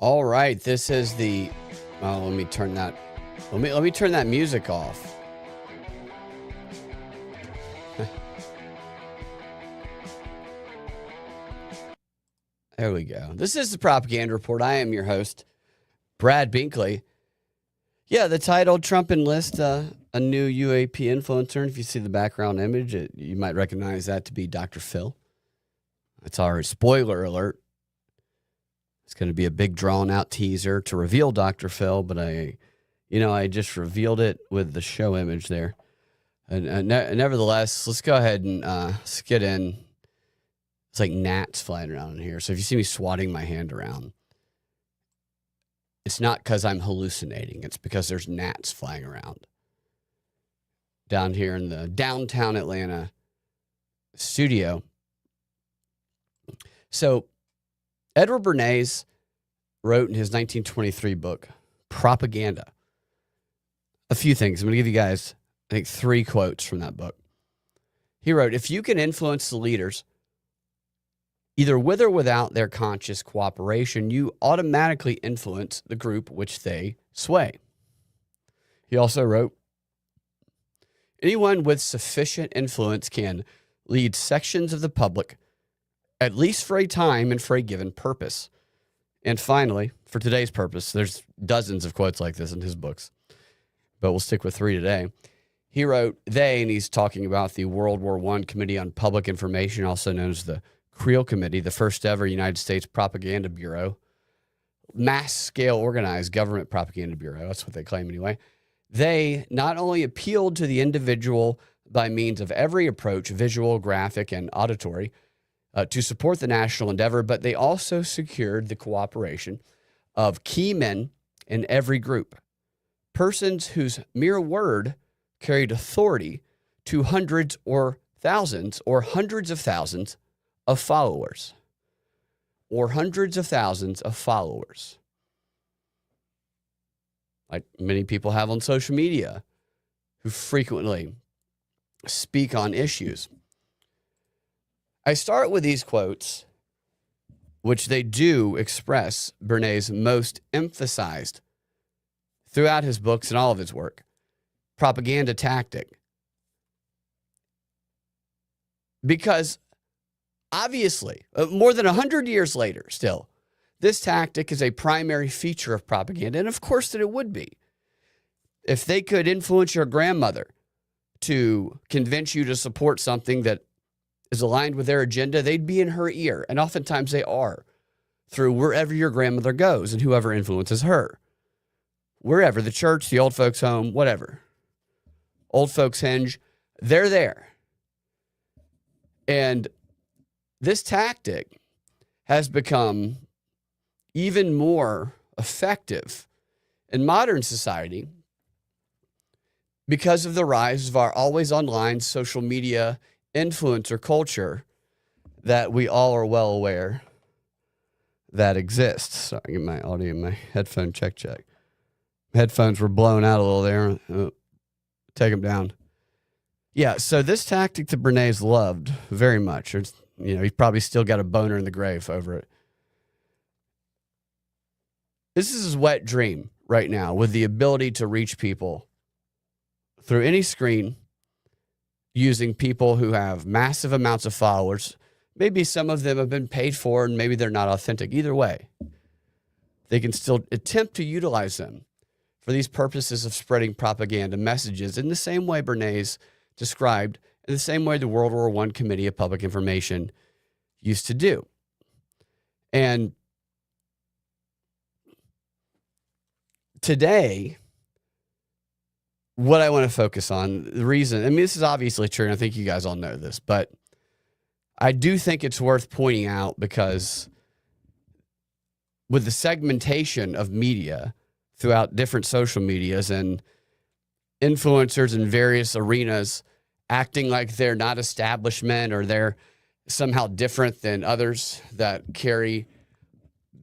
All right, this is the. Oh, let me turn that. Let me turn that music off. There we go. This is the Propaganda Report. I am your host, Brad Binkley. Yeah, the title Trump enlists a new UAP influencer. And if you see the background image, you might recognize that to be Dr. Phil. It's our spoiler alert. It's going to be a big drawn-out teaser to reveal Dr. Phil, but I just revealed it with the show image there. And nevertheless, let's go ahead and let's get in. It's like gnats flying around in here. So if you see me swatting my hand around, it's not because I'm hallucinating. It's because there's gnats flying around down here in the downtown Atlanta studio. So Edward Bernays wrote in his 1923 book, Propaganda, a few things. I'm going to give you guys, I think, 3 quotes from that book. He wrote, "If you can influence the leaders, either with or without their conscious cooperation, you automatically influence the group which they sway." He also wrote, "Anyone with sufficient influence can lead sections of the public, at least for a time and for a given purpose." And finally, for today's purpose, there's dozens of quotes like this in his books, but we'll stick with 3 today. He wrote, and he's talking about the World War I Committee on Public Information, also known as the Creel Committee, the first ever United States Propaganda Bureau, mass-scale organized government propaganda bureau. That's what they claim anyway. They not only appealed to the individual by means of every approach, visual, graphic, and auditory, to support the national endeavor, but they also secured the cooperation of key men in every group, persons whose mere word carried authority to hundreds or thousands or hundreds of thousands of followers, like many people have on social media who frequently speak on issues. I start with these quotes, which they do express Bernays' most emphasized throughout his books and all of his work, propaganda tactic. Because obviously, more than 100 years later still, this tactic is a primary feature of propaganda, and of course that it would be. If they could influence your grandmother to convince you to support something that is aligned with their agenda, they'd be in her ear, and oftentimes they are, through wherever your grandmother goes and whoever influences her. Wherever, the church, the old folks' home, whatever. Old folks' hinge, they're there. And this tactic has become even more effective in modern society because of the rise of our always online social media influencer culture that we all are well aware that exists. Sorry, get my audio, my headphone check. Headphones were blown out a little there. Take them down. Yeah, so this tactic that Bernays loved very much. He's probably still got a boner in the grave over it. This is his wet dream right now, with the ability to reach people through any screen, using people who have massive amounts of followers. Maybe some of them have been paid for and maybe they're not authentic. Either way, they can still attempt to utilize them for these purposes of spreading propaganda messages in the same way Bernays described, in the same way the World War I Committee of Public Information used to do. And today, what I want to focus on, the reason, this is obviously true, and I think you guys all know this, but I do think it's worth pointing out because with the segmentation of media throughout different social medias and influencers in various arenas acting like they're not establishment or they're somehow different than others that carry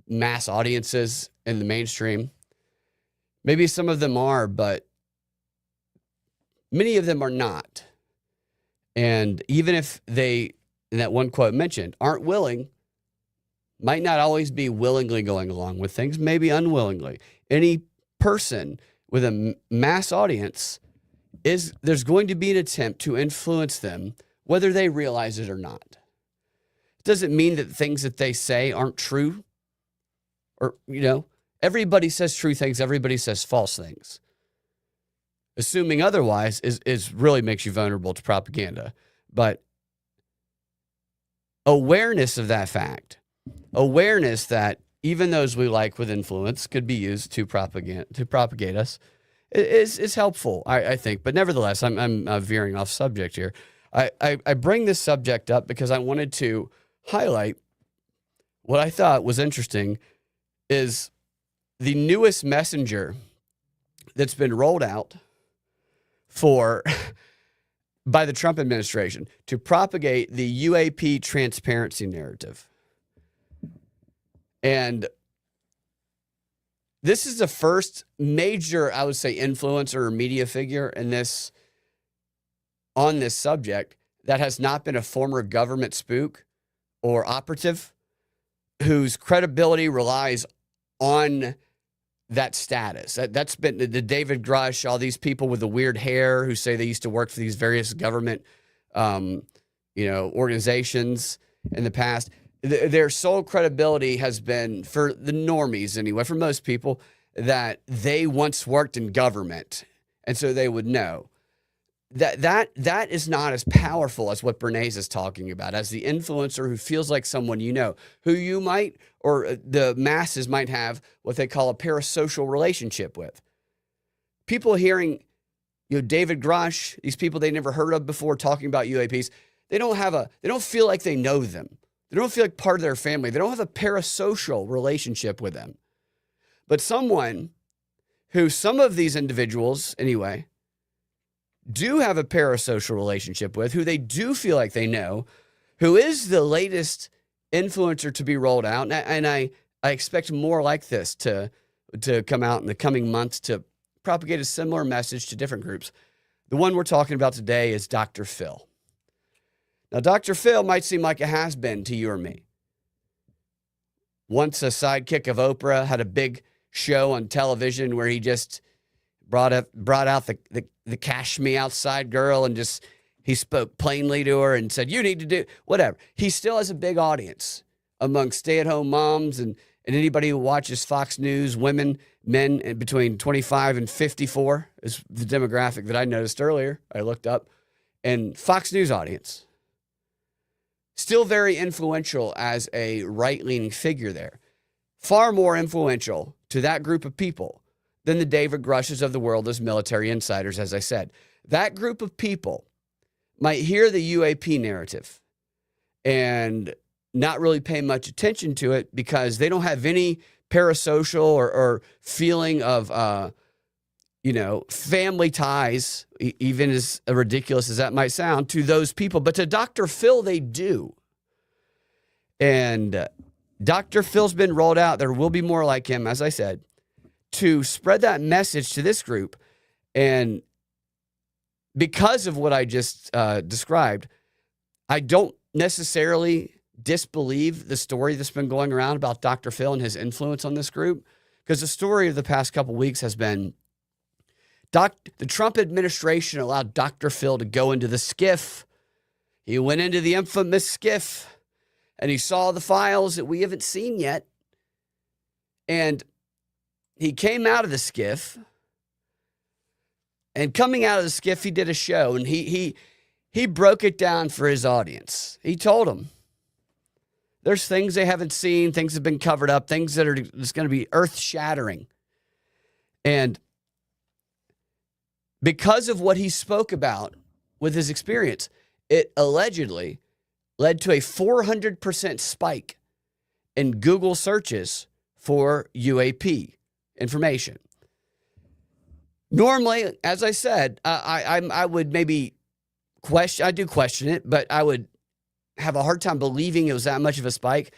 mass audiences in the mainstream. Maybe some of them are, but many of them are not. And even if they, in that one quote mentioned, aren't willing might not always be willingly going along with things, maybe unwillingly. Any person with a mass audience, there's going to be an attempt to influence them, whether they realize it or not. It doesn't mean that things that they say aren't true. Or, everybody says true things, everybody says false things. Assuming otherwise is really makes you vulnerable to propaganda. But awareness of that fact, awareness that even those we like with influence could be used to propagate us, is helpful, I think. But nevertheless, I'm veering off subject here. I bring this subject up because I wanted to highlight what I thought was interesting is the newest messenger that's been rolled out by the Trump administration to propagate the UAP transparency narrative. And this is the first major, I would say, influencer or media figure on this subject that has not been a former government spook or operative whose credibility relies on that status. That's been the David Grush, all these people with the weird hair who say they used to work for these various government, organizations in the past. Their sole credibility has been, for the normies anyway, for most people, that they once worked in government, and so they would know. That is not as powerful as what Bernays is talking about, as the influencer who feels like someone who you might, or the masses might have what they call a parasocial relationship with. People hearing, David Grush, these people they never heard of before talking about UAPs, they don't feel like they know them. They don't feel like part of their family. They don't have a parasocial relationship with them. But someone who some of these individuals, anyway, do have a parasocial relationship with, who they do feel like they know, who is the latest influencer to be rolled out. And I expect more like this to come out in the coming months to propagate a similar message to different groups. The one we're talking about today is Dr. Phil. Now, Dr. Phil might seem like a has-been to you or me. Once a sidekick of Oprah, had a big show on television where he just brought out the cash me outside girl and he spoke plainly to her and said, you need to do whatever. He still has a big audience among stay-at-home moms and anybody who watches Fox News, men between 25 and 54 is the demographic that I noticed earlier. I looked up, and Fox News audience. Still very influential as a right-leaning figure there. Far more influential to that group of people than the David Grushes of the world as military insiders, as I said. That group of people might hear the UAP narrative and not really pay much attention to it because they don't have any parasocial or feeling of, family ties, even as ridiculous as that might sound, to those people. But to Dr. Phil, they do. And Dr. Phil's been rolled out. There will be more like him, as I said, to spread that message to this group. And because of what I just described, I don't necessarily disbelieve the story that's been going around about Dr. Phil and his influence on this group, because the story of the past couple weeks has been the Trump administration allowed Dr. Phil to go into the SCIF. He went into the infamous SCIF, and he saw the files that we haven't seen yet. And he came out of the SCIF, and coming out of the SCIF, he did a show, and he broke it down for his audience. He told them, there's things they haven't seen, things have been covered up, things that are just going to be earth-shattering. And because of what he spoke about with his experience, it allegedly led to a 400% spike in Google searches for UAP information. Normally, as I said, I would maybe question it, but I would have a hard time believing it was that much of a spike.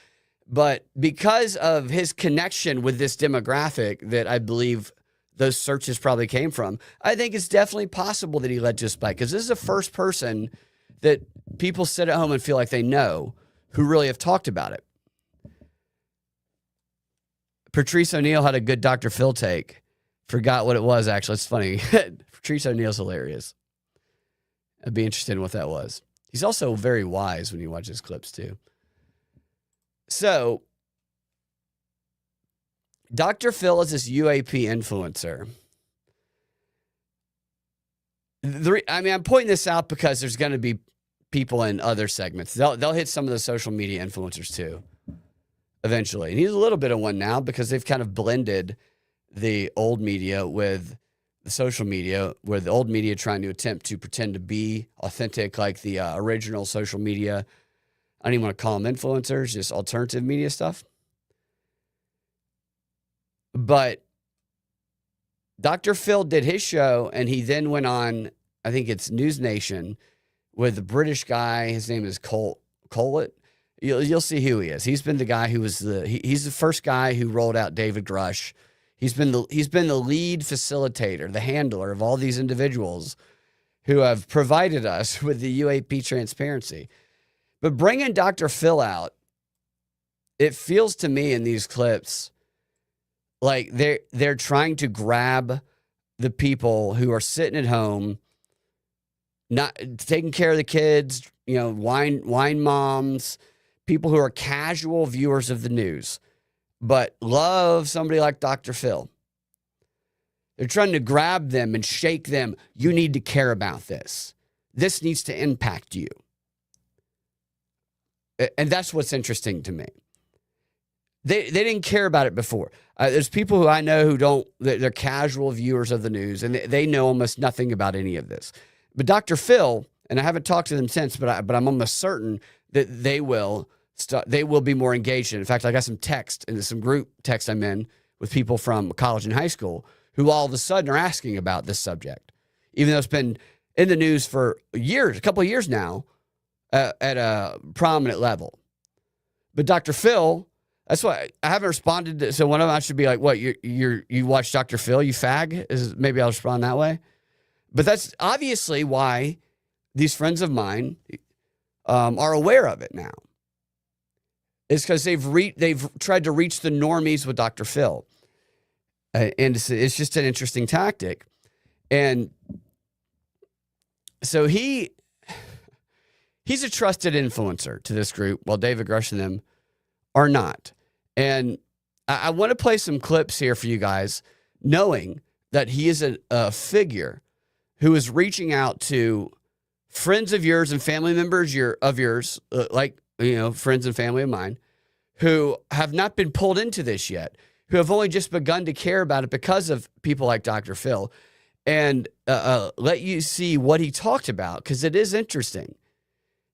But because of his connection with this demographic that I believe those searches probably came from, I think it's definitely possible that he led to a spike, because this is the first person that people sit at home and feel like they know who really have talked about it. Patrice O'Neal had a good Dr. Phil take. Forgot what it was, actually. It's funny. Patrice O'Neal's hilarious. I'd be interested in what that was. He's also very wise when you watch his clips, too. So, Dr. Phil is this UAP influencer. I'm pointing this out because there's going to be people in other segments. They'll hit some of the social media influencers, too, eventually. And he's a little bit of one now because they've kind of blended the old media with the social media, where the old media trying to attempt to pretend to be authentic like the original social media. I don't even want to call them influencers, just alternative media stuff. But Dr. Phil did his show, and he then went on, I think it's News Nation, with the British guy. His name is Collett. You'll see who he is. He's been the guy who was he's the first guy who rolled out David Grush. He's been the lead facilitator, the handler of all these individuals who have provided us with the UAP transparency. But bringing Dr. Phil out, it feels to me in these clips like they're trying to grab the people who are sitting at home, not taking care of the kids, wine moms, people who are casual viewers of the news, but love somebody like Dr. Phil. They're trying to grab them and shake them. You need to care about this. This needs to impact you. And that's what's interesting to me. They didn't care about it before. There's people who I know who don't, they're casual viewers of the news, and they know almost nothing about any of this. But Dr. Phil, and I haven't talked to them since, but I'm almost certain that they will be more engaged. In fact, I got some text in some group text I'm in with people from college and high school who all of a sudden are asking about this subject, even though it's been in the news for years, a couple of years now, at a prominent level. But Dr. Phil, that's why I haven't responded. So one of them, I should be like, "What? You watch Dr. Phil? You fag?" Maybe I'll respond that way. But that's obviously why these friends of mine are aware of it now. It's because they've tried to reach the normies with Dr. Phil, and it's just an interesting tactic. And so he's a trusted influencer to this group, while David Grush and them are not. And I want to play some clips here for you guys, knowing that he is a figure who is reaching out to friends of yours and family members of yours, friends and family of mine, who have not been pulled into this yet, who have only just begun to care about it because of people like Dr. Phil, and let you see what he talked about, because it is interesting.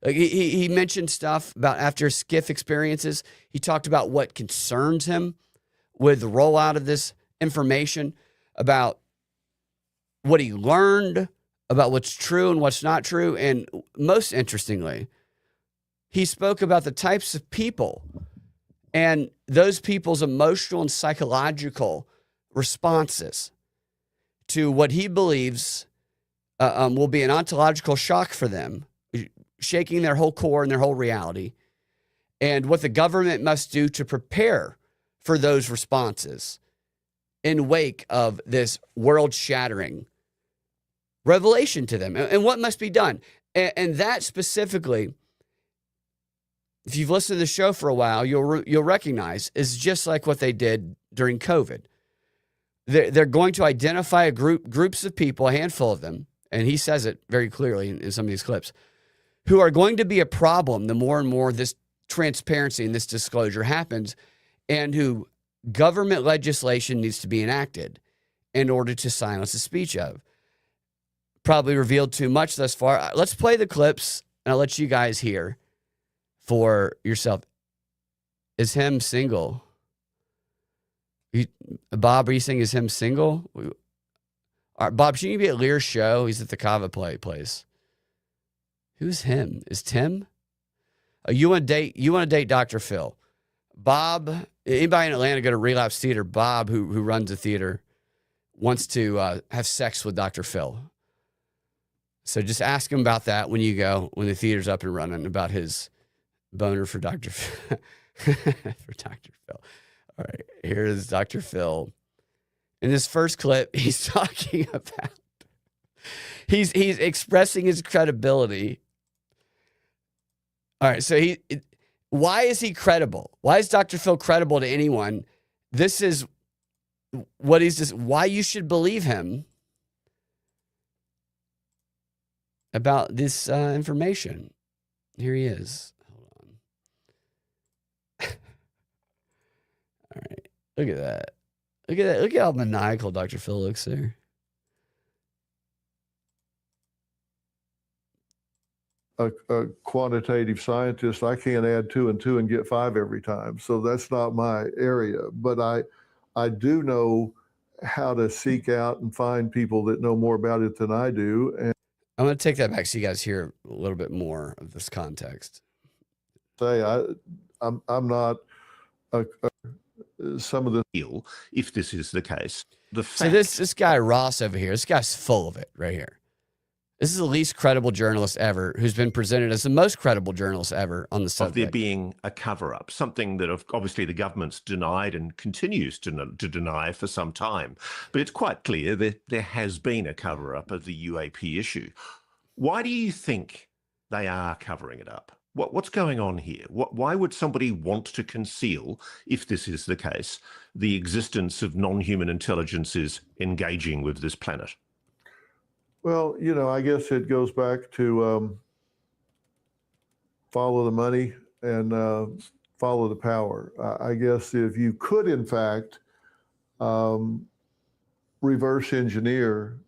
Like he mentioned stuff about after SCIF experiences. He talked about what concerns him with the rollout of this information, about what he learned, about what's true and what's not true. And most interestingly, he spoke about the types of people and those people's emotional and psychological responses to what he believes will be an ontological shock for them, shaking their whole core and their whole reality, and what the government must do to prepare for those responses in wake of this world-shattering revelation to them, and what must be done. And that specifically, if you've listened to the show for a while, you'll recognize is just like what they did during COVID. They're going to identify groups of people, a handful of them, and he says it very clearly in some of these clips, who are going to be a problem the more and more this transparency and this disclosure happens, and who government legislation needs to be enacted in order to silence the speech of. Probably revealed too much thus far. Let's play the clips, and I'll let you guys hear for yourself. Is him single? Bob, are you saying is him single? All right, Bob, shouldn't you be at Lear's show? He's at the Kava place. Who's him? Is Tim? You want to date Dr. Phil. Bob, anybody in Atlanta go to Relapse Theater? Bob, who runs the theater, wants to have sex with Dr. Phil. So just ask him about that when the theater's up and running, about his boner for Dr. Phil. For Dr. Phil. All right, here is Dr. Phil. In this first clip, he's talking about, he's expressing his credibility. All right, so why is he credible? Why is Dr. Phil credible to anyone? This is what he's just, why you should believe him about this information. Here he is. Hold on. All right, look at that. Look at that. Look at how maniacal Dr. Phil looks there. A quantitative scientist, I can't add 2 and 2 and get 5 every time. So that's not my area. But I do know how to seek out and find people that know more about it than I do. And I'm going to take that back so you guys hear a little bit more of this context. Say I'm not some of the deal if this is the case. So this guy Ross over here, this guy's full of it right here. This is the least credible journalist ever, who's been presented as the most credible journalist ever on the subject. Of there being a cover-up, something that obviously the government's denied and continues to deny for some time. But it's quite clear that there has been a cover-up of the UAP issue. Why do you think they are covering it up? What's going on here? Why would somebody want to conceal, if this is the case, the existence of non-human intelligences engaging with this planet? Well, you know, I guess it goes back to follow the money and follow the power. I guess if you could, in fact, reverse engineer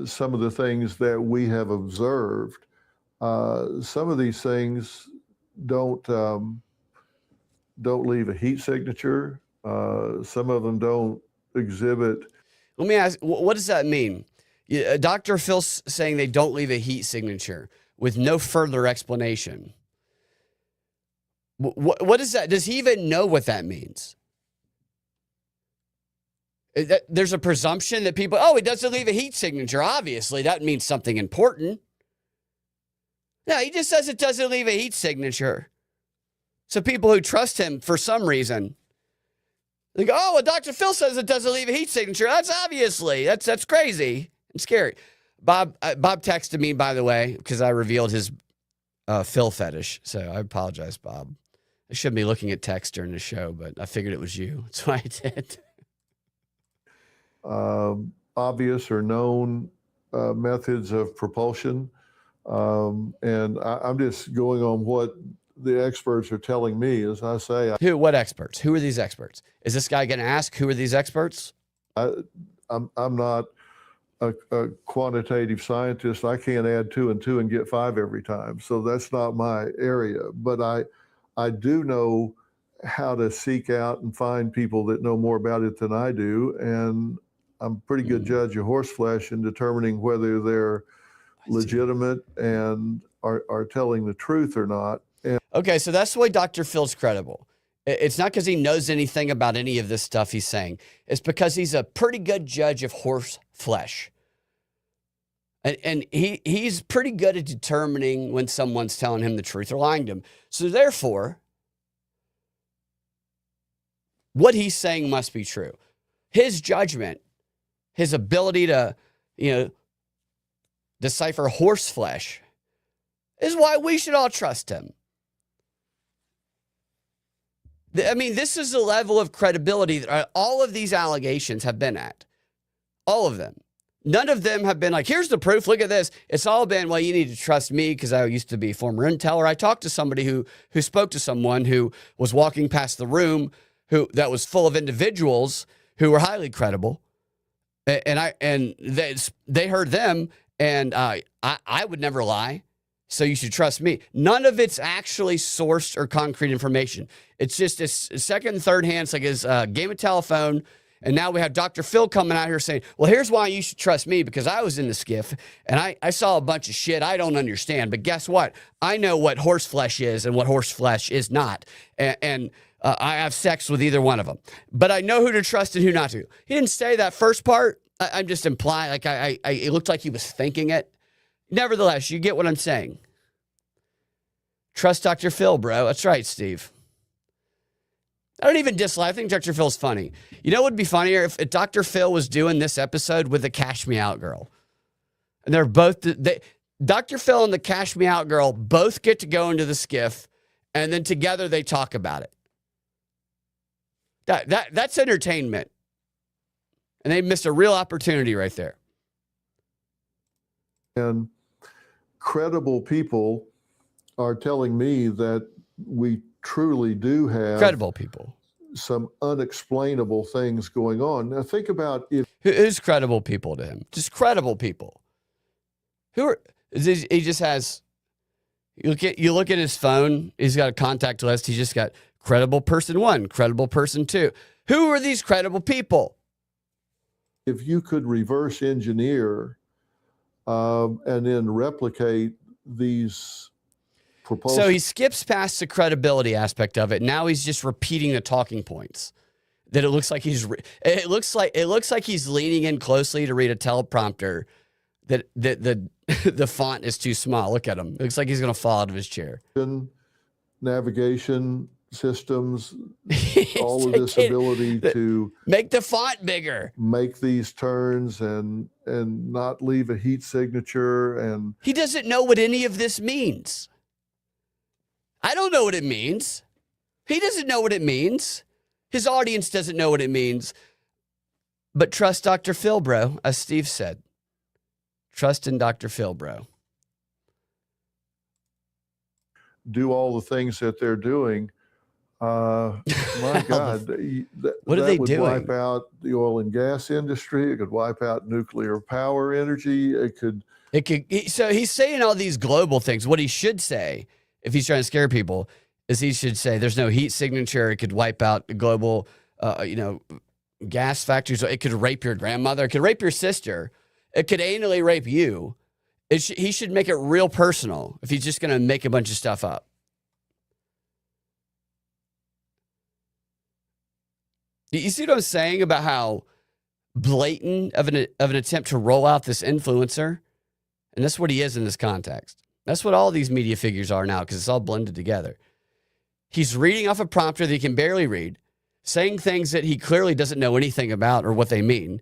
some of the things that we have observed, some of these things don't leave a heat signature. Some of them don't exhibit. Let me ask, what does that mean? Dr. Phil's saying they don't leave a heat signature with no further explanation. What is that? Does he even know what that means? There's a presumption that people, it doesn't leave a heat signature. Obviously, that means something important. No, he just says it doesn't leave a heat signature. So people who trust him for some reason, they go, well, Dr. Phil says it doesn't leave a heat signature. That's obviously, that's crazy. It's scary. Bob texted me, by the way, because I revealed his Phil fetish. So I apologize, Bob. I shouldn't be looking at text during the show, but I figured it was you. That's why I did. Obvious or known methods of propulsion. And I'm just going on what the experts are telling me. As I say, What experts? Who are these experts? Is this guy going to ask who are these experts? I'm not a quantitative scientist. I can't add 2 and 2 and get 5 every time. So that's not my area. But I do know how to seek out and find people that know more about it than I do. And I'm a pretty good judge of horseflesh in determining whether they're legitimate and are telling the truth or not. And okay, so that's the way Dr. Phil's credible. It's not because he knows anything about any of this stuff he's saying. It's because he's a pretty good judge of horse flesh. And he's pretty good at determining when someone's telling him the truth or lying to him. So therefore, what he's saying must be true. His judgment, his ability to, decipher horse flesh is why we should all trust him. I mean, this is the level of credibility that all of these allegations have been at. All of them. None of them have been like, here's the proof, look at this. It's all been, well, you need to trust me because I used to be a former intel. Or I talked to somebody who spoke to someone who was walking past the room that was full of individuals who were highly credible. And they heard them, and I would never lie. So you should trust me. None of it's actually sourced or concrete information. It's just a second and third hand. It's like his game of telephone. And now we have Dr. Phil coming out here saying, well, here's why you should trust me, because I was in the skiff and I saw a bunch of shit I don't understand. But guess what? I know what horse flesh is and what horse flesh is not. And I have sex with either one of them. But I know who to trust and who not to. He didn't say that first part. I'm just implying, like it looked like he was thinking it. Nevertheless, you get what I'm saying. Trust Dr. Phil, bro. That's right, Steve. I don't even dislike. I think Dr. Phil's funny. You know what would be funnier if Dr. Phil was doing this episode with the Cash Me Out girl, and they're both Dr. Phil and the Cash Me Out girl both get to go into the skiff, and then together they talk about it. That's entertainment, and they missed a real opportunity right there. And credible people are telling me that we truly do have Credible people. some unexplainable things going on. Now think about if Who's credible people to him? Just credible people. Who are? He just has. You look at his phone. He's got a contact list. He's just got credible person 1, credible person 2. Who are these credible people? if you could reverse engineer and then replicate these proposals. So he skips past the credibility aspect of it. Now he's just repeating the talking points. That it looks like it looks like he's leaning in closely to read a teleprompter. That the font is too small. Look at him. It looks like he's going to fall out of his chair. Navigation systems, all of this ability to make the font bigger, make these turns and not leave a heat signature. And he doesn't know what any of this means. I don't know what it means. He doesn't know what it means. His audience doesn't know what it means. But trust Dr. Phil, bro, as Steve said. Trust in Dr. Phil, bro. Do all the things that they're doing. My God, what are they would doing? Wipe out the oil and gas industry. It could wipe out nuclear power energy. It could. So he's saying all these global things. What he should say, if he's trying to scare people, is he should say there's no heat signature. It could wipe out global, gas factories. It could rape your grandmother. It could rape your sister. It could anally rape you. He should make it real personal if he's just going to make a bunch of stuff up. You see what I'm saying about how blatant of an attempt to roll out this influencer? And that's what he is in this context. That's what all these media figures are now because it's all blended together. He's reading off a prompter that he can barely read, saying things that he clearly doesn't know anything about or what they mean,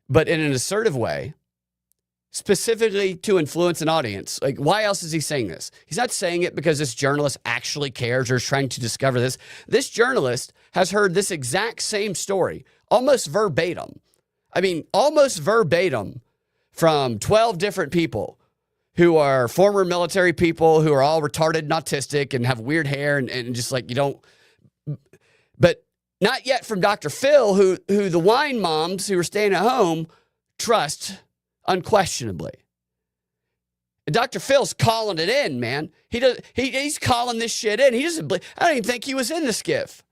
but in an assertive way, specifically to influence an audience. Like, why else is he saying this? He's not saying it because this journalist actually cares or is trying to discover this. This journalist has heard this exact same story, almost verbatim. I mean, almost verbatim from 12 different people who are former military people who are all retarded and autistic and have weird hair and just like, you don't, but not yet from Dr. Phil, who the wine moms who are staying at home trust unquestionably. And Dr. Phil's calling it in, man. He's calling this shit in. He doesn't believe, I don't even think he was in the skiff.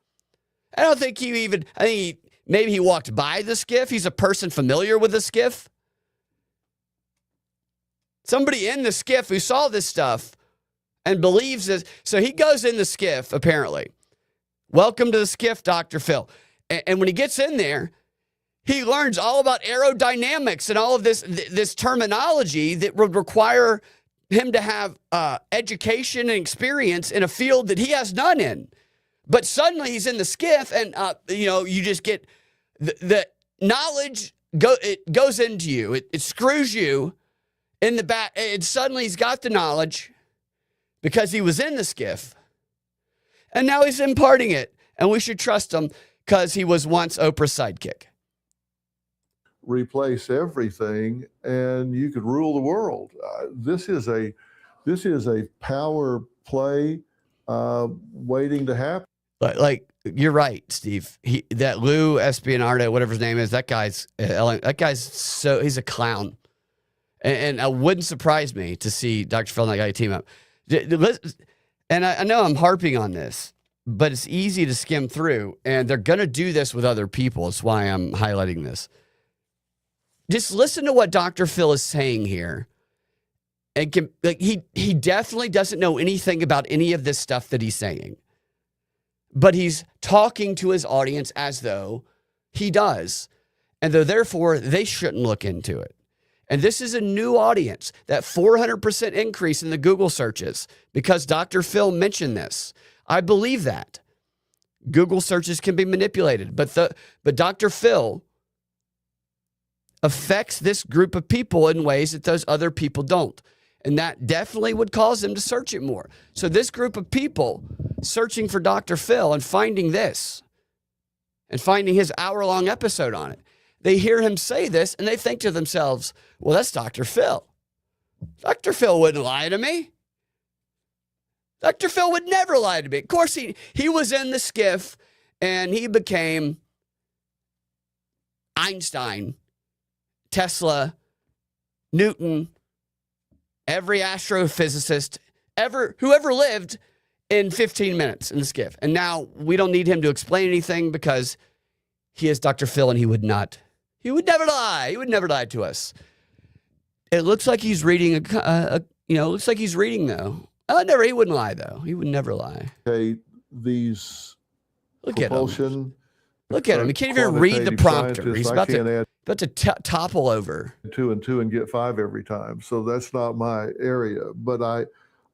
I think maybe he walked by the skiff. He's a person familiar with the skiff. Somebody in the skiff who saw this stuff and believes this. So he goes in the skiff, apparently. Welcome to the skiff, Dr. Phil. And when he gets in there, he learns all about aerodynamics and all of this terminology that would require him to have education and experience in a field that he has none in. But suddenly he's in the skiff and, you just get the knowledge, it goes into you. It screws you in the back. And suddenly he's got the knowledge because he was in the skiff. And now he's imparting it. And we should trust him because he was once Oprah's sidekick. Replace everything and you could rule the world. This is a power play waiting to happen. Like you're right, Steve. That Lou Espionardo, whatever his name is, that guy's he's a clown. And it wouldn't surprise me to see Dr. Phil and that guy team up. And I know I'm harping on this, but it's easy to skim through, and they're going to do this with other people. That's why I'm highlighting this. Just listen to what Dr. Phil is saying here. And he definitely doesn't know anything about any of this stuff that he's saying. But he's talking to his audience as though he does. And therefore, they shouldn't look into it. And this is a new audience, that 400% increase in the Google searches because Dr. Phil mentioned this. I believe that. Google searches can be manipulated, but Dr. Phil affects this group of people in ways that those other people don't. And that definitely would cause them to search it more. So this group of people searching for Dr. Phil and finding this and finding his hour-long episode on it, they hear him say this and they think to themselves, well, that's Dr. Phil. Dr. Phil wouldn't lie to me. Dr. Phil would never lie to me. Of course, he was in the skiff and he became Einstein, Tesla, Newton, every astrophysicist whoever lived in 15 minutes in the skiff. And now we don't need him to explain anything because he is Dr. Phil and he would never lie. He would never lie to us. It looks like he's reading looks like he's reading though. He wouldn't lie though. He would never lie. Okay, these Look at propulsion. him. Look at him. He can't even read the prompter. He's about to topple over. 2 and 2 and get 5 every time. So that's not my area. But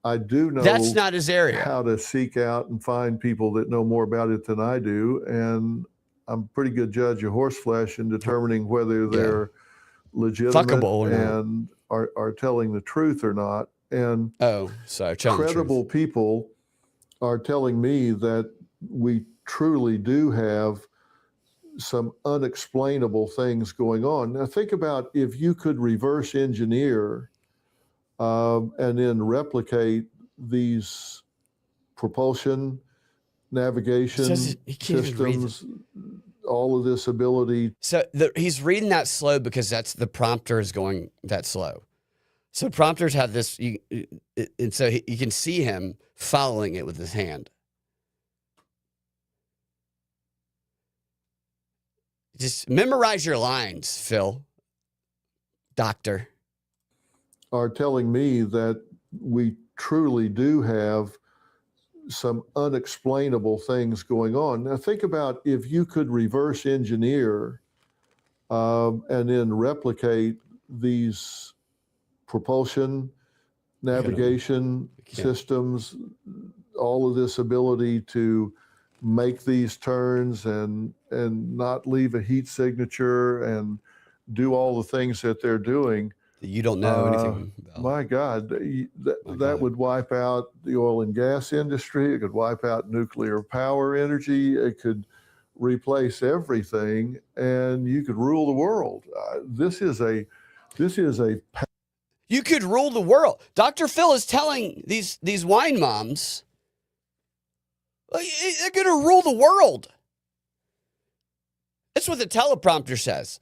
I do know That's not his area. how to seek out and find people that know more about it than I do. And I'm a pretty good judge of horseflesh in determining whether they're legitimate Fuckable or not. and are telling the truth or not. And credible credible people are telling me that we truly do have some unexplainable things going on. Now think about if you could reverse engineer and then replicate these propulsion, navigation systems, all of this ability. So he's reading that slow because the prompter is going that slow. So prompters have this, and so you can see him following it with his hand. Just memorize your lines, Phil. Doctor. Are telling me that we truly do have some unexplainable things going on. Now think about if you could reverse engineer and then replicate these propulsion, navigation systems, all of this ability to make these turns and not leave a heat signature and do all the things that they're doing. You don't know anything about. My God, that would wipe out the oil and gas industry. It could wipe out nuclear power energy. It could replace everything, and you could rule the world. This is a You could rule the world. Dr. Phil is telling these wine moms, they're going to rule the world. That's what the teleprompter says.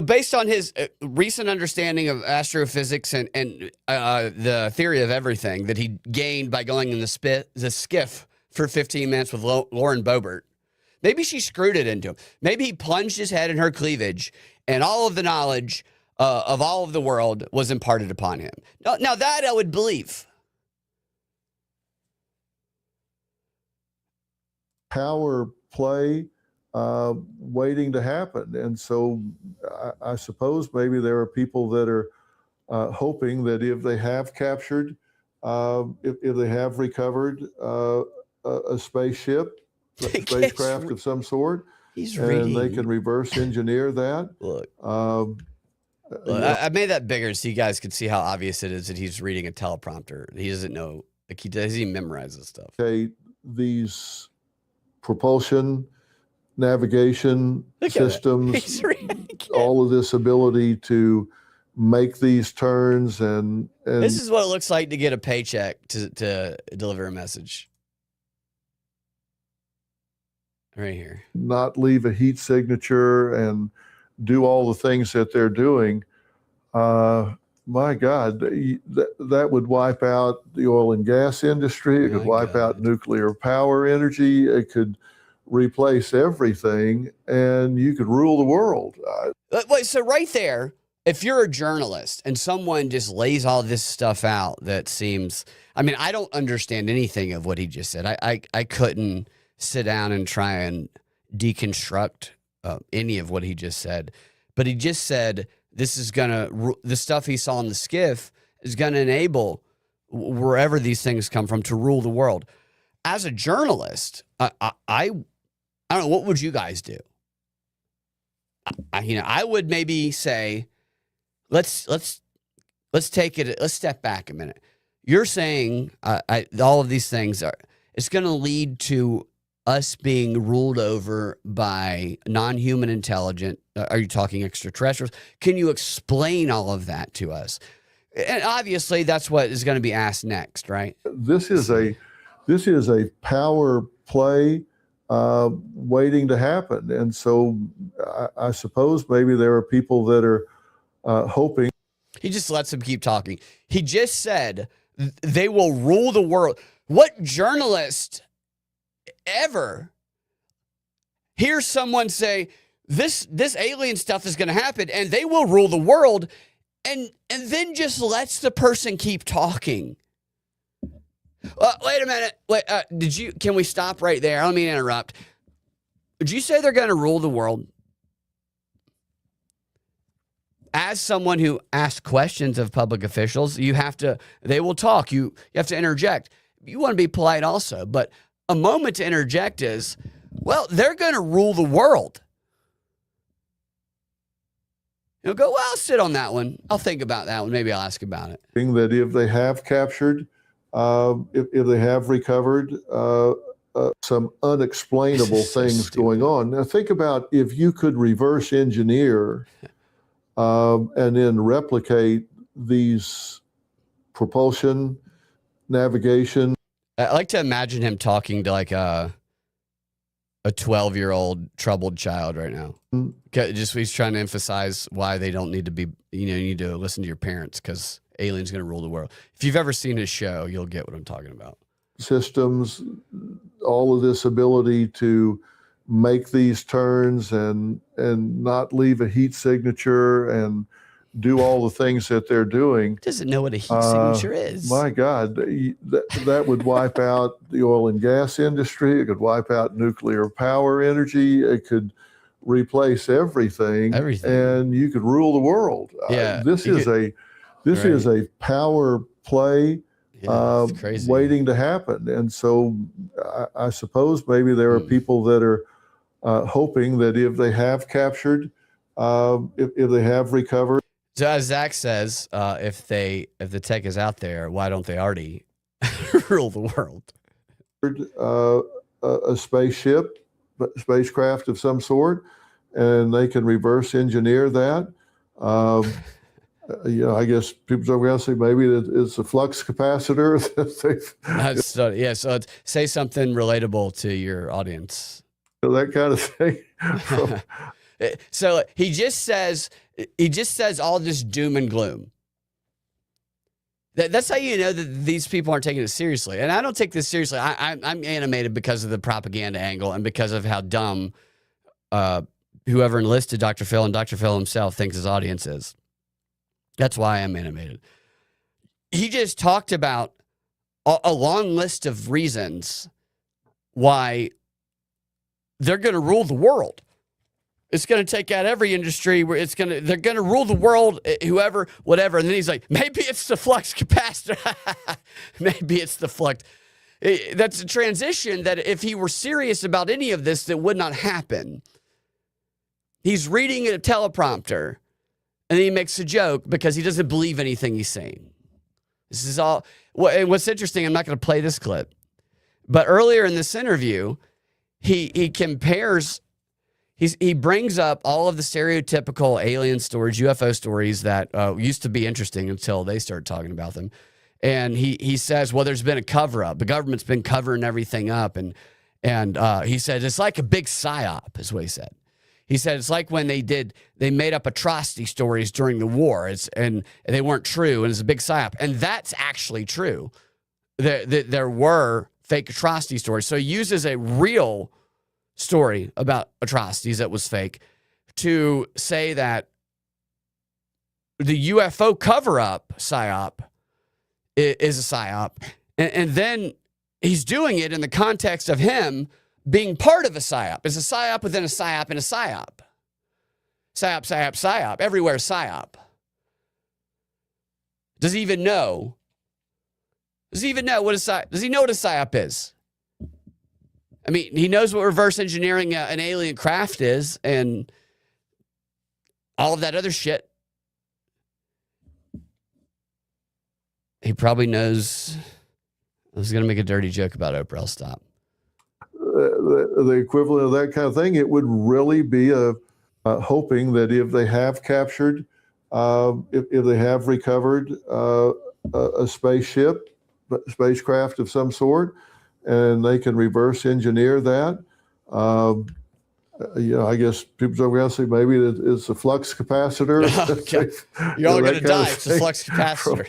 Based on his recent understanding of astrophysics and the theory of everything that he gained by going in the skiff for 15 minutes with Lauren Boebert, maybe she screwed it into him. Maybe he plunged his head in her cleavage and all of the knowledge of all of the world was imparted upon him. Now that I would believe. Power play waiting to happen. And so I suppose maybe there are people that are hoping that if they have captured, if they have recovered a spaceship, a spacecraft of some sort, and they can reverse engineer that. Look, I made that bigger so you guys could see how obvious it is that he's reading a teleprompter. He doesn't know, he doesn't even memorize this stuff. Okay, these propulsion, navigation systems, all of this ability to make these turns and this is what it looks like to get a paycheck to deliver a message. Right here. Not leave a heat signature and do all the things that they're doing. My God, that would wipe out the oil and gas industry. It could wipe out nuclear power energy. It could replace everything, and you could rule the world. Wait, so right there, if you're a journalist and someone just lays all this stuff out that seems, I don't understand anything of what he just said. I couldn't sit down and try and deconstruct any of what he just said. But he just said the stuff he saw in the skiff is going to enable wherever these things come from to rule the world. as a journalist, I don't know, what would you guys do? I would maybe say, let's take it. Let's step back a minute. You're saying all of these things it's going to lead to us being ruled over by non-human intelligent. Are you talking extraterrestrials? Can you explain all of that to us? And obviously, that's what is going to be asked next, right? This is a power play waiting to happen, and so I suppose maybe there are people that are hoping. He just lets him keep talking. He just said they will rule the world. What journalist ever hears someone say this alien stuff is going to happen and they will rule the world, and then just lets the person keep talking? Wait a minute. Wait, can we stop right there? I don't mean to interrupt. Did you say they're going to rule the world? As someone who asks questions of public officials, they will talk. You have to interject. You want to be polite also, but a moment to interject is, well, they're going to rule the world. You'll go, well, I'll sit on that one. I'll think about that one. Maybe I'll ask about it. That if they have captured, if they have recovered some unexplainable things going on. Now think about if you could reverse engineer and then replicate these propulsion, navigation. I like to imagine him talking to like a 12-year-old troubled child right now. Just he's trying to emphasize why they don't need to be, you need to listen to your parents because aliens going to rule the world. If you've ever seen his show, you'll get what I'm talking about. Systems, all of this ability to make these turns and not leave a heat signature and do all the things that they're doing. Doesn't know what a heat signature is. My God, that would wipe out the oil and gas industry. It could wipe out nuclear power energy. It could replace everything. And you could rule the world. Yeah, this is a power play crazy. waiting to happen. And so I suppose maybe there are people that are hoping that if they have captured, if they have recovered. So as Zach says, if the tech is out there, why don't they already rule the world? A spacecraft of some sort, and they can reverse engineer that. I guess people are going to say maybe it's a flux capacitor. So say something relatable to your audience. That kind of thing. So he just says all this doom and gloom. That's how you know that these people aren't taking it seriously. And I don't take this seriously. I'm animated because of the propaganda angle and because of how dumb whoever enlisted Dr. Phil and Dr. Phil himself thinks his audience is. That's why I'm animated. He just talked about a long list of reasons why they're going to rule the world. It's going to take out every industry where they're going to rule the world, whoever, whatever. And then he's like, maybe it's the flux capacitor. Maybe it's the flux. That's a transition that if he were serious about any of this, that would not happen. He's reading a teleprompter and then he makes a joke because he doesn't believe anything he's saying. This is all. And what's interesting, I'm not going to play this clip, but earlier in this interview, he compares. He brings up all of the stereotypical alien stories, UFO stories that used to be interesting until they started talking about them. And he says, well, there's been a cover-up. The government's been covering everything up. And he said, it's like a big psyop, is what he said. He said, it's like when they made up atrocity stories during the war, and they weren't true, and it's a big psyop. And that's actually true. There were fake atrocity stories. So he uses a real story about atrocities that was fake to say that the UFO cover-up psyop is a psyop. And then he's doing it in the context of him being part of a psyop. It's a psyop within a psyop and a psyop. Psyop, psyop, psyop. Everywhere psyop. Does he even know? Does he even know what a psyop? Does he know what a psyop is? I mean, he knows what reverse engineering an alien craft is and all of that other shit. He probably knows. I was going to make a dirty joke about Oprah. I'll stop. The equivalent of that kind of thing, it would really be hoping that if they have captured, if they have recovered a spacecraft of some sort, and they can reverse engineer that. I guess people are going to say maybe it's a flux capacitor. Okay. You're all going to die. It's a flux capacitor.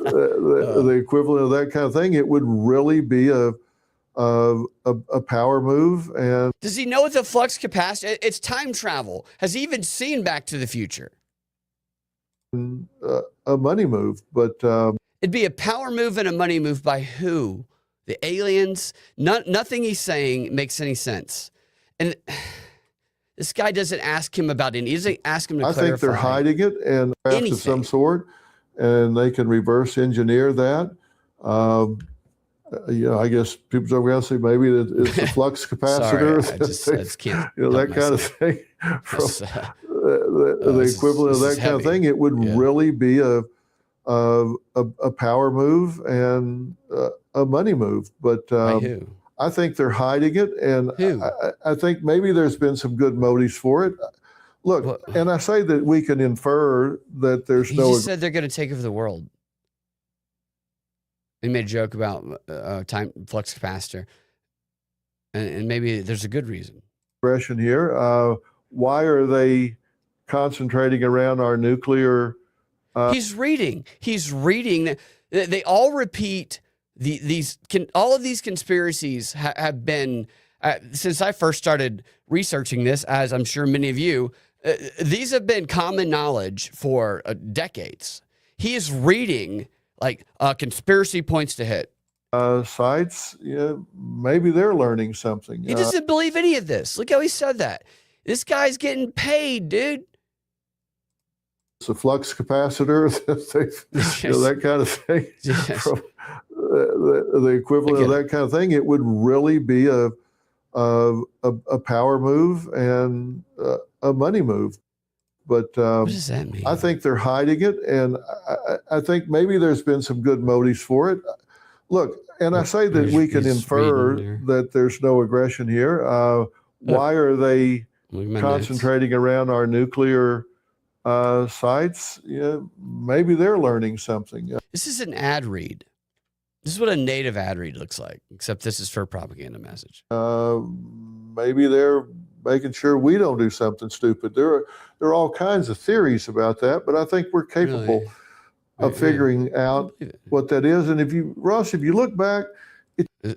The equivalent of that kind of thing, it would really be a power move. And does he know it's a flux capacitor? It's time travel. Has he even seen Back to the Future? A money move, but it'd be a power move and a money move by who? The aliens? Nothing he's saying makes any sense. And this guy doesn't ask him about it. He doesn't ask him to clarify. I think they're hiding it and craft of some sort, and they can reverse engineer that. I guess people are going to say maybe it's a flux capacitor. Sorry, I just can't. That kind of thing. The equivalent of that kind of thing, it would really be a power move and a money move. But I think they're hiding it, and I think maybe there's been some good motives for it. Look, and I say that we can infer that there's no. He just said they're going to take over the world. He made a joke about time flux capacitor, and maybe there's a good reason. Aggression here. Why are they concentrating around our nuclear? He's reading. They all repeat all of these conspiracies have been since I first started researching this, as I'm sure many of you. These have been common knowledge for decades. He is reading like conspiracy points to hit. Sites, maybe they're learning something. He doesn't believe any of this. Look how he said that. This guy's getting paid, dude. It's a flux capacitor, that kind of thing. Yes. The equivalent of that kind of thing, it would really be a power move and a money move. But what does that mean? I think they're hiding it, and I think maybe there's been some good motives for it. Look, and I say that we can infer that there's no aggression here. Why are they concentrating around our nuclear sites? Maybe they're learning something. This is an ad read. This is what a native ad read looks like, except this is for a propaganda message. Maybe they're making sure we don't do something stupid. There are all kinds of theories about that, but I think we're capable of figuring out what that is. And if you look back,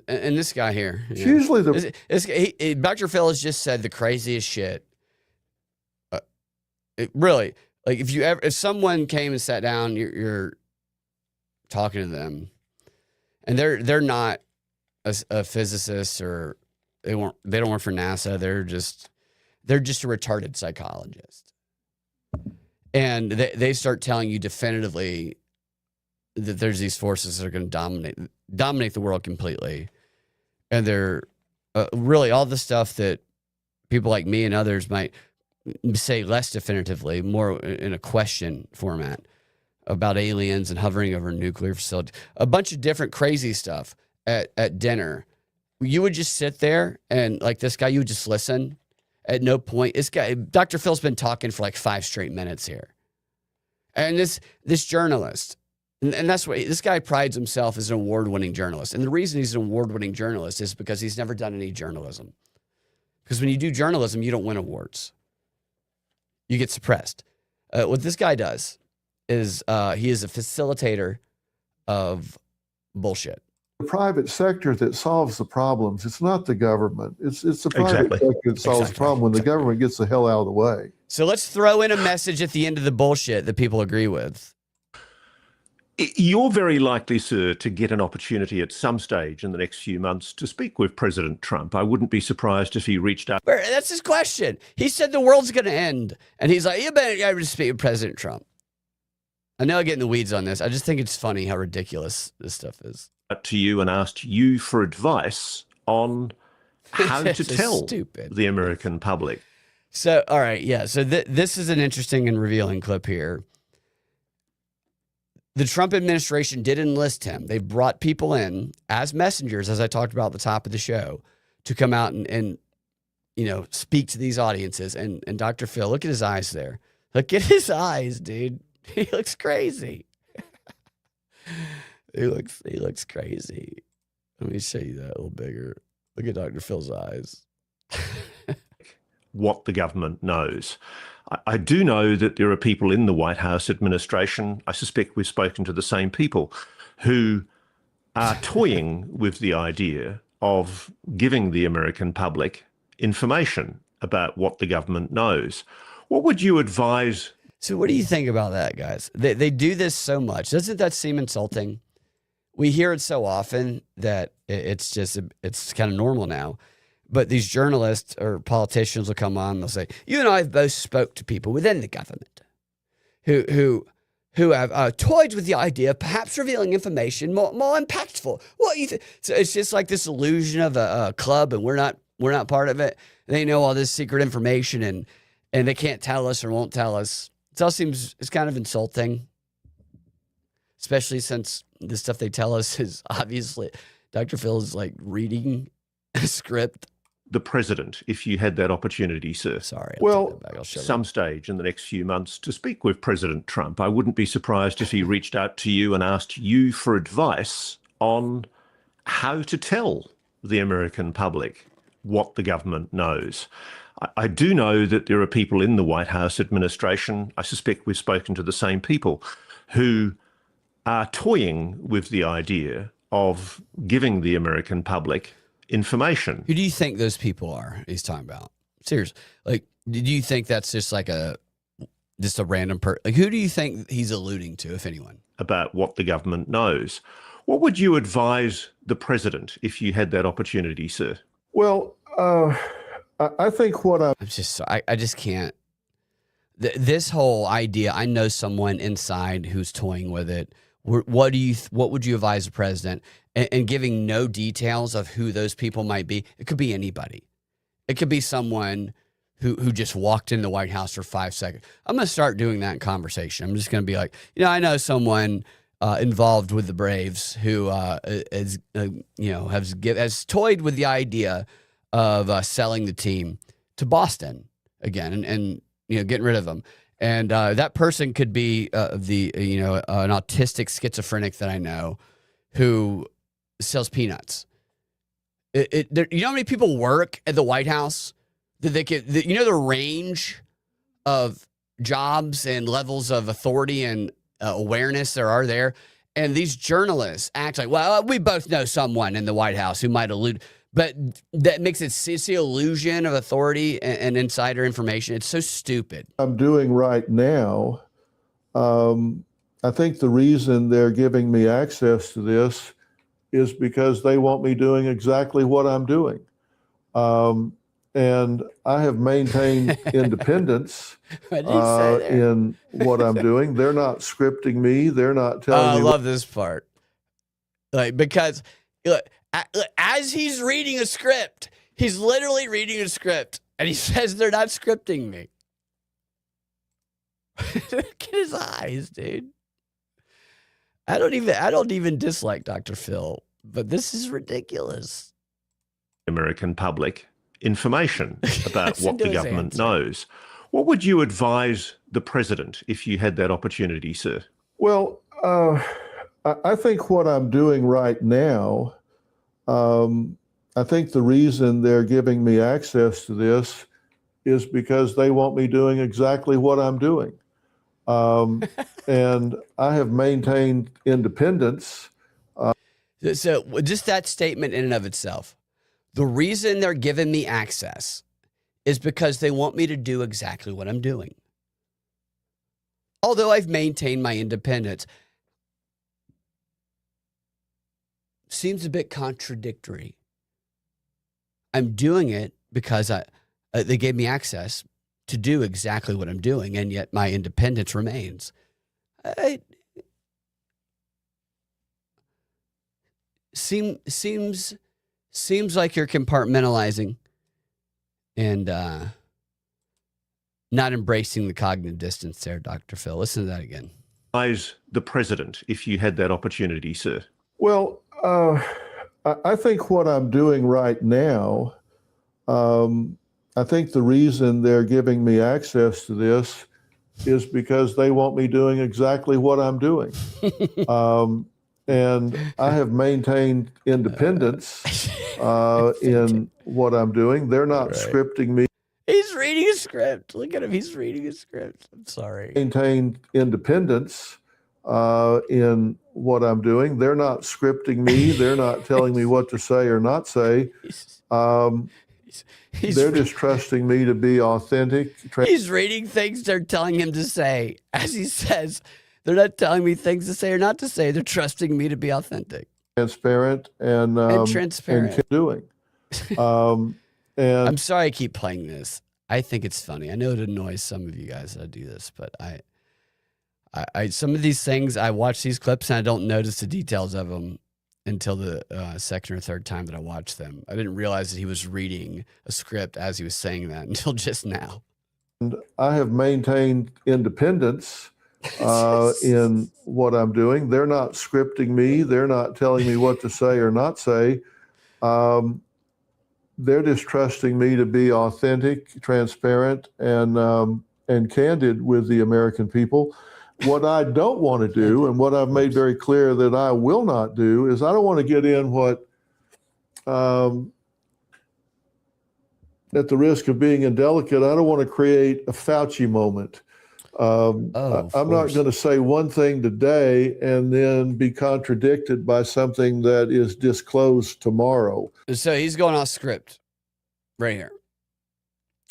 and this guy here, it's usually Dr. Phil has just said the craziest shit. Really, like if someone came and sat down, you're talking to them, and they're not a physicist, or they don't work for NASA. They're just a retarded psychologist, and they start telling you definitively that there's these forces that are going to dominate the world completely, and they're really all the stuff that people like me and others might say less definitively, more in a question format about aliens and hovering over nuclear facilities, a bunch of different crazy stuff at dinner. You would just sit there and like this guy, you would just listen. At no point, this guy, Dr. Phil's been talking for like 5 straight minutes here. And this journalist, and that's what this guy prides himself as an award-winning journalist. And the reason he's an award-winning journalist is because he's never done any journalism. Because when you do journalism, you don't win awards. You get suppressed. What this guy does is he is a facilitator of bullshit. The private sector that solves the problems. It's not the government. It's the private sector that solves the problem when the government gets the hell out of the way. So let's throw in a message at the end of the bullshit that people agree with. You're very likely, sir, to get an opportunity at some stage in the next few months to speak with President Trump. I wouldn't be surprised if he reached out. That's his question. He said the world's going to end. And he's like, you better speak with President Trump. I know I get in the weeds on this. I just think it's funny how ridiculous this stuff is. To you and asked you for advice on how This to is tell stupid. the American public. So, all right, yeah. So this is an interesting and revealing clip here. The Trump administration did enlist him. They brought people in as messengers, as I talked about at the top of the show, to come out and speak to these audiences. And Dr. Phil, look at his eyes there. Look at his eyes, dude. He looks crazy. He looks crazy. Let me show you that a little bigger. Look at Dr. Phil's eyes. What the government knows. I do know that there are people in the White House administration, I suspect we've spoken to the same people, who are toying with the idea of giving the American public information about what the government knows. What would you advise? So what do you think about that, guys? They do this so much. Doesn't that seem insulting? We hear it so often that it's kind of normal now. But these journalists or politicians will come on. They'll say, "You and I have both spoke to people within the government who have toyed with the idea of perhaps revealing information more impactful." What do you think? So it's just like this illusion of a club, and we're not part of it. They know all this secret information, and they can't tell us or won't tell us. It all seems it's kind of insulting, especially since the stuff they tell us is obviously Dr. Phil is like reading a script. The president, if you had that opportunity, sir. Sorry. Well, Some stage in the next few months to speak with President Trump. I wouldn't be surprised if he reached out to you and asked you for advice on how to tell the American public what the government knows. I do know that there are people in the White House administration, I suspect we've spoken to the same people, who are toying with the idea of giving the American public information. Who do you think those people are he's talking about? Seriously. Like, did you think that's just like just a random person? Like, who do you think he's alluding to, if anyone? About what the government knows. What would you advise the president if you had that opportunity, sir? Well, I think what I'm just, I just can't. This whole idea, I know someone inside who's toying with it. What would you advise the president? And giving no details of who those people might be. It could be anybody. It could be someone who just walked in the White House for 5 seconds. I'm going to start doing that in conversation. I'm just going to be like, I know someone involved with the Braves who has toyed with the idea of selling the team to Boston again and getting rid of them. And that person could be an autistic schizophrenic that I know who sells peanuts. You know how many people work at the White House? That they could, the range of jobs and levels of authority and awareness there are there. And these journalists act like, well, we both know someone in the White House who might allude. But that makes it the illusion of authority and insider information. It's so stupid. I'm doing right now, I think the reason they're giving me access to this is because they want me doing exactly what I'm doing. And I have maintained independence in what I'm doing. They're not scripting me. They're not telling me. I love this part. Because as he's reading a script, he's literally reading a script, and he says they're not scripting me. Look at his eyes, dude. I don't even dislike Dr. Phil, but this is ridiculous. American public information about what the government knows. What would you advise the president if you had that opportunity, sir? Well, I think what I'm doing right now, I think the reason they're giving me access to this is because they want me doing exactly what I'm doing. And I have maintained independence. So just that statement in and of itself, the reason they're giving me access is because they want me to do exactly what I'm doing. Although I've maintained my independence, seems a bit contradictory. I'm doing it because they gave me access to do exactly what I'm doing, and yet my independence remains. Seems seems like you're compartmentalizing and not embracing the cognitive distance there, Dr. Phil. Listen to that again. Advise the president if you had that opportunity, sir? Well, I think what I'm doing right now, I think the reason they're giving me access to this is because they want me doing exactly what I'm doing. And I have maintained independence in what I'm doing. They're not scripting me. He's reading a script. Look at him. He's reading a script. I'm sorry. Maintained independence in what I'm doing. They're not scripting me. They're not telling me what to say or not say. They're just trusting me to be authentic. He's reading things they're telling him to say. As he says, they're not telling me things to say or not to say. They're trusting me to be authentic. Transparent and transparent. And doing. And I'm sorry I keep playing this. I think it's funny. I know it annoys some of you guys that I do this, but I some of these things, I watch these clips and I don't notice the details of them until the second or third time that I watched them. I didn't realize that he was reading a script as he was saying that until just now. And I have maintained independence in what I'm doing. They're not scripting me. They're not telling me what to say or not say. They're just trusting me to be authentic, transparent, and candid with the American people. What I don't want to do, and what I've made very clear that I will not do, is I don't want to get in what, at the risk of being indelicate, I don't want to create a Fauci moment. I'm not going to say one thing today and then be contradicted by something that is disclosed tomorrow. So he's going off script right here.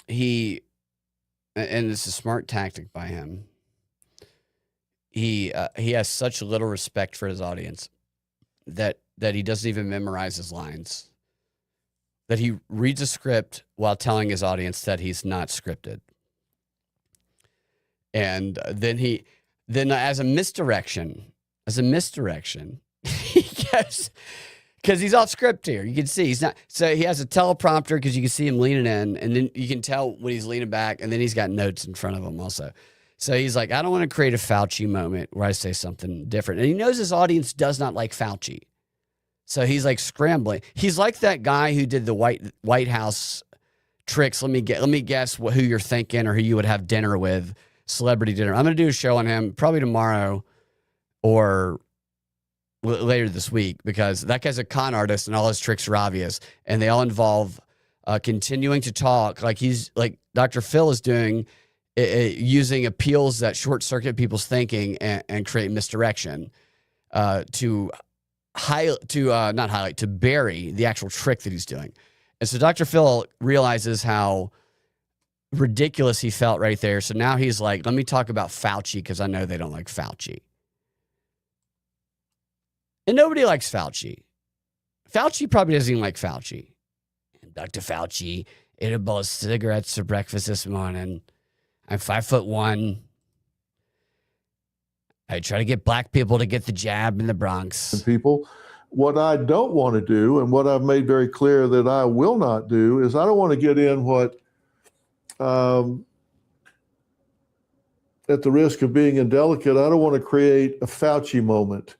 And it's a smart tactic by him. He has such little respect for his audience that he doesn't even memorize his lines. That he reads a script while telling his audience that he's not scripted. And then as a misdirection, he gets, because he's off script here. You can see he's not. So he has a teleprompter because you can see him leaning in, and then you can tell when he's leaning back, and then he's got notes in front of him also. So he's like, I don't want to create a Fauci moment where I say something different. And he knows his audience does not like Fauci. So he's like scrambling. He's like that guy who did the White House tricks. Let me guess who you're thinking or who you would have dinner with, celebrity dinner. I'm going to do a show on him probably tomorrow or later this week, because that guy's a con artist and all his tricks are obvious. And they all involve continuing to talk like Dr. Phil is doing, using appeals that short circuit people's thinking and create misdirection to bury the actual trick that he's doing. And so Dr. Phil realizes how ridiculous he felt right there. So now he's like, let me talk about Fauci because I know they don't like Fauci. And nobody likes Fauci. Fauci probably doesn't even like Fauci. And Dr. Fauci ate a bowl of cigarettes for breakfast this morning. I'm 5'1". I try to get black people to get the jab in the Bronx. People, what I don't want to do, and what I've made very clear that I will not do, is I don't want to get in what, at the risk of being indelicate, I don't want to create a Fauci moment.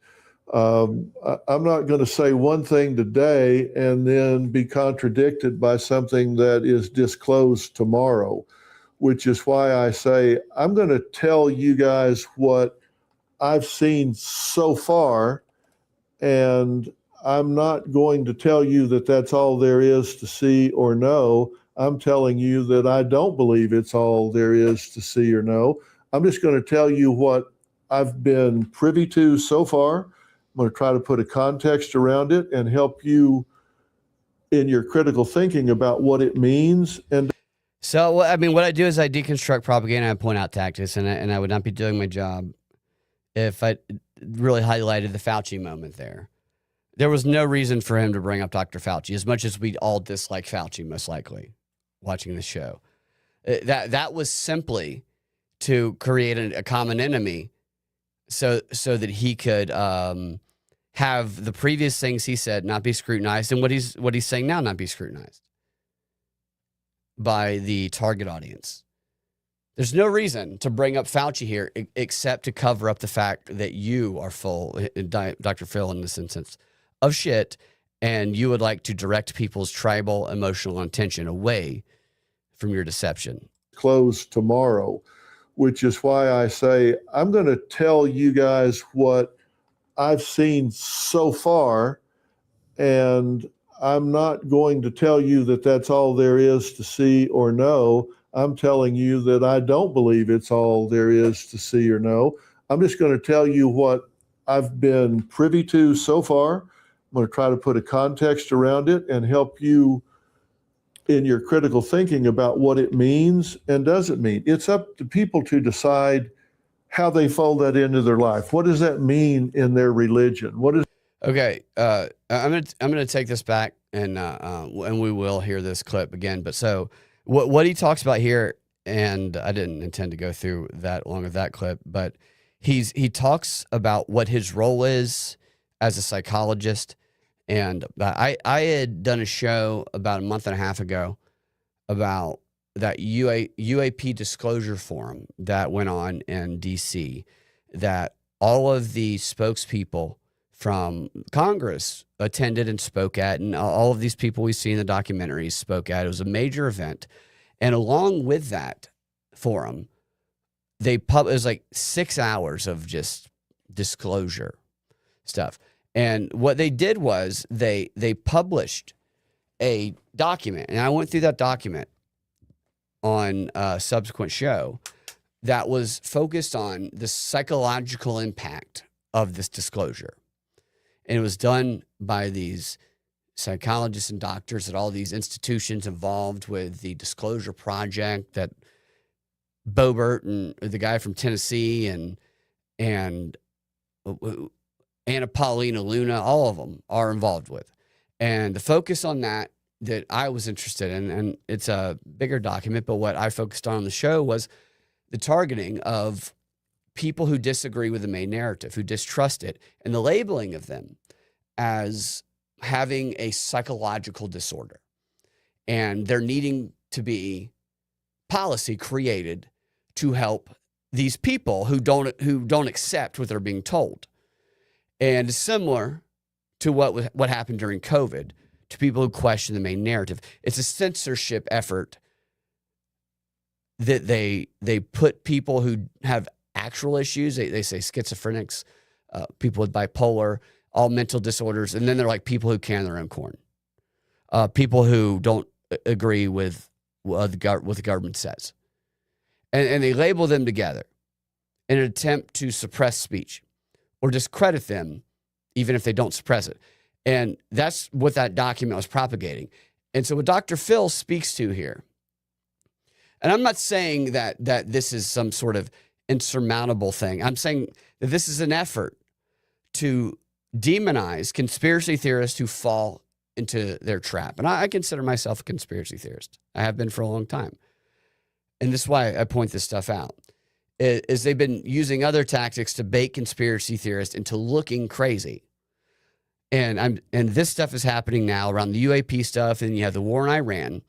I'm not going to say one thing today and then be contradicted by something that is disclosed tomorrow, which is why I say I'm going to tell you guys what I've seen so far, and I'm not going to tell you that that's all there is to see or know. I'm telling you that I don't believe it's all there is to see or know. I'm just going to tell you what I've been privy to so far. I'm going to try to put a context around it and help you in your critical thinking about what it means. And so, I mean, what I do is I deconstruct propaganda and I point out tactics, and I would not be doing my job if I really highlighted the Fauci moment there. There was no reason for him to bring up Dr. Fauci, as much as we all dislike Fauci, most likely, watching the show. That was simply to create a common enemy so that he could have the previous things he said not be scrutinized, and what he's saying now not be scrutinized by the target audience. There's no reason to bring up Fauci here except to cover up the fact that you are full, Dr. Phil in this instance, of shit, and you would like to direct people's tribal emotional attention away from your deception. Close tomorrow, which is why I say I'm going to tell you guys what I've seen so far, and I'm not going to tell you that that's all there is to see or know. I'm telling you that I don't believe it's all there is to see or know. I'm just going to tell you what I've been privy to so far. I'm going to try to put a context around it and help you in your critical thinking about what it means and doesn't mean. It's up to people to decide how they fold that into their life. What does that mean in their religion? What is Okay, I'm gonna take this back, and we will hear this clip again. But so what he talks about here, and I didn't intend to go through that long of that clip, but he talks about what his role is as a psychologist. And I had done a show about a month and a half ago about that UAP disclosure forum that went on in DC, that all of the spokespeople from Congress attended and spoke at, and all of these people we see in the documentaries spoke at. It was a major event. And along with that forum, it was like 6 hours of just disclosure stuff. And what they did was they published a document, and I went through that document on a subsequent show that was focused on the psychological impact of this disclosure. And it was done by these psychologists and doctors at all these institutions involved with the Disclosure Project that Boebert and the guy from Tennessee and Anna Paulina Luna, all of them are involved with. And the focus on that I was interested in, and it's a bigger document, but what I focused on the show was the targeting of people who disagree with the main narrative, who distrust it, and the labeling of them as having a psychological disorder. And there needing to be policy created to help these people who don't accept what they're being told. And similar to what happened during COVID, to people who question the main narrative. It's a censorship effort that they put people who have actual issues. They say schizophrenics, people with bipolar, all mental disorders, and then they're like people who can their own corn, people who don't agree with what the government says, and they label them together in an attempt to suppress speech or discredit them, even if they don't suppress it. And that's what that document was propagating. And so what Dr. Phil speaks to here, and I'm not saying that this is some sort of insurmountable thing. I'm saying that this is an effort to demonize conspiracy theorists who fall into their trap. And I consider myself a conspiracy theorist. I have been for a long time. And this is why I point this stuff out, is they've been using other tactics to bait conspiracy theorists into looking crazy. And this stuff is happening now around the UAP stuff, and you have the war in Iran.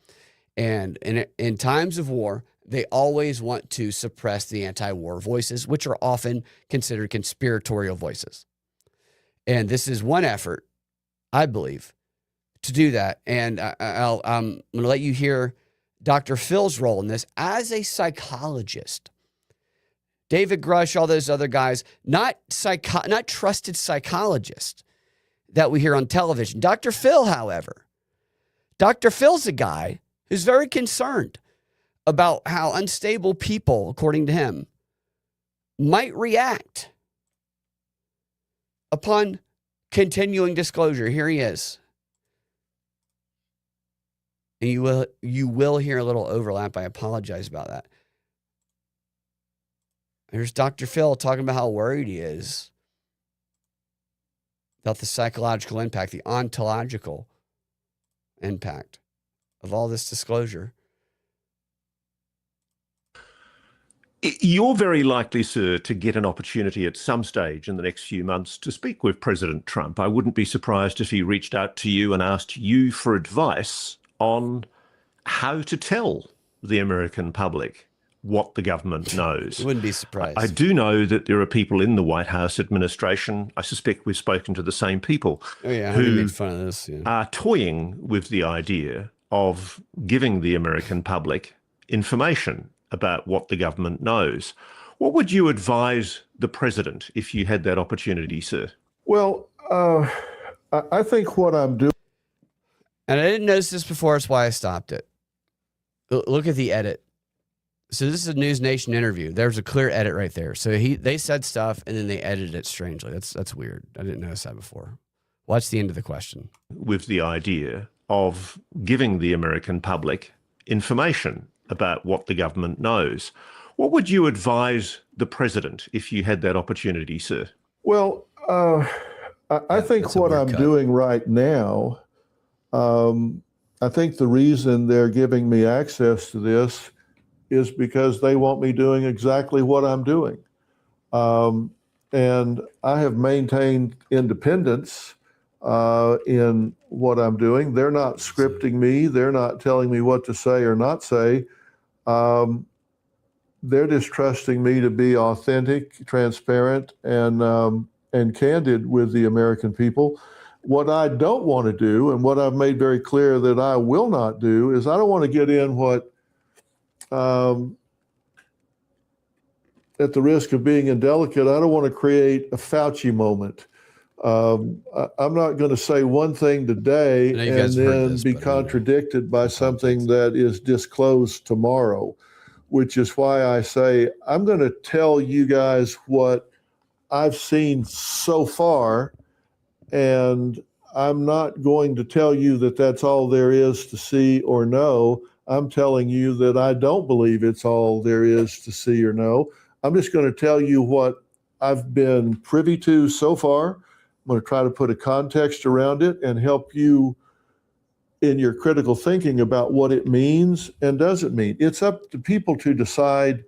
And in times of war, they always want to suppress the anti-war voices, which are often considered conspiratorial voices. And this is one effort, I believe, to do that. And I'm going to let you hear Dr. Phil's role in this as a psychologist. David Grush, all those other guys, not trusted psychologists that we hear on television. Dr. Phil, however, Dr. Phil's a guy who's very concerned about how unstable people, according to him, might react upon continuing disclosure. Here he is. And you will hear a little overlap. I apologize about that. Here's Dr. Phil talking about how worried he is about the psychological impact, the ontological impact of all this disclosure. You're very likely, sir, to get an opportunity at some stage in the next few months to speak with President Trump. I wouldn't be surprised if he reached out to you and asked you for advice on how to tell the American public what the government knows. You wouldn't be I surprised. do know that there are people in the White House administration, I suspect we've spoken to the same people, Oh yeah, I already who made fun of this. Yeah. are toying with the idea of giving the American public information about what the government knows. What would you advise the president if you had that opportunity, sir? Well, I think what I'm doing. And I didn't notice this before. That's why I stopped it. Look at the edit. So this is a News Nation interview. There's a clear edit right there. So they said stuff and then they edited it strangely. That's weird. I didn't notice that before. Watch the end of the question. With the idea of giving the American public information about what the government knows. What would you advise the president if you had that opportunity, sir? Well, I think what I'm doing right now, I think the reason they're giving me access to this is because they want me doing exactly what I'm doing. And I have maintained independence in what I'm doing. They're not scripting me. They're not telling me what to say or not say. They're just trusting me to be authentic, transparent, and candid with the American people. What I don't want to do, and what I've made very clear that I will not do, is I don't want to get in what, at the risk of being indelicate, I don't want to create a Fauci moment. I'm not going to say one thing today and then be contradicted by something that is disclosed tomorrow, which is why I say I'm going to tell you guys what I've seen so far, and I'm not going to tell you that that's all there is to see or know. I'm telling you that I don't believe it's all there is to see or know. I'm just going to tell you what I've been privy to so far. I'm going to try to put a context around it and help you in your critical thinking about what it means and doesn't mean. It's up to people to decide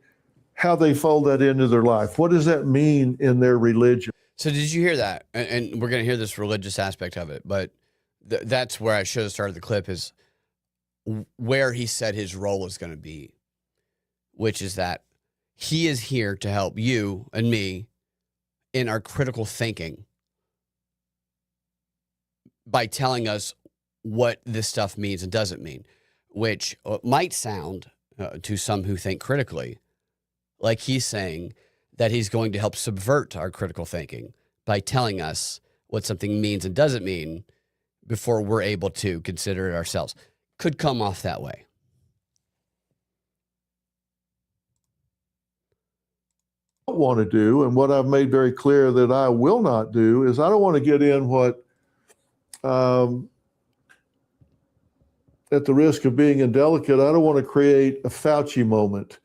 how they fold that into their life. What does that mean in their religion? So did you hear that? And we're going to hear this religious aspect of it, but that's where I should have started the clip, is where he said his role is going to be, which is that he is here to help you and me in our critical thinking by telling us what this stuff means and doesn't mean, which might sound to some who think critically like he's saying that he's going to help subvert our critical thinking by telling us what something means and doesn't mean before we're able to consider it ourselves. Could come off that way. Want to do, and what I've made very clear that I will not do, is I don't want to get in what, at the risk of being indelicate, I don't want to create a Fauci moment.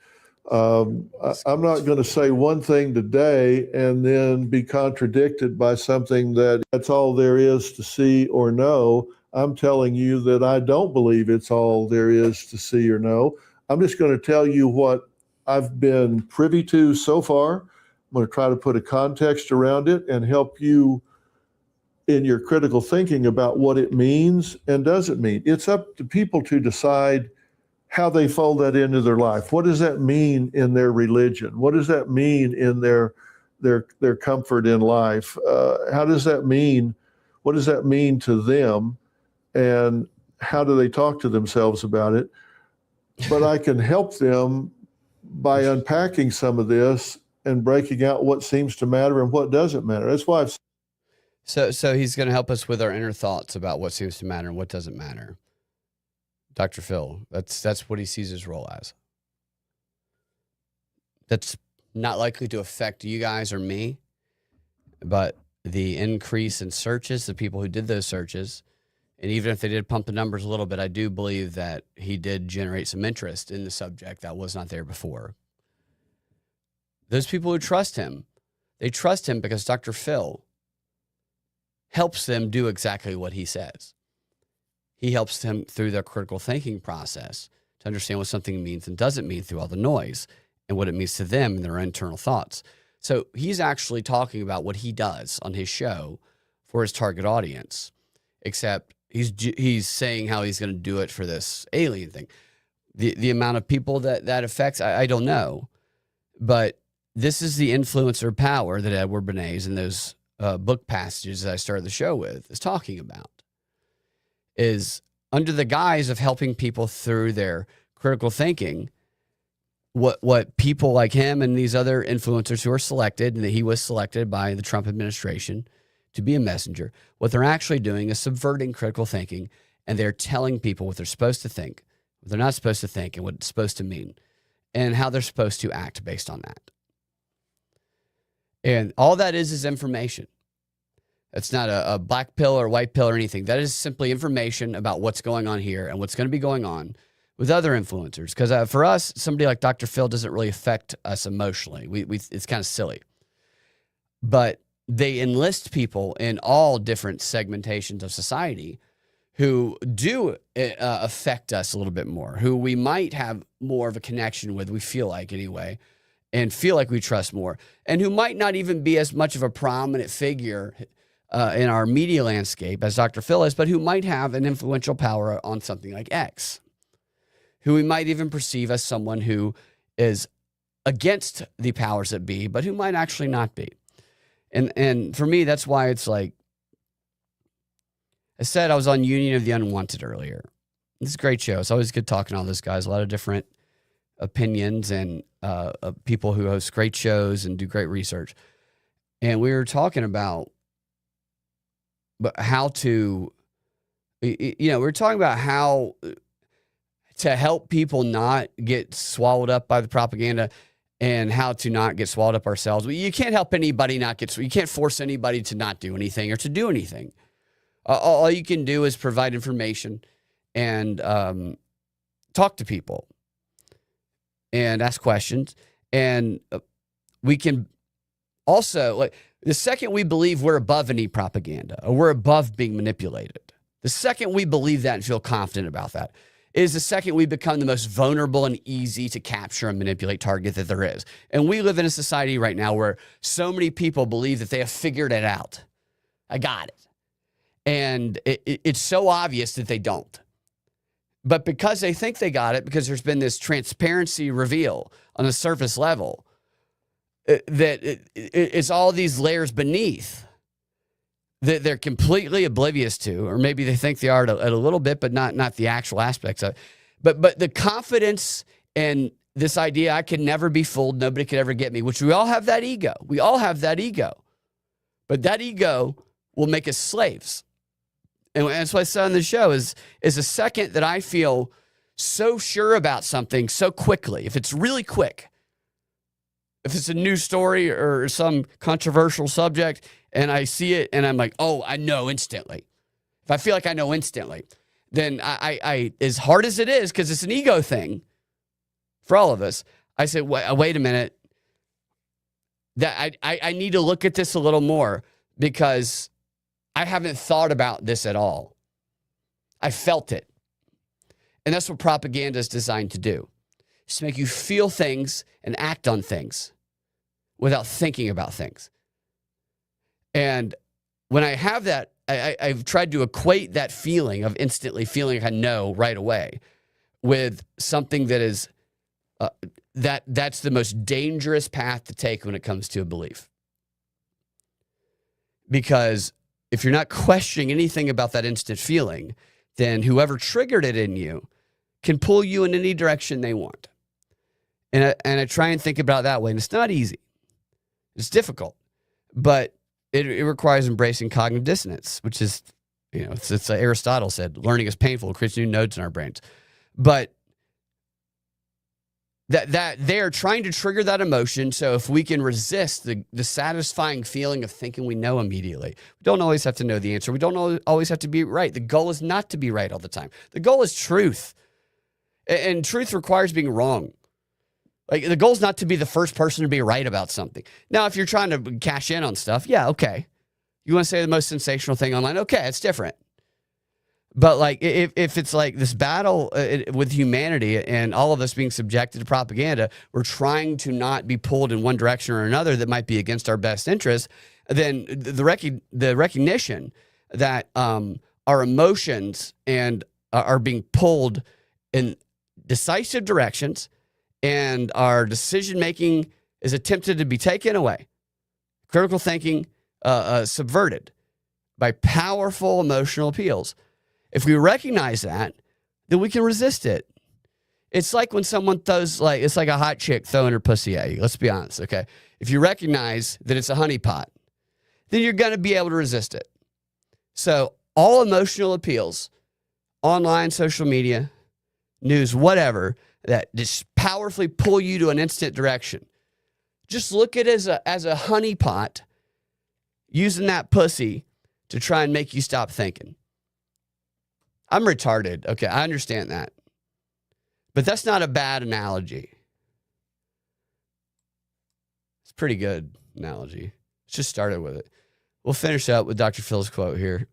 I'm not going to say one thing today and then be contradicted by something that's all there is to see or know. I'm telling you that I don't believe it's all there is to see or know. I'm just going to tell you what I've been privy to so far. I'm going to try to put a context around it and help you in your critical thinking about what it means and doesn't mean. It's up to people to decide how they fold that into their life. What does that mean in their religion? What does that mean in their comfort in life? How does that mean? What does that mean to them? And how do they talk to themselves about it? But I can help them by unpacking some of this and breaking out what seems to matter and what doesn't matter. That's why I've. So he's going to help us with our inner thoughts about what seems to matter and what doesn't matter. Dr. Phil, that's what he sees his role as. That's not likely to affect you guys or me, but the increase in searches, the people who did those searches, and even if they did pump the numbers a little bit, I do believe that he did generate some interest in the subject that was not there before. Those people who trust him, they trust him because Dr. Phil helps them do exactly what he says. He helps them through their critical thinking process to understand what something means and doesn't mean through all the noise. and what it means to them and their internal thoughts. So he's actually talking about what he does on his show for his target audience, except he's saying how he's going to do it for this alien thing. The amount of people that affects, I don't know. But this is the influencer power that Edward Bernays in those book passages that I started the show with is talking about, is under the guise of helping people through their critical thinking. What people like him and these other influencers who are selected, and that he was selected by the Trump administration to be a messenger, what they're actually doing is subverting critical thinking, and they're telling people what they're supposed to think, what they're not supposed to think, and what it's supposed to mean, and how they're supposed to act based on that. And all that is information. It's not a black pill or white pill or anything. That is simply information about what's going on here and what's going to be going on with other influencers. Because for us, somebody like Dr. Phil doesn't really affect us emotionally. It's kind of silly. But they enlist people in all different segmentations of society who do affect us a little bit more, who we might have more of a connection with, we feel like anyway, and feel like we trust more, and who might not even be as much of a prominent figure in our media landscape as Dr. Phil is, but who might have an influential power on something like X, who we might even perceive as someone who is against the powers that be, but who might actually not be. And for me, that's why it's like, I said I was on Union of the Unwanted earlier. It's a great show. It's always good talking to all those guys, a lot of different opinions and people who host great shows and do great research. And we were talking about how to, we were talking about how to help people not get swallowed up by the propaganda and how to not get swallowed up ourselves. You can't help anybody you can't force anybody to not do anything or to do anything. All you can do is provide information and talk to people and ask questions. And we can also, like, the second we believe we're above any propaganda or we're above being manipulated, the second we believe that and feel confident about that is the second we become the most vulnerable and easy to capture and manipulate target that there is. And we live in a society right now where so many people believe that they have figured it out. I got it. And it's so obvious that they don't. But because they think they got it, because there's been this transparency reveal on a surface level, that it's all these layers beneath that they're completely oblivious to, or maybe they think they are at a little bit, but not the actual aspects of it. But the confidence and this idea, I can never be fooled, nobody could ever get me, which we all have that ego. We all have that ego. But that ego will make us slaves. And that's what I said on the show is a second that I feel so sure about something so quickly, if it's really quick, if it's a news story or some controversial subject and I see it and I'm like, oh, I know instantly. If I feel like I know instantly, then I as hard as it is, because it's an ego thing for all of us, I say, wait a minute, that I need to look at this a little more because I haven't thought about this at all. I felt it. And that's what propaganda is designed to do. It's to make you feel things and act on things without thinking about things. And when I have that, I've tried to equate that feeling of instantly feeling like I know right away with something that is, that's the most dangerous path to take when it comes to a belief. Because if you're not questioning anything about that instant feeling, then whoever triggered it in you can pull you in any direction they want. And I try and think about it that way. And it's not easy. It's difficult. But it requires embracing cognitive dissonance, which is, it's Aristotle said, learning is painful, it creates new nodes in our brains. But that they're trying to trigger that emotion. So if we can resist the satisfying feeling of thinking we know immediately, we don't always have to know the answer. We don't always have to be right. The goal is not to be right all the time. The goal is truth. And truth requires being wrong. Like, the goal is not to be the first person to be right about something. Now, if you're trying to cash in on stuff, yeah, okay. You want to say the most sensational thing online? Okay, it's different. But like, if it's like this battle with humanity and all of us being subjected to propaganda, we're trying to not be pulled in one direction or another that might be against our best interests, then the recognition that our emotions and are being pulled in decisive directions, and our decision making is attempted to be taken away, critical thinking subverted by powerful emotional appeals. If we recognize that, then we can resist it. It's like when someone throws, like, it's like a hot chick throwing her pussy at you. Let's be honest, okay? If you recognize that it's a honeypot, then you're going to be able to resist it. So all emotional appeals, online, social media, news, whatever, that just powerfully pull you to an instant direction, just look at it as a honeypot using that pussy to try and make you stop thinking. I'm retarded. Okay, I understand that. But that's not a bad analogy. It's a pretty good analogy. Let's just start it with it. We'll finish up with Dr. Phil's quote here.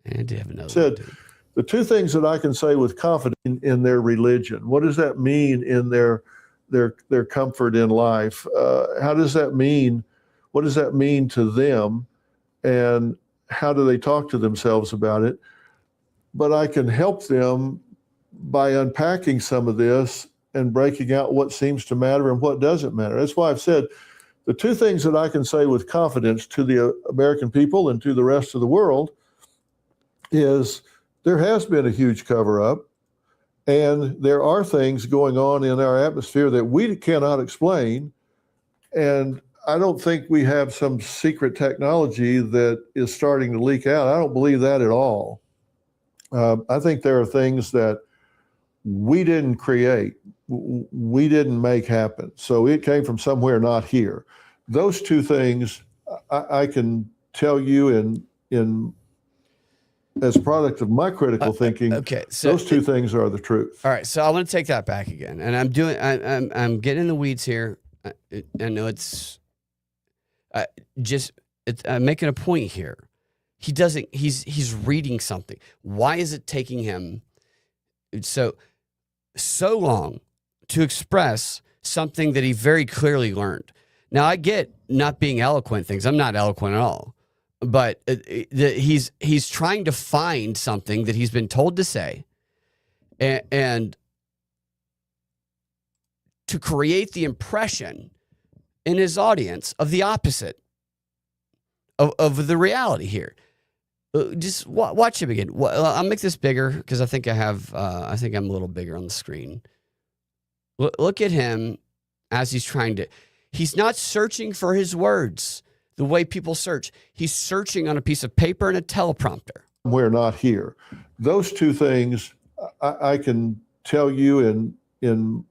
And do you have another Said, one, the two things that I can say with confidence in their religion. What does that mean in their comfort in life? How does that mean? What does that mean to them? And how do they talk to themselves about it? But I can help them by unpacking some of this and breaking out what seems to matter and what doesn't matter. That's why I've said the two things that I can say with confidence to the American people and to the rest of the world is there has been a huge cover-up, and there are things going on in our atmosphere that we cannot explain. And I don't think we have some secret technology that is starting to leak out. I don't believe that at all. I think there are things that we didn't create, we didn't make happen. So it came from somewhere not here. Those two things I can tell you in as a product of my critical thinking. Okay, so those two things are the truth. All right, so I want to take that back again, and I'm getting in the weeds here. I know it's I'm making a point here. He doesn't. He's reading something. Why is it taking him so long to express something that he very clearly learned? Now, I get not being eloquent things. I'm not eloquent at all. But he's trying to find something that he's been told to say and to create the impression in his audience of the opposite of the reality here. Just watch him again. I'll make this bigger because I think I'm a little bigger on the screen. Look at him as he's not searching for his words the way people search. He's searching on a piece of paper and a teleprompter. We're not here. Those two things I can tell you in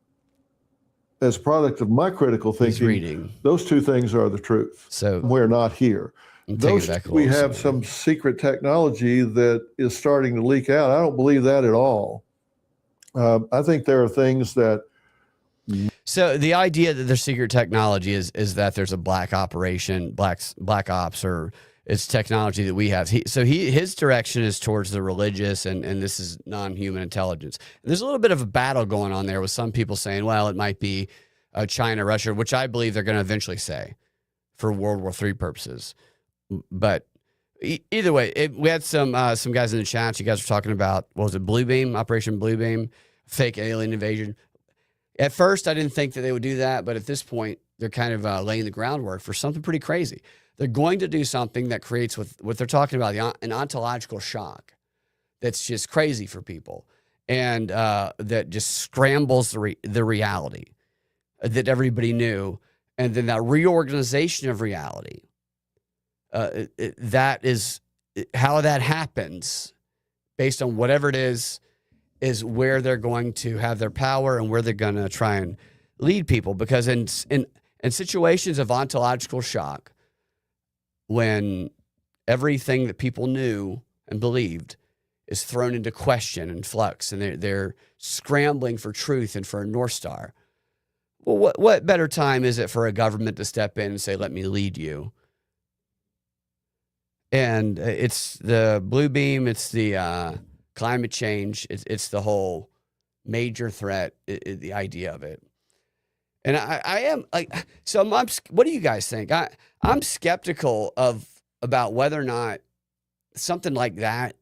as a product of my critical thinking. Reading. Those two things are the truth. So we're not here. We have some secret technology that is starting to leak out. I don't believe that at all. I think there are things that. So the idea that there's secret technology is that there's a black operation, black ops, or it's technology that we have. His direction is towards the religious, and this is non-human intelligence. And there's a little bit of a battle going on there with some people saying, well, it might be China, Russia, which I believe they're going to eventually say for World War III purposes. But either way, we had some guys in the chat. You guys were talking about, what was it, Blue Beam, Operation Blue Beam, fake alien invasion. At first, I didn't think that they would do that, but at this point, they're kind of laying the groundwork for something pretty crazy. They're going to do something that creates what they're talking about, an ontological shock that's just crazy for people, and that just scrambles the reality that everybody knew, and then that reorganization of reality. That is how that happens, based on whatever it is where they're going to have their power and where they're going to try and lead people. Because in situations of ontological shock, when everything that people knew and believed is thrown into question and flux, and they're scrambling for truth and for a North Star, well, what better time is it for a government to step in and say, let me lead you? And it's the blue beam, it's the climate change, it's the whole major threat, the idea of it. And I am like, so what do you guys think? I'm skeptical about whether or not something like that,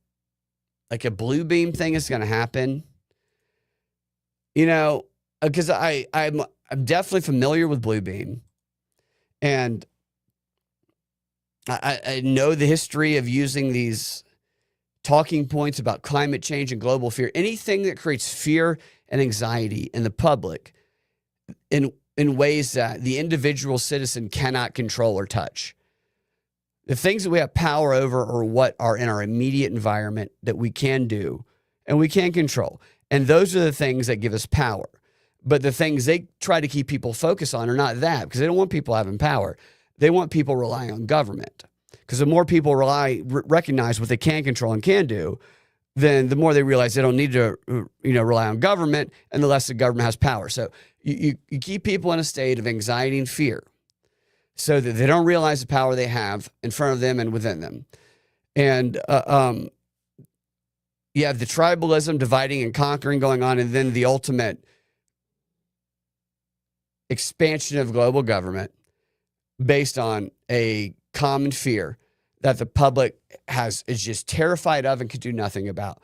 like a blue beam thing, is going to happen. You know, because I'm definitely familiar with blue beam, and I know the history of using these talking points about climate change and global fear. Anything that creates fear and anxiety in the public in ways that the individual citizen cannot control or touch. The things that we have power over are what are in our immediate environment that we can do and we can control. And those are the things that give us power. But the things they try to keep people focused on are not that, because they don't want people having power. They want people relying on government. Because the more people recognize what they can control and can do, then the more they realize they don't need to, rely on government, and the less the government has power. So you keep people in a state of anxiety and fear so that they don't realize the power they have in front of them and within them. And you have the tribalism, dividing and conquering going on, and then the ultimate expansion of global government based on a common fear that the public is just terrified of and could do nothing about.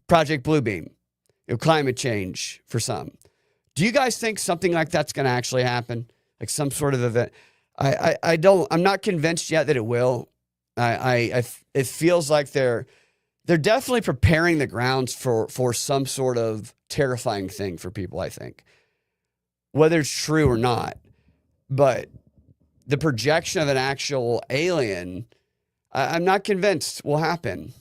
Project Bluebeam, climate change for some. Do you guys think something like that's going to actually happen? Like some sort of event? I'm not convinced yet that it will. It feels like they're definitely preparing the grounds for some sort of terrifying thing for people, I think. Whether it's true or not. But the projection of an actual alien, I'm not convinced will happen.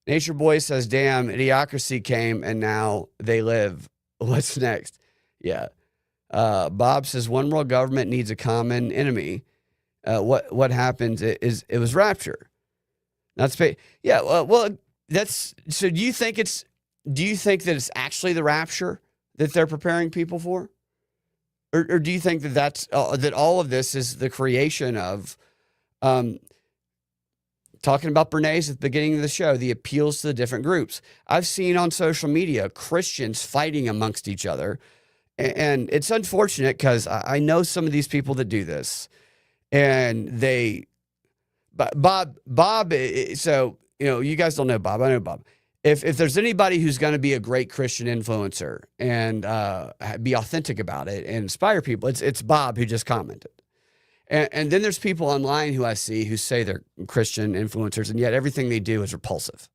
Nature Boy says, damn, idiocracy came and now they live. What's next? Yeah. Bob says, one world government needs a common enemy. What happens is it was rapture. Not space. Yeah. Well, that's, so do you think that it's actually the rapture that they're preparing people for? Or do you think that that all of this is the creation of, talking about Bernays at the beginning of the show, the appeals to the different groups. I've seen on social media Christians fighting amongst each other. And it's unfortunate because I know some of these people that do this. And Bob, so, you guys don't know Bob. I know Bob. If there's anybody who's going to be a great Christian influencer and be authentic about it and inspire people, it's Bob who just commented. And then there's people online who I see who say they're Christian influencers, and yet everything they do is repulsive.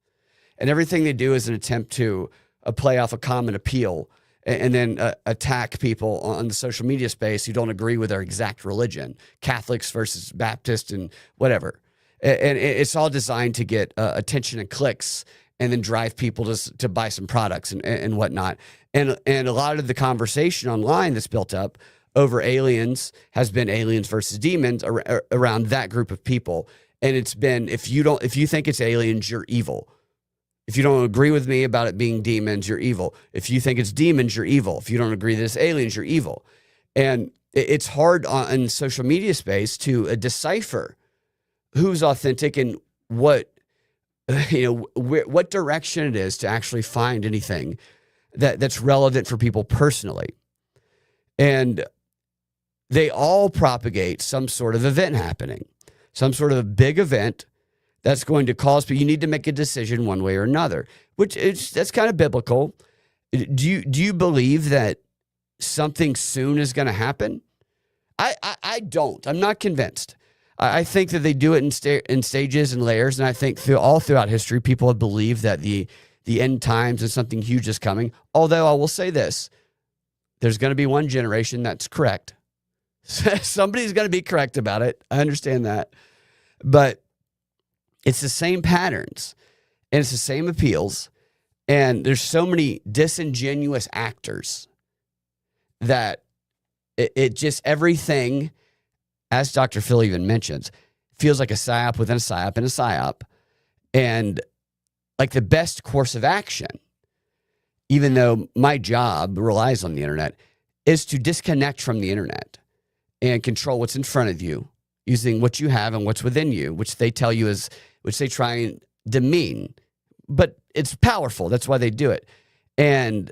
And everything they do is an attempt to play off a common appeal and then attack people on the social media space who don't agree with their exact religion, Catholics versus Baptists and whatever. And it's all designed to get attention and clicks and then drive people to buy some products and whatnot. And a lot of the conversation online that's built up over aliens has been aliens versus demons around that group of people. And it's been, if you think it's aliens, you're evil. If you don't agree with me about it being demons, you're evil. If you think it's demons, you're evil. If you don't agree that it's aliens, you're evil. And it's hard in social media space to decipher who's authentic and what direction it is to actually find anything that's relevant for people personally. And they all propagate some sort of event happening, some sort of a big event that's going to cause people. You need to make a decision one way or another, that's kind of biblical. Do you believe that something soon is going to happen? I don't. I'm not convinced. I think that they do it in stages and layers, and I think all throughout history, people have believed that the end times and something huge is coming. Although I will say this, there's going to be one generation that's correct. Somebody's going to be correct about it. I understand that. But it's the same patterns and it's the same appeals. And there's so many disingenuous actors that it just everything, as Dr. Phil even mentions, feels like a psyop within a psyop and a psyop. And like the best course of action, even though my job relies on the internet, is to disconnect from the internet and control what's in front of you using what you have and what's within you, which they tell you is, which they try and demean, but it's powerful. That's why they do it. And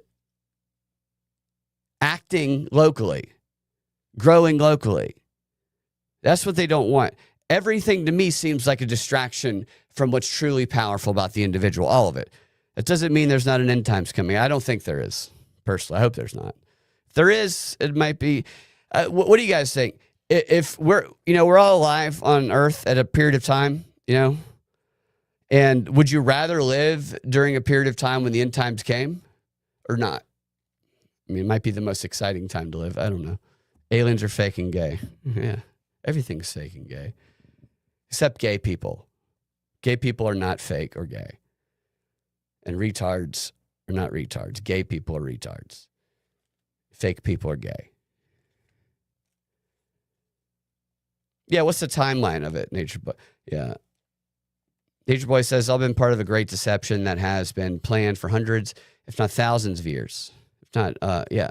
acting locally, growing locally, that's what they don't want. Everything to me seems like a distraction from what's truly powerful about the individual, all of it. That doesn't mean there's not an end times coming. I don't think there is, personally. I hope there's not. If there is, it might be. What do you guys think? If we're all alive on Earth at a period of time, and would you rather live during a period of time when the end times came or not? I mean, it might be the most exciting time to live. I don't know. Aliens are fake and gay. Yeah, everything's fake and gay. Except gay people. Gay people are not fake or gay. And retards are not retards. Gay people are retards. Fake people are gay. Yeah, what's the timeline of it, Nature Boy? Yeah. Nature Boy says, I've been part of a great deception that has been planned for hundreds, if not thousands of years. If not, yeah.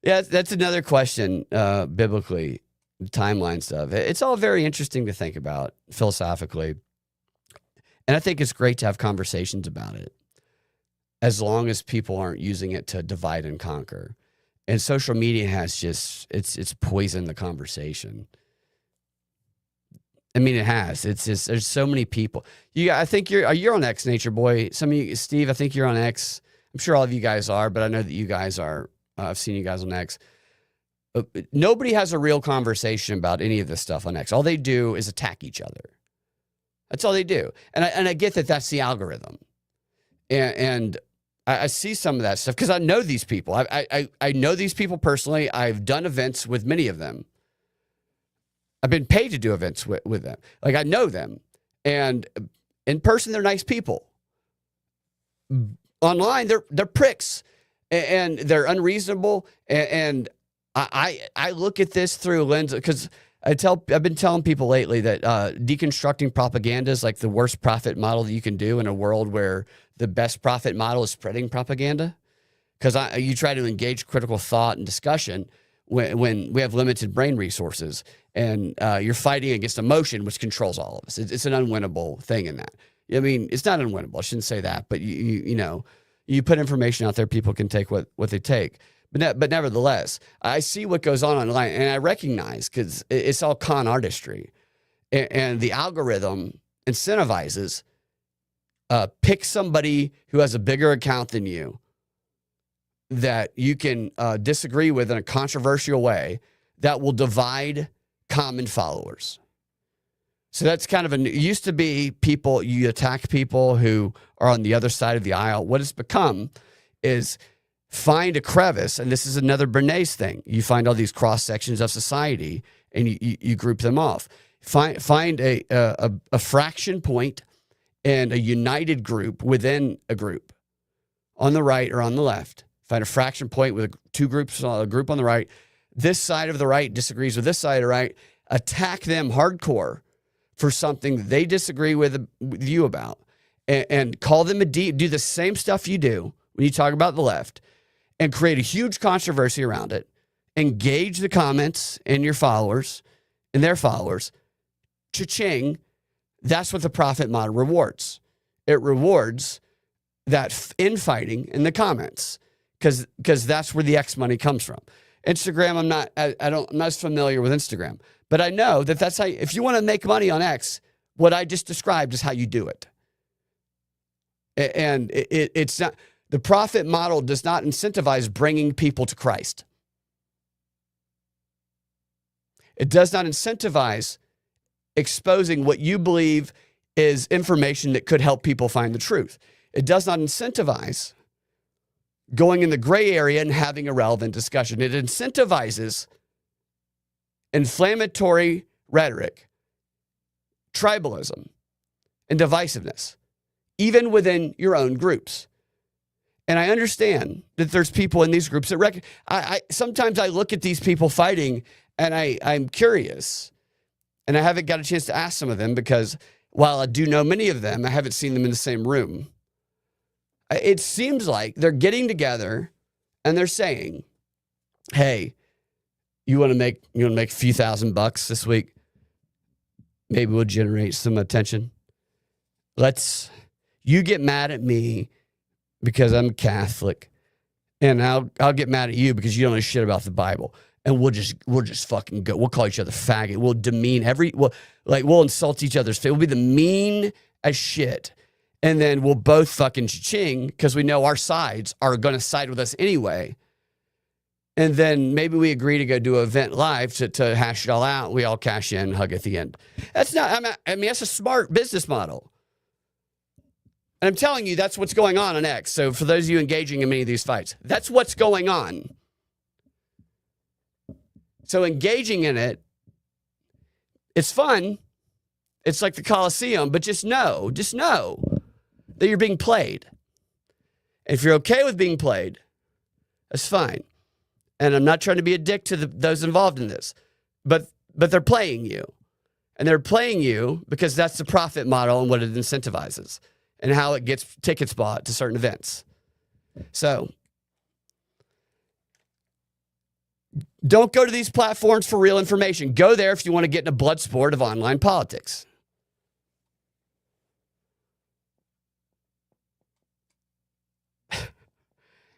Yeah, that's another question, biblically, the timeline stuff. It's all very interesting to think about philosophically. And I think it's great to have conversations about it, as long as people aren't using it to divide and conquer. And social media has just, it's poisoned the conversation. I mean, it has. It's just, there's so many people. I think you're on X, Nature Boy. Some of you, Steve, I think you're on X. I'm sure all of you guys are, but I know that you guys are. I've seen you guys on X. Nobody has a real conversation about any of this stuff on X. All they do is attack each other. That's all they do. And I get that that's the algorithm. And I see some of that stuff because I know these people. I know these people personally. I've done events with many of them. I've been paid to do events with them. Like, I know them. And in person, they're nice people. Online, they're pricks. And they're unreasonable. And I look at this through a lens, because I've been telling people lately that deconstructing propaganda is like the worst profit model that you can do in a world where the best profit model is spreading propaganda. Because you try to engage critical thought and discussion when we have limited brain resources, and you're fighting against emotion, which controls all of us. It's an unwinnable thing in that. I mean, it's not unwinnable. I shouldn't say that, but you put information out there, people can take what they take. But nevertheless, I see what goes on online, and I recognize, because it's all con artistry, and the algorithm incentivizes pick somebody who has a bigger account than you that you can disagree with in a controversial way that will divide common followers. So that's kind of it used to be people, you attack people who are on the other side of the aisle. What it's become is find a crevice, and this is another Bernays thing. You find all these cross sections of society, and you group them off. Find a fraction point and a united group within a group, on the right or on the left. Find a fraction point with two groups, a group on the right. This side of the right disagrees with this side of the right. Attack them hardcore for something that they disagree with you about, and call them do the same stuff you do when you talk about the left, and create a huge controversy around it. Engage the comments and your followers and their followers. Cha-ching. That's what the profit model rewards. It rewards that infighting in the comments, because that's where the X money comes from. Instagram, I'm not as familiar with Instagram, but I know that that's how, if you want to make money on X, what I just described is how you do it. And it's not, the profit model does not incentivize bringing people to Christ. It does not incentivize exposing what you believe is information that could help people find the truth. It does not incentivize going in the gray area and having a relevant discussion. It incentivizes inflammatory rhetoric, tribalism, and divisiveness, even within your own groups. And I understand that there's people in these groups that sometimes I look at these people fighting, and I'm curious, and I haven't got a chance to ask some of them, because while I do know many of them, I haven't seen them in the same room. It seems like they're getting together and they're saying, hey, you want to make a few $1,000 this week? maybe we'll generate some attention. You get mad at me because I'm Catholic, and I'll get mad at you because you don't know shit about the Bible. And we'll just fucking go. We'll call each other faggot. We'll demean we'll insult each other's face. We'll be the mean as shit. And then we'll both fucking ching because we know our sides are going to side with us anyway. And then maybe we agree to go do an event live to hash it all out. We all cash in, hug at the end. That's a smart business model. And I'm telling you, that's what's going on X. So for those of you engaging in many of these fights, that's what's going on. So engaging in it, it's fun. It's like the Coliseum, but just know that you're being played. If you're okay with being played, that's fine. And I'm not trying to be a dick to those involved in this, but they're playing you. And they're playing you because that's the profit model and what it incentivizes and how it gets tickets bought to certain events. So don't go to these platforms for real information. Go there if you want to get in a blood sport of online politics.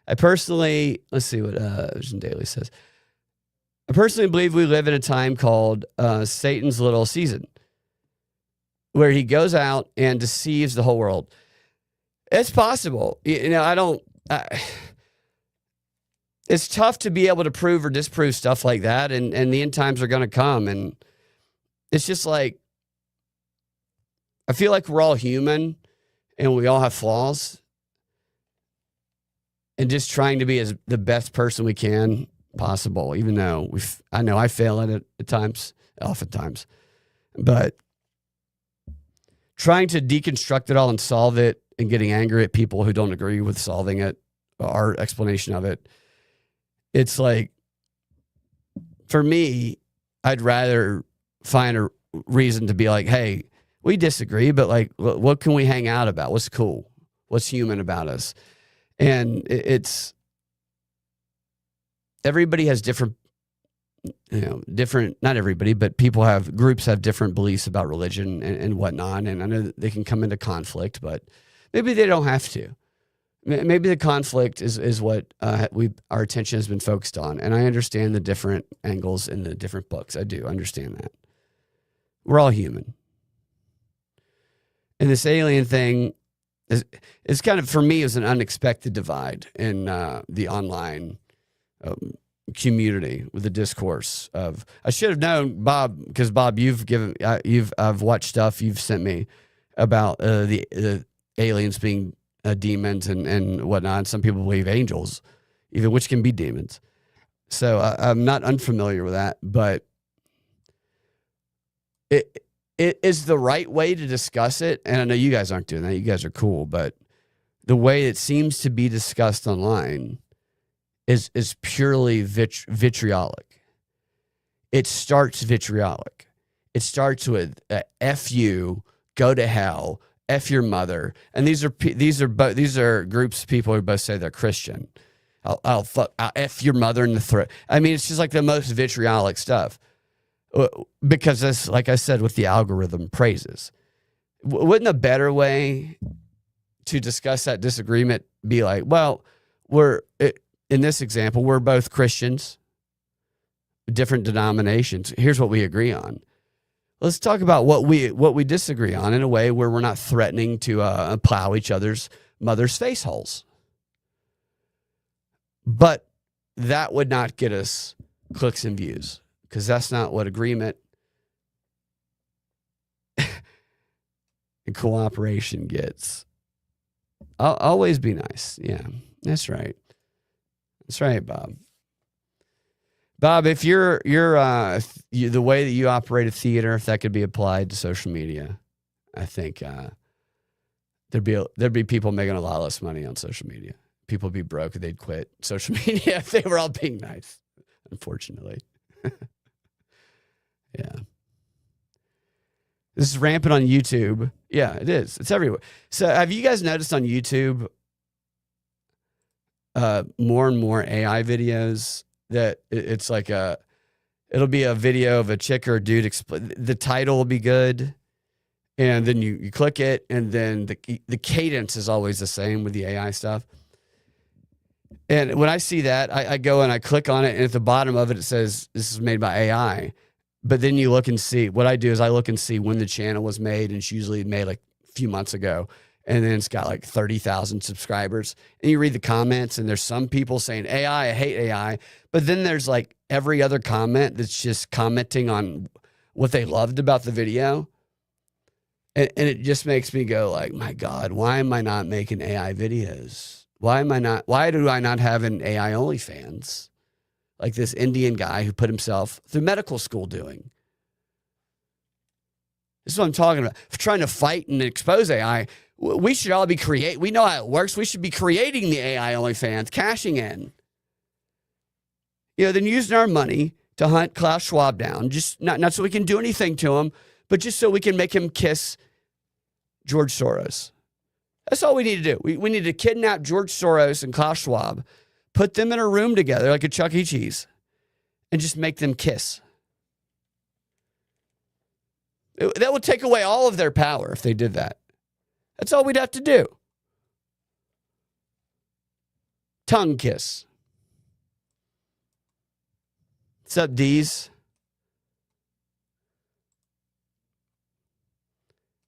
I personally, let's see what Vision Daily says. I personally believe we live in a time called Satan's little season, where he goes out and deceives the whole world. It's possible. It's tough to be able to prove or disprove stuff like that, and the end times are going to come, and it's just like, I feel like we're all human, and we all have flaws, and just trying to be the best person we can possible, even though I know I fail at it at times, oftentimes, but trying to deconstruct it all and solve it and getting angry at people who don't agree with solving it, our explanation of it. It's like, for me, I'd rather find a reason to be like, hey, we disagree, but like, what can we hang out about? What's cool? What's human about us? And it's, everybody has different, not everybody, but groups have different beliefs about religion and whatnot. And I know that they can come into conflict, but maybe they don't have to. Maybe the conflict is what our attention has been focused on. And I understand the different angles in the different books. I do understand that. We're all human. And this alien thing is kind of, for me, is an unexpected divide in the online community with the discourse of, I should have known, Bob, because Bob, I've watched stuff you've sent me about the aliens being demons and whatnot. And some people believe angels, even, which can be demons. So I'm not unfamiliar with that, but it is the right way to discuss it. And I know you guys aren't doing that. You guys are cool, but the way it seems to be discussed online is purely vitriolic. It starts vitriolic. It starts with F you, go to hell, F your mother. And these are groups of people who both say they're Christian. I'll F your mother in the throat. I mean, it's just like the most vitriolic stuff. Because that's, like I said, with the algorithm praises. Wouldn't a better way to discuss that disagreement be like, well, in this example, we're both Christians, different denominations. Here's what we agree on. Let's talk about what we disagree on in a way where we're not threatening to plow each other's mother's face holes. But that would not get us clicks and views, because that's not what agreement and cooperation gets. I'll always be nice. Yeah, that's right. That's right, Bob. Bob, if you're the way that you operate a theater, if that could be applied to social media, I think there'd be people making a lot less money on social media. People would be broke, they'd quit social media if they were all being nice, unfortunately. Yeah. This is rampant on YouTube. Yeah, it is. It's everywhere. So have you guys noticed on YouTube more and more AI videos that it's like It'll be a video of a chick or a dude. The title will be good. And then you click it, and then the cadence is always the same with the AI stuff. And when I see that, I go and I click on it, and at the bottom of it, it says, this is made by AI. But then you look and see, what I do is I look and see when the channel was made, and it's usually made like a few months ago. And then it's got like 30,000 subscribers. And you read the comments, and there's some people saying, AI, I hate AI. But then there's like every other comment that's just commenting on what they loved about the video. And it just makes me go like, my God, why am I not making AI videos? Why do I not have an AI OnlyFans? Like this Indian guy who put himself through medical school doing. This is what I'm talking about. For trying to fight and expose AI, we should all be we know how it works. We should be creating the AI OnlyFans, cashing in. Then using our money to hunt Klaus Schwab down, just not so we can do anything to him, but just so we can make him kiss George Soros. That's all we need to do. We need to kidnap George Soros and Klaus Schwab, put them in a room together like a Chuck E. Cheese, and just make them kiss. That would take away all of their power if they did that. That's all we'd have to do. Tongue kiss. What's up, D's?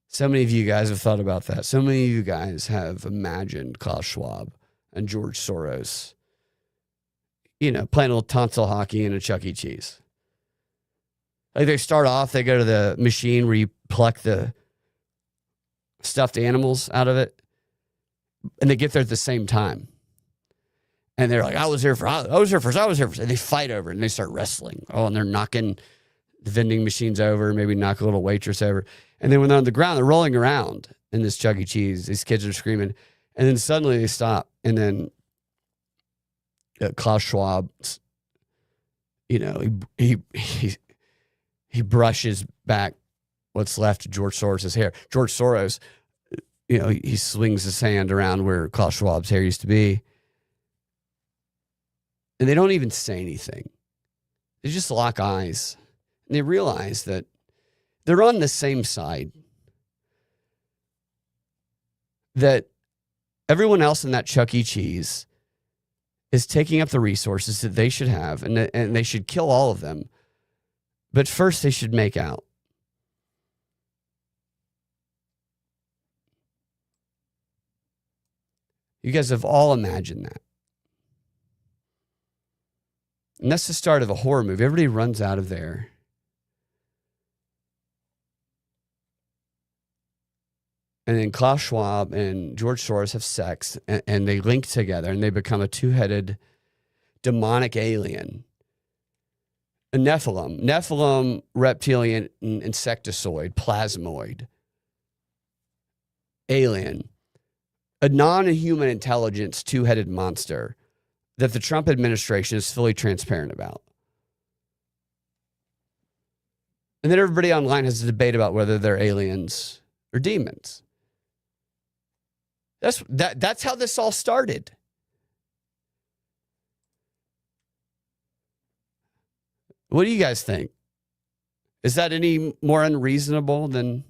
So many of you guys have thought about that. So many of you guys have imagined Klaus Schwab and George Soros, playing a little tonsil hockey in a Chuck E. Cheese. Like they start off, they go to the machine where you pluck the stuffed animals out of it, and they get there at the same time. And they're like, I was here first. And they fight over it, and they start wrestling. Oh, and they're knocking the vending machines over, maybe knock a little waitress over. And then when they're on the ground, they're rolling around in this Chuck E. Cheese. These kids are screaming. And then suddenly they stop. And then Klaus Schwab, he brushes back what's left of George Soros' hair. George Soros, he swings his hand around where Klaus Schwab's hair used to be. And they don't even say anything. They just lock eyes. And they realize that they're on the same side. That everyone else in that Chuck E. Cheese is taking up the resources that they should have, and they should kill all of them. But first, they should make out. You guys have all imagined that. And that's the start of a horror movie. Everybody runs out of there. And then Klaus Schwab and George Soros have sex, and they link together, and they become a two-headed demonic alien. A Nephilim, reptilian, insectoid, plasmoid, alien, a non-human intelligence two-headed monster that the Trump administration is fully transparent about. And then everybody online has a debate about whether they're aliens or demons. That's how this all started. What do you guys think? Is that any more unreasonable than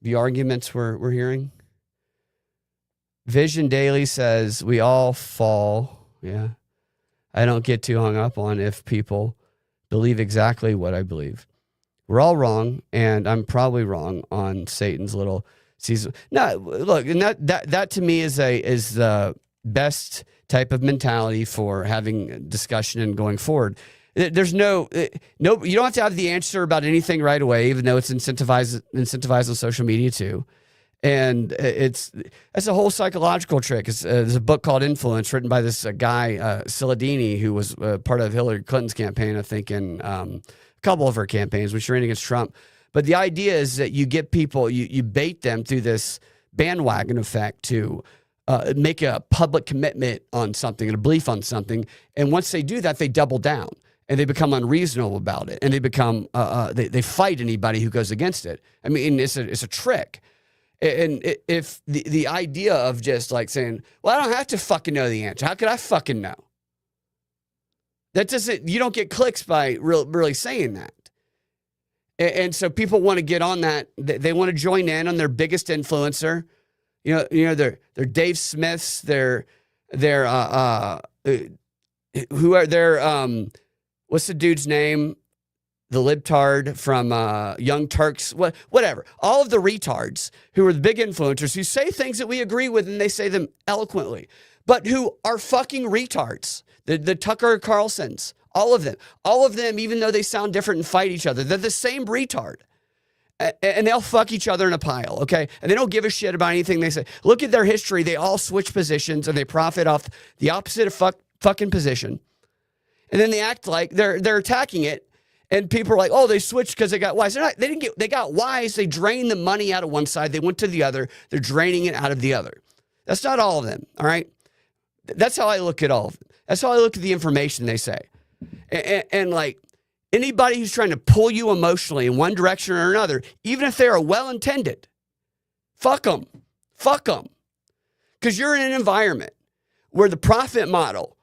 the arguments we're hearing? Vision Daily says we all fall. Yeah. I don't get too hung up on if people believe exactly what I believe. We're all wrong, and I'm probably wrong on Satan's little season. No, look, and that to me is the best type of mentality for having discussion and going forward. There's no, you don't have to have the answer about anything right away, even though it's incentivized on social media too. And that's a whole psychological trick. There's a book called Influence written by this guy, Cialdini, who was part of Hillary Clinton's campaign, I think, in a couple of her campaigns when she ran against Trump. But the idea is that you get people, you bait them through this bandwagon effect to make a public commitment on something and a belief on something. And once they do that, they double down and they become unreasonable about it. And they become, they fight anybody who goes against it. I mean, it's a trick. And if the idea of just like saying, well, I don't have to fucking know the answer. How could I fucking know? That doesn't, you don't get clicks by really saying that. And so people want to get on that. They want to join in on their biggest influencer. They're Dave Smiths. They're who are they're what's the dude's name? The libtard from Young Turks, whatever. All of the retards who are the big influencers who say things that we agree with and they say them eloquently, but who are fucking retards. The Tucker Carlsons, all of them, even though they sound different and fight each other, they're the same retard. And they'll fuck each other in a pile, okay? And they don't give a shit about anything they say. Look at their history. They all switch positions and they profit off the opposite of fucking position. And then they act like they're attacking it. And people are like, oh, they switched because they got wise. They got wise. They drained the money out of one side. They went to the other. They're draining it out of the other. That's not all of them, all right? That's how I look at all of them. That's how I look at the information they say. And like anybody who's trying to pull you emotionally in one direction or another, even if they're well-intended, fuck them. Fuck them. Because you're in an environment where the profit model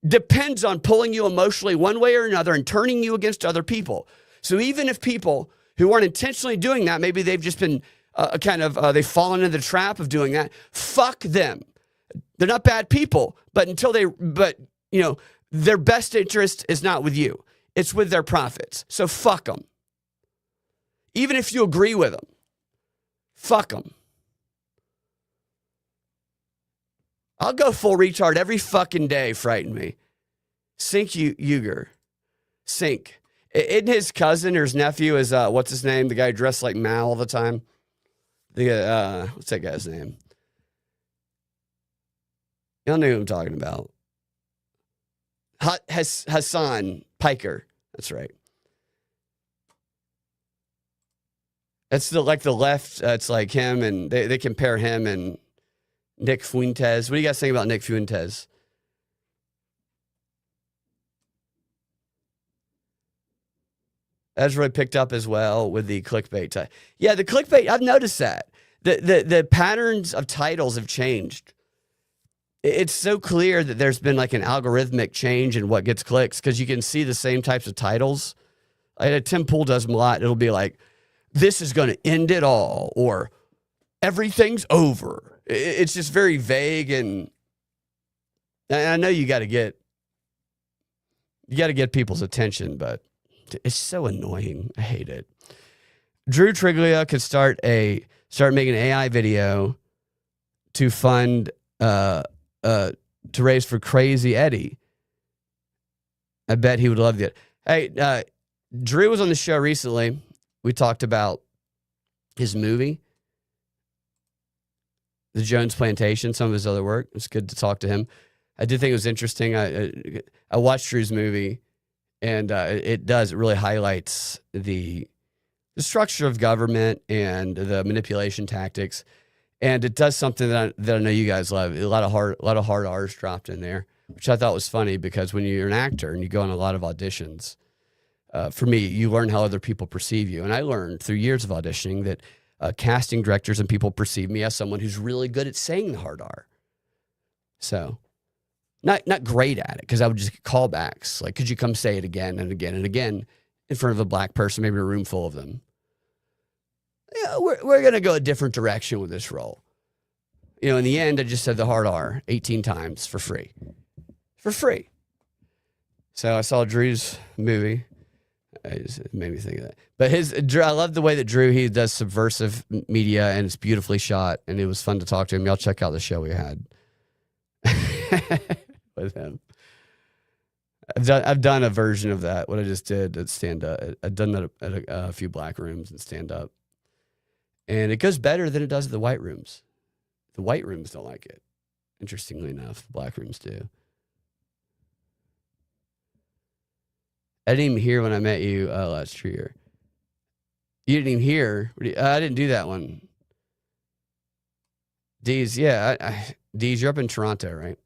depends on pulling you emotionally one way or another and turning you against other people. So even if people who aren't intentionally doing that, maybe they've just been they've fallen into the trap of doing that, fuck them. They're not bad people, but their best interest is not with you. It's with their profits. So fuck them. Even if you agree with them, fuck them. I'll go full retard every fucking day, frighten me. Sink Uyghur. Sink. Isn't his cousin or his nephew is, what's his name? The guy dressed like Mao all the time. What's that guy's name? Y'all know who I'm talking about. Hassan Piker. That's right. That's the left. It's like him, and they compare him and Nick Fuentes. What do you guys think about Nick Fuentes? That's really picked up as well with the clickbait. Yeah, the clickbait, I've noticed that. The patterns of titles have changed. It's so clear that there's been like an algorithmic change in what gets clicks because you can see the same types of titles. Tim Pool does them a lot. It'll be like, this is going to end it all, or everything's over. It's just very vague, and I know you got to get people's attention, but it's so annoying. I hate it. Drew Triglia could start making an AI video to fund to raise for Crazy Eddie. I bet he would love it. Hey, Drew was on the show recently. We talked about his movie, The Jones Plantation, some of his other work. It's good to talk to him. I did think it was interesting. I watched Drew's movie, and it really highlights the structure of government and the manipulation tactics. And it does something that I know you guys love. A lot of hard R's dropped in there, which I thought was funny because when you're an actor and you go on a lot of auditions, for me, you learn how other people perceive you. And I learned through years of auditioning that casting directors and people perceive me as someone who's really good at saying the hard R. So not great at it, because I would just get callbacks. Like, could you come say it again and again and again in front of a black person, maybe a room full of them? Yeah, we're going to go a different direction with this role. In the end, I just said the hard R 18 times for free. For free. So I saw Drew's movie. It made me think of that. But I love the way that Drew, he does subversive media, and it's beautifully shot, and it was fun to talk to him. Y'all check out the show we had with him. I've done a version of that, what I just did at stand up. I've done that at a few black rooms and stand up. And it goes better than it does at the white rooms. The white rooms don't like it. Interestingly enough, the black rooms do. I didn't even hear when I met you last year. You didn't even hear? I didn't do that one. Deez, yeah. Deez, you're up in Toronto, right?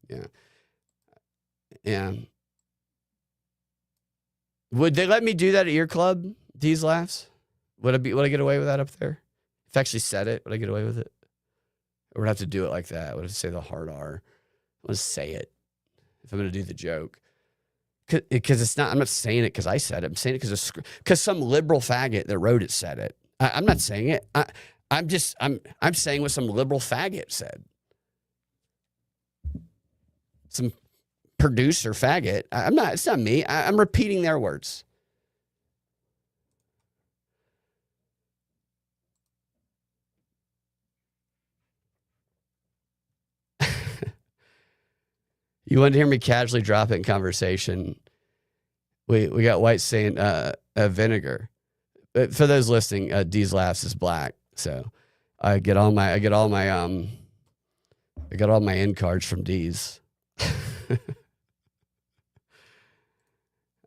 Yeah. Yeah. Would they let me do that at your club, Deez Laughs? Would I get away with that up there? If I actually said it, would I get away with it? Or would I have to do it like that? Would I have to say the hard R? I want to say it if I'm going to do the joke. because it's not. I'm not saying it because I said it. I'm saying it because some liberal faggot that wrote it said it. I'm not saying it. I'm saying what some liberal faggot said. Some producer faggot. I'm not. It's not me. I'm repeating their words. You wanted to hear me casually drop it in conversation. We got White saying vinegar. But for those listening, D's laughs is black. So I get all my end cards from D's.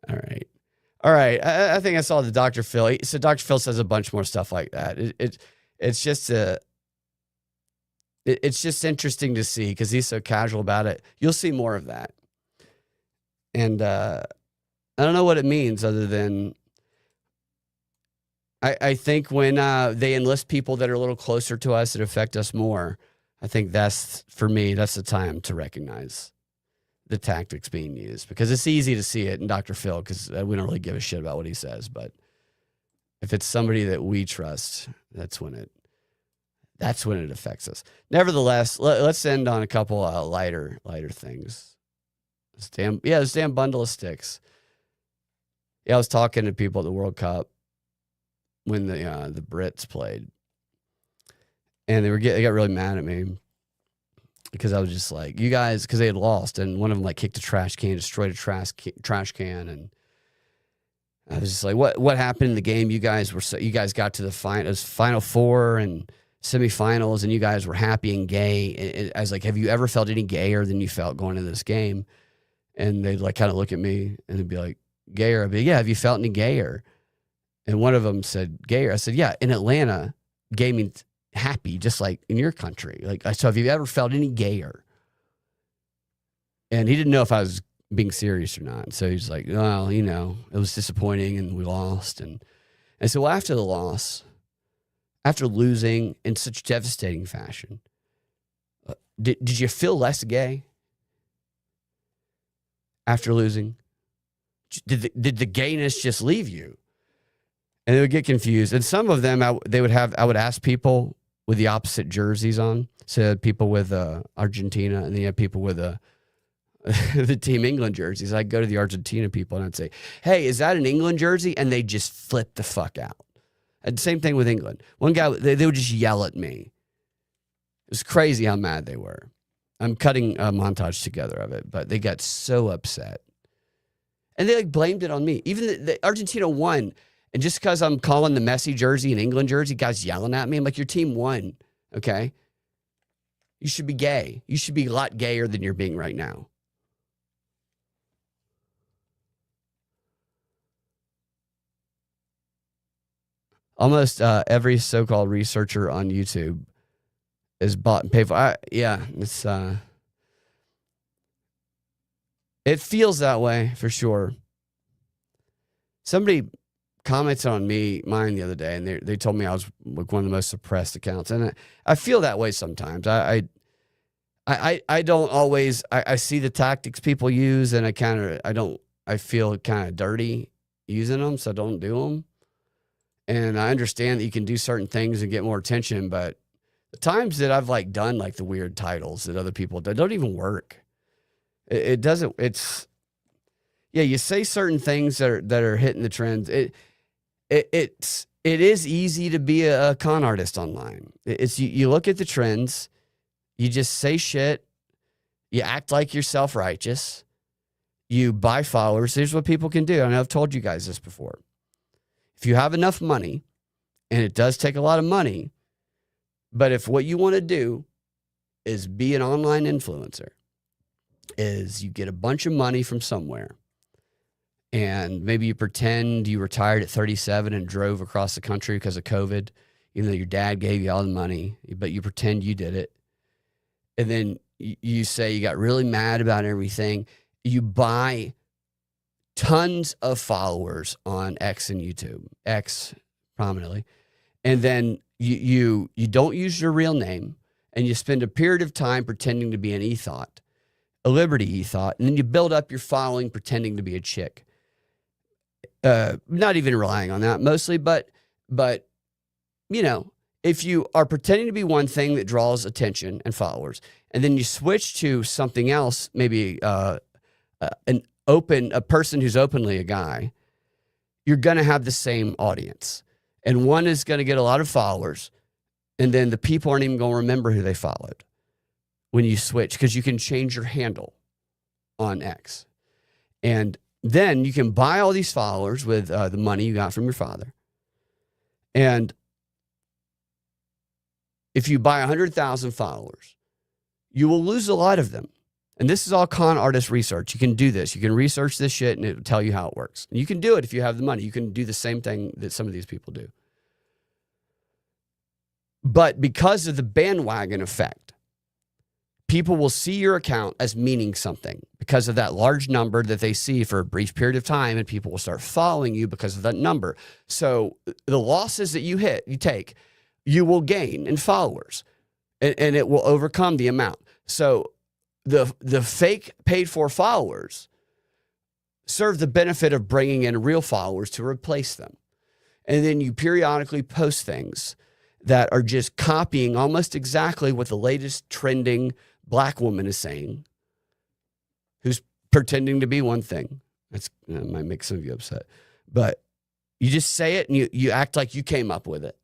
All right. I think I saw the Dr. Phil. So Dr. Phil says a bunch more stuff like that. It's just interesting to see because he's so casual about it. You'll see more of that. And I don't know what it means other than I think when they enlist people that are a little closer to us that affect us more, I think that's, for me, that's the time to recognize the tactics being used because it's easy to see it in Dr. Phil because we don't really give a shit about what he says. But if it's somebody that we trust, that's when it affects us. Nevertheless, let's end on a couple lighter things. This damn bundle of sticks. Yeah, I was talking to people at the World Cup when the Brits played, and they got really mad at me because I was just like, you guys, because they had lost, and one of them like kicked a trash can, destroyed a trash can, and I was just like, what happened in the game? You guys got to the final four and semifinals, and you guys were happy and gay. And I was like, have you ever felt any gayer than you felt going into this game? And they'd like kind of look at me and they'd be like, gayer? I'd be like, yeah, have you felt any gayer? And one of them said, gayer. I said, yeah, in Atlanta, gay means happy, just like in your country. Like, so have you ever felt any gayer? And he didn't know if I was being serious or not. So he's like, well, it was disappointing and we lost. And so after the loss, after losing in such devastating fashion, did you feel less gay after losing? Did the gayness just leave you? And they would get confused. And some of them, I would ask people with the opposite jerseys on. So people with Argentina, and then you have people with the Team England jerseys. I'd go to the Argentina people and I'd say, hey, is that an England jersey? And they just flip the fuck out. And same thing with England. One guy, they would just yell at me. It was crazy how mad they were. I'm cutting a montage together of it, but they got so upset. And they like blamed it on me. Even the Argentina won. And just because I'm calling the Messi jersey an England jersey, guys yelling at me, I'm like, your team won, okay? You should be gay. You should be a lot gayer than you're being right now. Almost every so-called researcher on YouTube is bought and paid for. It feels that way for sure. Somebody commented on mine the other day, and they told me I was like one of the most suppressed accounts, and I feel that way sometimes. I don't always. I see the tactics people use, and I feel kind of dirty using them, so I don't do them. And I understand that you can do certain things and get more attention, but the times that I've like done like the weird titles that other people do don't even work. It doesn't. It's you say certain things that are hitting the trends. It is easy to be a con artist online. It's you look at the trends, you just say shit, you act like you're self-righteous, you buy followers. Here's what people can do. And I've told you guys this before. If you have enough money, and it does take a lot of money, but if what you want to do is be an online influencer, is you get a bunch of money from somewhere, and maybe you pretend you retired at 37 and drove across the country because of COVID, even though your dad gave you all the money, but you pretend you did it. And then you say you got really mad about everything. You buy tons of followers on X and YouTube, X prominently. And then you don't use your real name, and you spend a period of time pretending to be an ethot. a liberty thought, and then you build up your following pretending to be a chick. Not even relying on that mostly, but you know, if you are pretending to be one thing that draws attention and followers, and then you switch to something else, maybe a person who's openly a guy, you're going to have the same audience. And one is going to get a lot of followers, and then the people aren't even going to remember who they followed when you switch, because you can change your handle on X. And then you can buy all these followers with the money you got from your father. And if you buy 100,000 followers, you will lose a lot of them. And this is all con artist research. You can do this. You can research this shit and it will tell you how it works. And you can do it if you have the money. You can do the same thing that some of these people do. But because of the bandwagon effect, people will see your account as meaning something because of that large number that they see for a brief period of time, and people will start following you because of that number. So the losses that you take, you will gain in followers, and it will overcome the amount. So the fake paid for followers serve the benefit of bringing in real followers to replace them. And then you periodically post things that are just copying almost exactly what the latest trending black woman is saying, who's pretending to be one thing. That might make some of you upset, but you just say it and you act like you came up with it.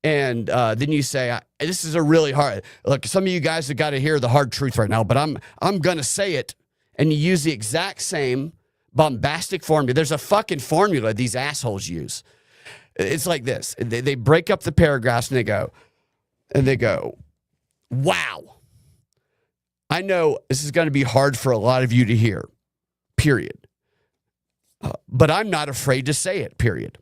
And then you say, this is a really hard, look, some of you guys have got to hear the hard truth right now, but I'm going to say it. And you use the exact same bombastic formula. There's a fucking formula these assholes use. It's like this. They break up the paragraphs and they go, wow. I know this is going to be hard for a lot of you to hear, period. But I'm not afraid to say it, period.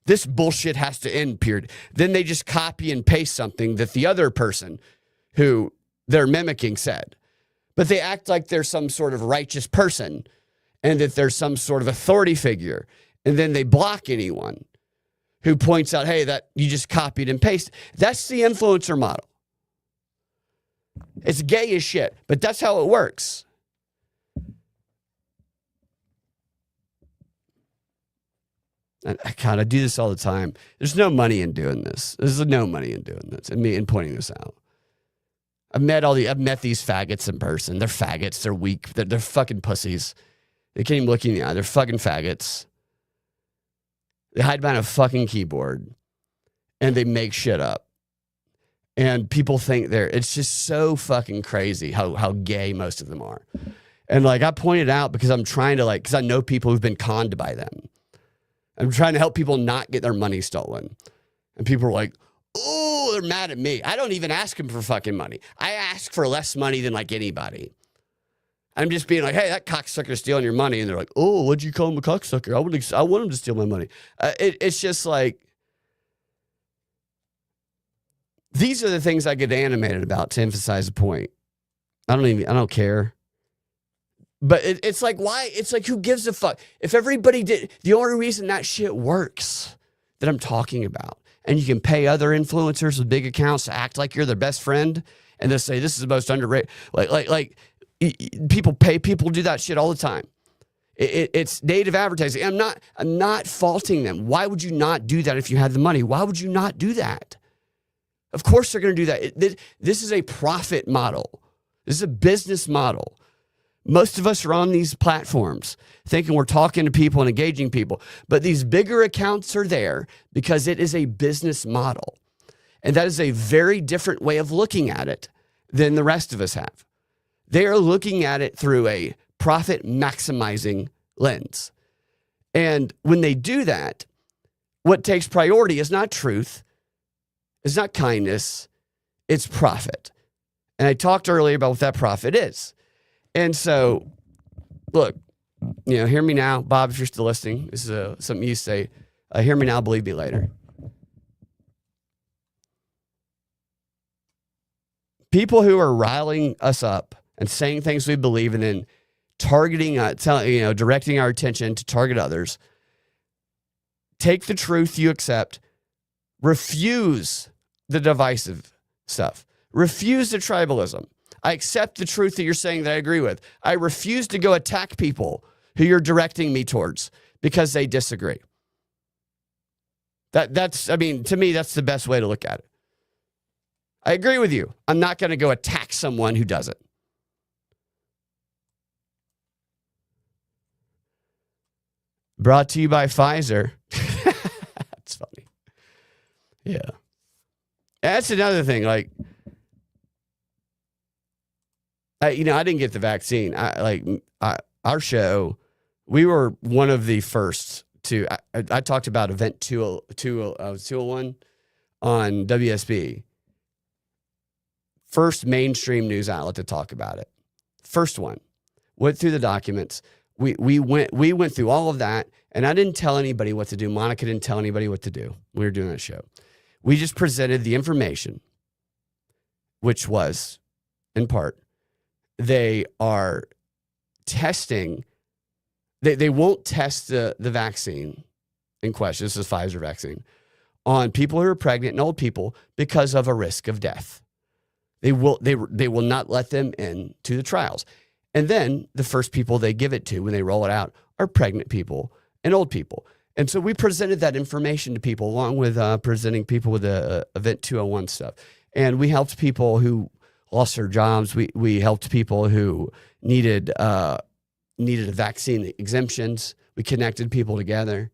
This bullshit has to end, period. Then they just copy and paste something that the other person who they're mimicking said. But they act like they're some sort of righteous person and that there's some sort of authority figure. And then they block anyone who points out, hey, that you just copied and pasted. That's the influencer model. It's gay as shit, but that's how it works. And I do this all the time. There's no money in doing this. There's no money in doing this and me in pointing this out. I've met these faggots in person. They're faggots. They're weak. They're fucking pussies. They can't even look you in the eye. They're fucking faggots. They hide behind a fucking keyboard and they make shit up. And people think it's just so fucking crazy how gay most of them are. And like I pointed out because I'm trying to because I know people who've been conned by them. I'm trying to help people not get their money stolen. And people are like, oh, they're mad at me. I don't even ask them for fucking money. I ask for less money than like anybody. I'm just being like, hey, that cocksucker's stealing your money. And they're like, oh, what'd you call him a cocksucker? I want him to steal my money. It's just like, these are the things I get animated about to emphasize the point. I don't care. But it's like, why? It's like, who gives a fuck? If everybody did, the only reason that shit works that I'm talking about, and you can pay other influencers with big accounts to act like you're their best friend, and they'll say, this is the most underrated. Like people pay people do that shit all the time. It's native advertising. I'm not faulting them. Why would you not do that if you had the money? Why would you not do that? Of course they're going to do that. This is a profit model. This is a business model. Most of us are on these platforms thinking we're talking to people and engaging people, but these bigger accounts are there because it is a business model. And that is a very different way of looking at it than the rest of us have. They are looking at it through a profit maximizing lens. And when they do that, what takes priority is not truth, it's not kindness, it's profit. And I talked earlier about what that profit is. And so, look, hear me now. Bob, if you're still listening, this is something you say. Hear me now, believe me later. People who are riling us up and saying things we believe and then targeting, directing our attention to target others, take the truth you accept, refuse the divisive stuff, refuse the tribalism. I accept the truth that you're saying that I agree with. I refuse to go attack people who you're directing me towards because they disagree. I mean, to me, that's the best way to look at it. I agree with you. I'm not going to go attack someone who doesn't. Brought to you by Pfizer. That's funny. Yeah. That's another thing. Like, I didn't get the vaccine. Our show, we were one of the first to, I talked about event 201 on WSB. First mainstream news outlet to talk about it. First one. Went through the documents. We went through all of that, and I didn't tell anybody what to do. Monica didn't tell anybody what to do. We were doing that show. We just presented the information, which was, in part, they are testing. They won't test the vaccine in question. This is Pfizer vaccine on people who are pregnant and old people because of a risk of death. They will not let them in to the trials. And then the first people they give it to when they roll it out are pregnant people and old people. And so we presented that information to people along with presenting people with the Event 201 stuff. And we helped people who lost their jobs. We helped people who needed a vaccine exemptions. We connected people together.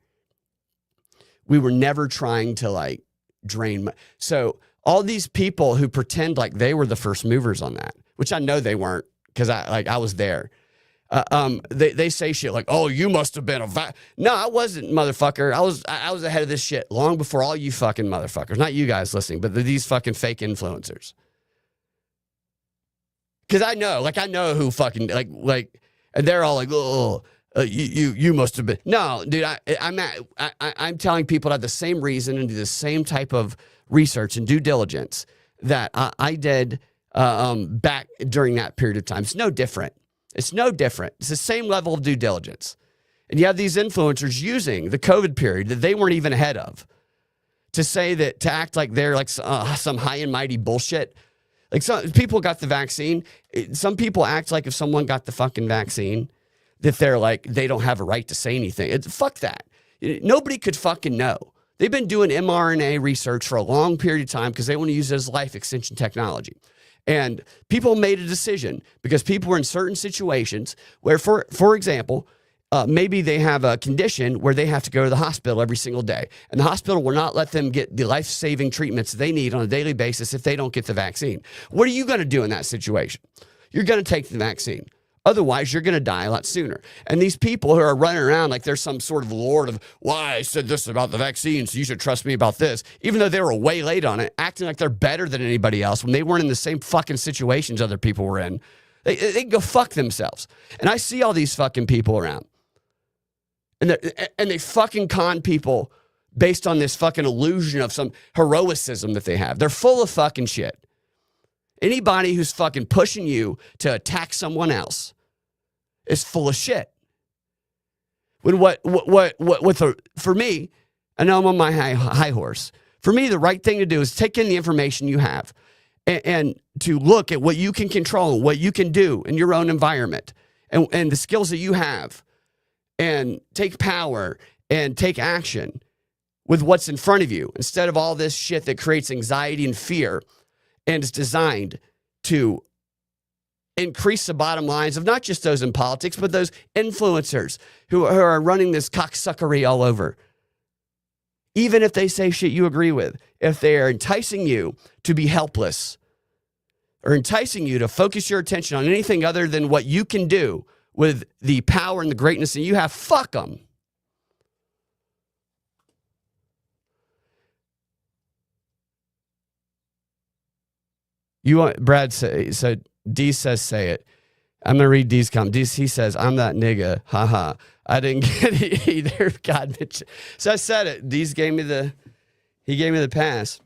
We were never trying to drain. So all these people who pretend like they were the first movers on that, which I know they weren't because I was there. They say shit like, "Oh, you must have been No, I wasn't, motherfucker. I was ahead of this shit long before all you fucking motherfuckers. Not you guys listening, but these fucking fake influencers. Because I know who fucking and they're all like, "Oh, you must have been." No, dude, I'm telling people to have the same reason and do the same type of research and due diligence that I did back during that period of time. It's no different. It's no different. It's the same level of due diligence. And you have these influencers using the COVID period that they weren't even ahead of to act like they're like some high and mighty bullshit. Like some people got the vaccine. Some people act like if someone got the fucking vaccine that they're like, they don't have a right to say anything. Fuck that. Nobody could fucking know. They've been doing mRNA research for a long period of time because they want to use it as life extension technology. And people made a decision because people were in certain situations where, for example, maybe they have a condition where they have to go to the hospital every single day. And the hospital will not let them get the life-saving treatments they need on a daily basis if they don't get the vaccine. What are you going to do in that situation? You're going to take the vaccine. Otherwise, you're going to die a lot sooner. And these people who are running around like they're some sort of lord of, why I said this about the vaccine, so you should trust me about this, even though they were way late on it, acting like they're better than anybody else when they weren't in the same fucking situations other people were in. They can go fuck themselves. And I see all these fucking people around. And they fucking con people based on this fucking illusion of some heroicism that they have. They're full of fucking shit. Anybody who's fucking pushing you to attack someone else is full of shit. When for me, I know I'm on my high horse. For me, the right thing to do is take in the information you have and to look at what you can control, what you can do in your own environment and the skills that you have and take power and take action with what's in front of you instead of all this shit that creates anxiety and fear and is designed to increase the bottom lines of not just those in politics, but those influencers who are running this cocksuckery all over. Even if they say shit you agree with, if they are enticing you to be helpless or enticing you to focus your attention on anything other than what you can do with the power and the greatness that you have, fuck them. Brad said, D says, say it. I'm going to read D's comment. He says, I'm that nigga. Haha. I didn't get it either. God, bitch. So I said it. He gave me the pass.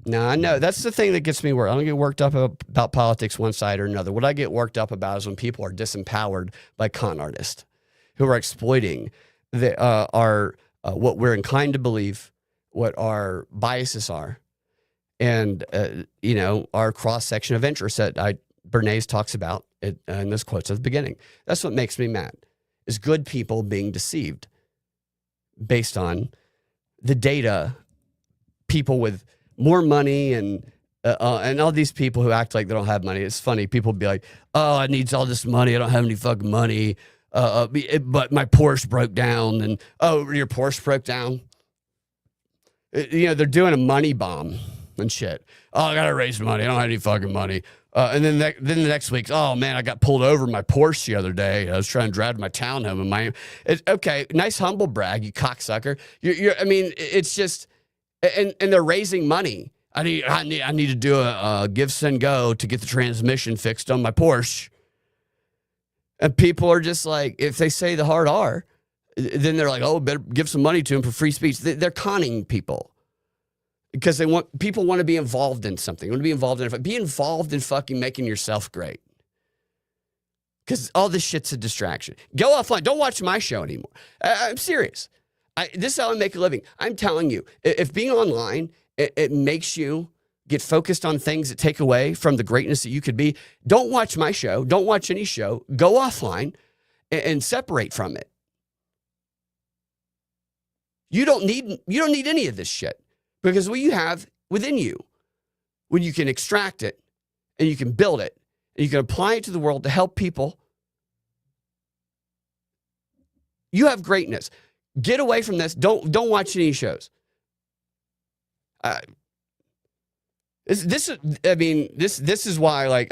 No, I know. That's the thing that gets me worked. I don't get worked up about politics one side or another. What I get worked up about is when people are disempowered by con artists who are exploiting what we're inclined to believe, what our biases are, and our cross section of interests that Bernays talks about in those quotes at the beginning. That's what makes me mad, is good people being deceived based on the data. People with more money and all these people who act like they don't have money. It's funny. People be like, "Oh, I need all this money. I don't have any fucking money. But my Porsche broke down." And your Porsche broke down. They're doing a money bomb and shit. Oh, I gotta raise money. I don't have any fucking money. And then the next week, oh man, I got pulled over in my Porsche the other day. I was trying to drive to my townhome in Miami. Okay, nice humble brag, you cocksucker. It's just, and they're raising money. I need to do a give, send, go to get the transmission fixed on my Porsche. And people are just like, if they say the hard R, then they're like, oh, better give some money to them for free speech. They're conning people. Because people want to be involved in something. Want to be involved in it. Be involved in fucking making yourself great. Because all this shit's a distraction. Go offline. Don't watch my show anymore. I'm serious. This is how I make a living. I'm telling you, if being online, it makes you get focused on things that take away from the greatness that you could be, don't watch my show. Don't watch any show. Go offline and separate from it. You don't need any of this shit. Because what you have within you, when you can extract it and you can build it and you can apply it to the world to help people, you have greatness. Get away from this. Don't watch any shows. This is why, like,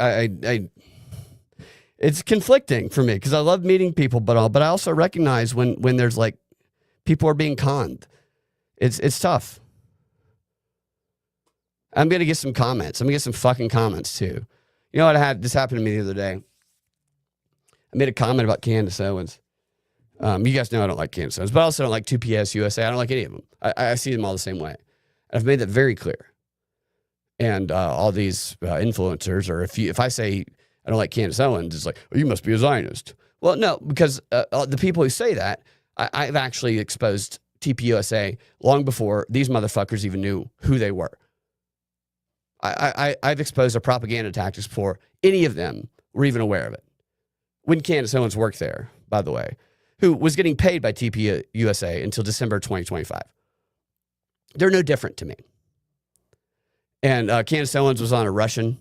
it's conflicting for me because I love meeting people, but I also recognize when there's like people are being conned. It's tough. I'm going to get some comments. I'm going to get some fucking comments too. You know what this happened to me the other day. I made a comment about Candace Owens. You guys know I don't like Candace Owens, but I also don't like 2PS USA. I don't like any of them. I see them all the same way. I've made that very clear. And all these influencers, or if I say I don't like Candace Owens, it's like, well, you must be a Zionist. Well, no, because the people who say that, I've actually exposed TPUSA long before these motherfuckers even knew who they were. I've exposed their propaganda tactics before any of them were even aware of it. When Candace Owens worked there, by the way, who was getting paid by TPUSA until December 2025. They're no different to me. And Candace Owens was on a Russian.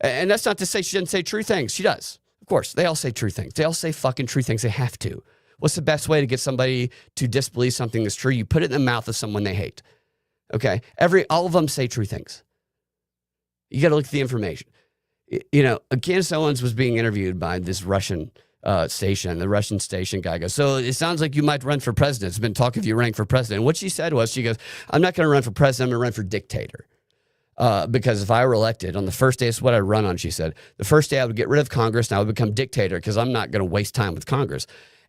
And that's not to say she didn't say true things. She does. Of course, they all say true things. They all say fucking true things. They have to. What's the best way to get somebody to disbelieve something that's true? You put it in the mouth of someone they hate. Okay? All of them say true things. You got to look at the information. Candace Owens was being interviewed by this Russian station. The Russian station guy goes, so it sounds like you might run for president. It's been talk of you running for president. And what she said was, she goes, I'm not going to run for president. I'm going to run for dictator. Because if I were elected on the first day, it's what I'd run on, she said. The first day I would get rid of Congress and I would become dictator because I'm not going to waste time with Congress.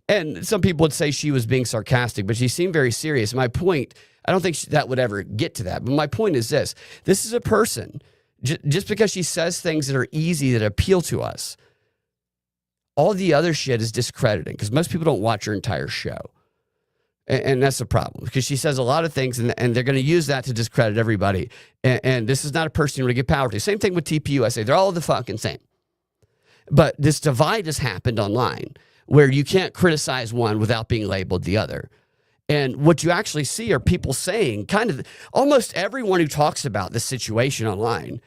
And some people would say she was being sarcastic, but she seemed very serious. My point, I don't think that would ever get to that. But my point is this. This is a person, just because she says things that are easy, that appeal to us, all the other shit is discrediting because most people don't watch her entire show. And that's the problem because she says a lot of things and they're going to use that to discredit everybody. And this is not a person you want to give power to. Same thing with TPUSA. They're all the fucking same. But this divide has happened online where you can't criticize one without being labeled the other. And what you actually see are people saying kind of almost everyone who talks about this situation online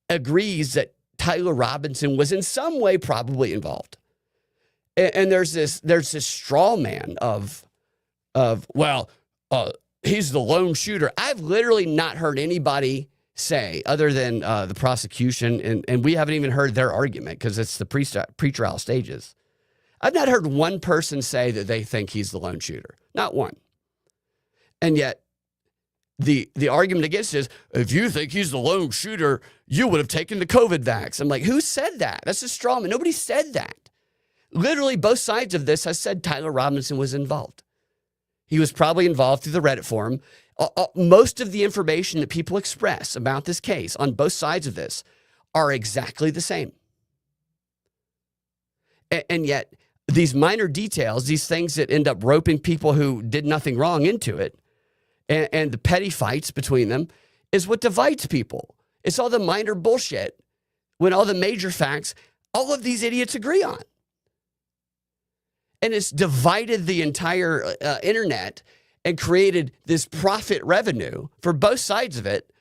agrees that Tyler Robinson was in some way probably involved. And there's this straw man of he's the lone shooter. I've literally not heard anybody say, other than the prosecution, and we haven't even heard their argument because it's the pre-trial stages. I've not heard one person say that they think he's the lone shooter. Not one. And yet, the argument against is, if you think he's the lone shooter, you would have taken the COVID vax. I'm like, who said that? That's a straw man. Nobody said that. Literally, both sides of this has said Tyler Robinson was involved. He was probably involved through the Reddit forum. Most of the information that people express about this case on both sides of this are exactly the same. And yet, these minor details, these things that end up roping people who did nothing wrong into it, and the petty fights between them is what divides people. It's all the minor bullshit when all the major facts, all of these idiots agree on. And it's divided the entire internet and created this profit revenue for both sides of it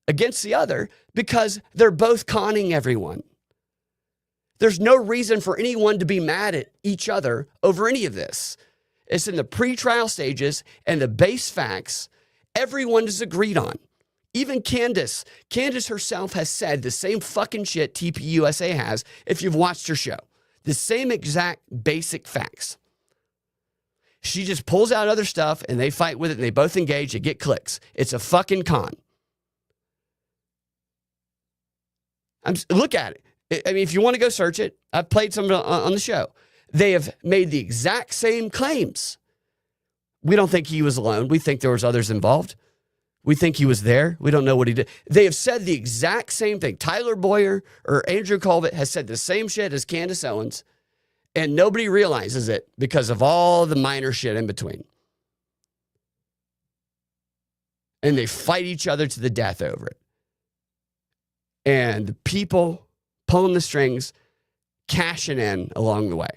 against the other because they're both conning everyone. There's no reason for anyone to be mad at each other over any of this. It's in the pre-trial stages and the base facts everyone is agreed on. Even Candace herself has said the same fucking shit TPUSA has if you've watched her show. The same exact basic facts. She just pulls out other stuff and they fight with it and they both engage, they get clicks. It's a fucking con. Look at it. I mean, if you want to go search it, I've played some on the show. They have made the exact same claims. We don't think he was alone. We think there was others involved. We think he was there. We don't know what he did. They have said the exact same thing. Tyler Boyer or Andrew Colvett has said the same shit as Candace Owens, and nobody realizes it because of all the minor shit in between. And they fight each other to the death over it. And the people pulling the strings, cashing in along the way.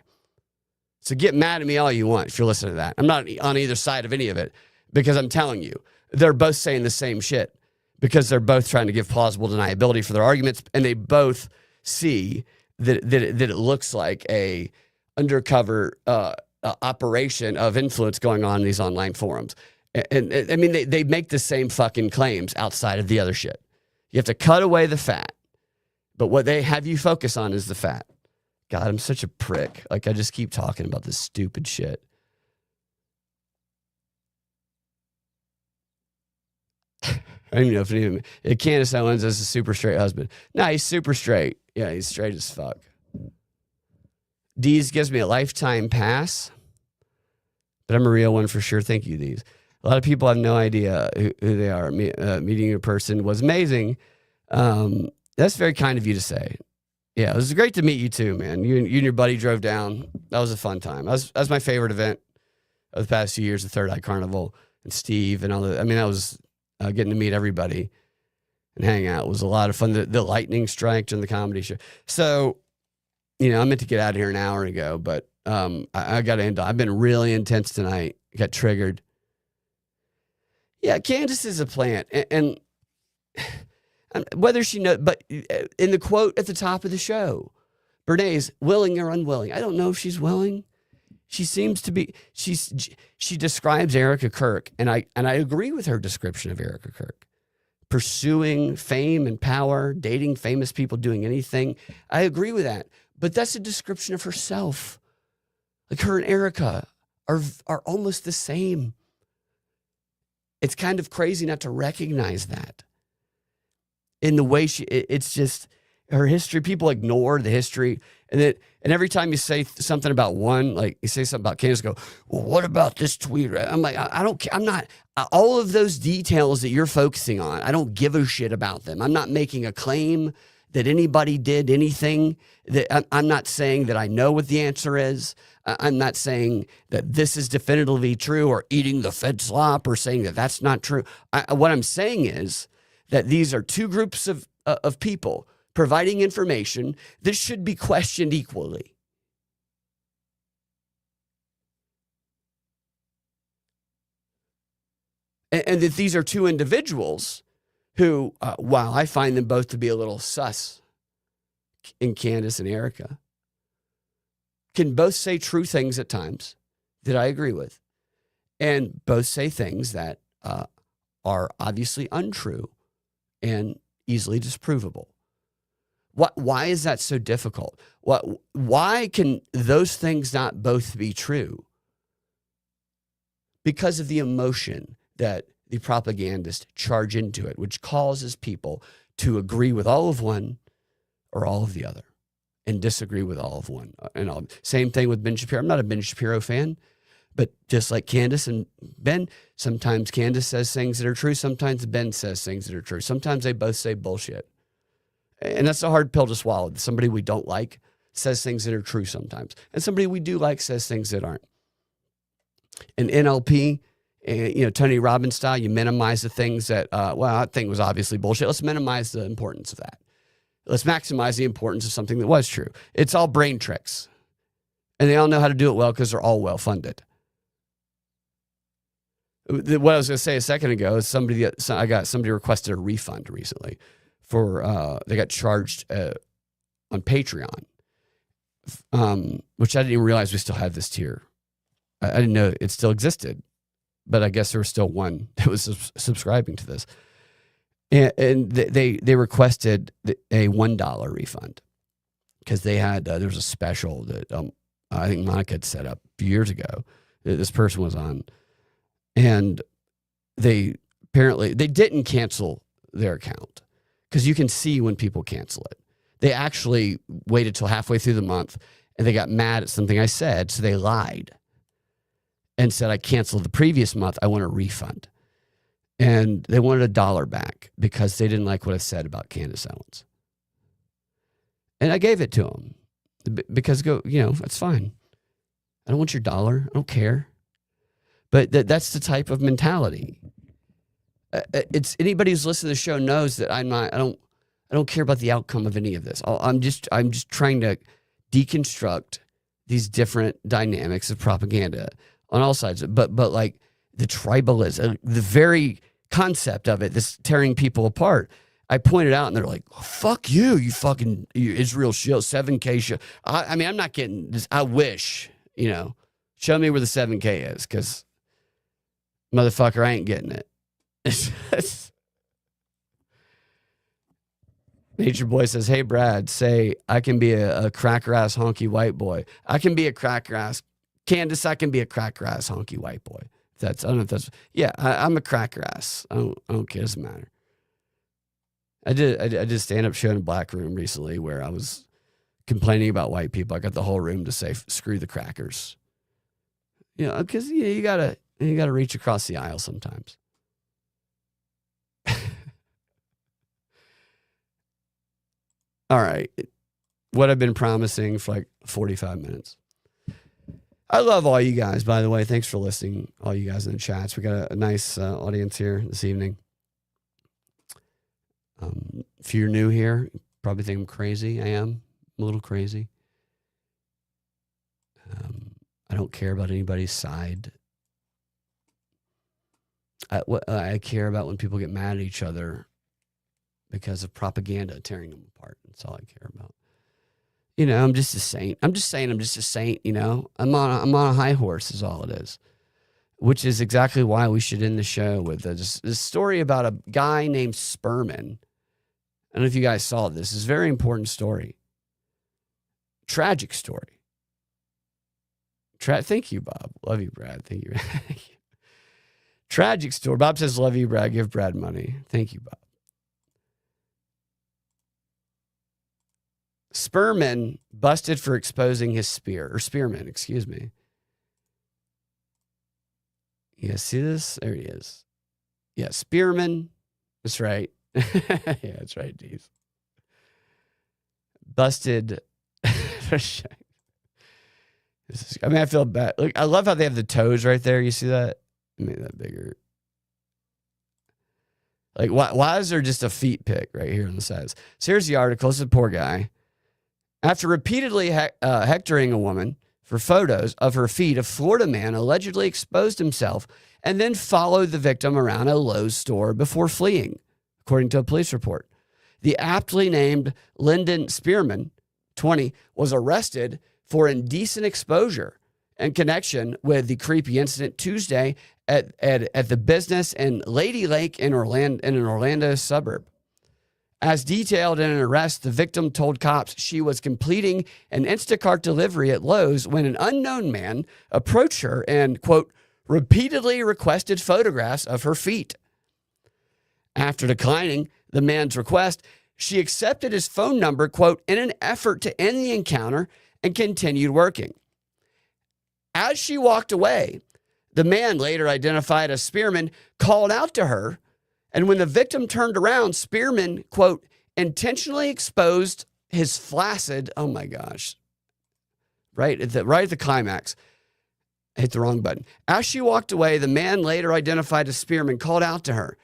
So get mad at me all you want if you're listening to that. I'm not on either side of any of it because I'm telling you, they're both saying the same shit because they're both trying to give plausible deniability for their arguments, and they both see that it looks like a undercover operation of influence going on in these online forums. And I mean, they make the same fucking claims outside of the other shit. You have to cut away the fat, but what they have you focus on is the fat. God, I'm such a prick. Like, I just keep talking about this stupid shit. I don't even know if it even... Candace Owens is a super straight husband. No, he's super straight. Yeah, he's straight as fuck. Deez gives me a lifetime pass, but I'm a real one for sure. Thank you, Deez. A lot of people have no idea who they are. Meeting a person was amazing. That's very kind of you to say. Yeah, it was great to meet you too, man. You and your buddy drove down. That was a fun time. That was my favorite event of the past few years, the Third Eye Carnival, and Steve and all that. I mean, that was getting to meet everybody and hang out. It was a lot of fun. The lightning strike and the comedy show. So, you know, I meant to get out of here an hour ago, but I got to end. I've been really intense tonight. Got triggered. Yeah, Candace is a plant, and whether she knows, but in the quote at the top of the show, Bernays, willing or unwilling. I don't know if she's willing. She seems to be. She describes Erica Kirk, and I agree with her description of Erica Kirk, pursuing fame and power, dating famous people, doing anything. I agree with that, but that's a description of herself. Like, her and Erica are almost the same. It's kind of crazy not to recognize that. In the way it's just her history. People ignore the history, and every time you say something about one, like you say something about Candace, go, well, what about this tweet? I'm like, I don't care. I'm not all of those details that you're focusing on. I don't give a shit about them. I'm not making a claim that anybody did anything. That I'm not saying that I know what the answer is. I'm not saying that this is definitively true, or eating the Fed slop, or saying that that's not true. What I'm saying is that these are two groups of people providing information that should be questioned equally. And that these are two individuals who, while I find them both to be a little sus in Candace and Erica, can both say true things at times that I agree with, and both say things that are obviously untrue and easily disprovable. Why is that so difficult? Why can those things not both be true? Because of the emotion that the propagandists charge into it, which causes people to agree with all of one or all of the other, and disagree with all of one. And all. Same thing with Ben Shapiro. I'm not a Ben Shapiro fan, but just like Candace and Ben, sometimes Candace says things that are true. Sometimes Ben says things that are true. Sometimes they both say bullshit. And that's a hard pill to swallow. Somebody we don't like says things that are true sometimes. And somebody we do like says things that aren't. And NLP And, Tony Robbins style, you minimize the things that, that thing was obviously bullshit. Let's minimize the importance of that. Let's maximize the importance of something that was true. It's all brain tricks. And they all know how to do it well because they're all well funded. What I was going to say a second ago is somebody requested a refund recently for, they got charged on Patreon, which I didn't even realize we still had this tier. I didn't know it still existed, but I guess there was still one that was subscribing to this. And they requested a $1 refund because they had, there was a special that I think Monica had set up years ago that this person was on. And they didn't cancel their account because you can see when people cancel it. They actually waited till halfway through the month and they got mad at something I said. So they lied and said, I canceled the previous month. I want a refund. And they wanted $1 back because they didn't like what I said about Candace Owens. And I gave it to them because that's fine. I don't want your $1. I don't care. But that's the type of mentality. It's anybody who's listening to the show knows that I don't care about the outcome of any of this. I'm just trying to deconstruct these different dynamics of propaganda on all sides. But like the tribalism, the very concept of it, this tearing people apart. I pointed out and they're like, oh, fuck you Israel show, 7K show. I mean, I'm not getting this. I wish, show me where the 7K is because motherfucker, I ain't getting it. Nature Boy says, hey, Brad, say I can be a cracker-ass honky white boy. I can be a cracker-ass. Candace, I can be a cracker-ass honky white boy. I don't know if that's, yeah, I'm a cracker-ass. I don't care. It doesn't matter. I did stand-up show in a black room recently where I was complaining about white people. I got the whole room to say, screw the crackers. Because you gotta reach across the aisle sometimes. All right. What I've been promising for like 45 minutes. I love all you guys, by the way. Thanks for listening, all you guys in the chats. We got a nice audience here this evening. If you're new here, you probably think I'm crazy. I am. I'm a little crazy. I don't care about anybody's side. I care about when people get mad at each other because of propaganda tearing them apart. That's all I care about. I'm just a saint. I'm just saying I'm just a saint, I'm on a high horse is all it is. Which is exactly why we should end the show with this story about a guy named Sperman. I don't know if you guys saw this. It's a very important story. Tragic story. Thank you, Bob. Love you, Brad. Thank you. Tragic story. Bob says, love you, Brad. Give Brad money. Thank you, Bob. Sperman busted for exposing his Spearman, excuse me. You guys see this? There he is. Yeah, Spearman. That's right. Yeah, that's right, geez. Busted. I feel bad. Look, I love how they have the toes right there. You see that? Make that bigger. Like, why is there just a feet pic right here on the sides? So here's the article. This is a poor guy. After repeatedly hectoring a woman for photos of her feet, a Florida man allegedly exposed himself and then followed the victim around a Lowe's store before fleeing, according to a police report. The aptly named Lyndon Spearman, 20, was arrested for indecent exposure in connection with the creepy incident Tuesday at the business in Lady Lake in an Orlando suburb. As detailed in an arrest, the victim told cops she was completing an Instacart delivery at Lowe's when an unknown man approached her and, quote, repeatedly requested photographs of her feet. After declining the man's request, she accepted his phone number, quote, in an effort to end the encounter and continued working. As she walked away, the man, later identified as Spearman, called out to her. And when the victim turned around, Spearman, quote, intentionally exposed his flaccid, oh my gosh, right at the climax, I hit the wrong button. As she walked away, the man later identified as Spearman called out to her.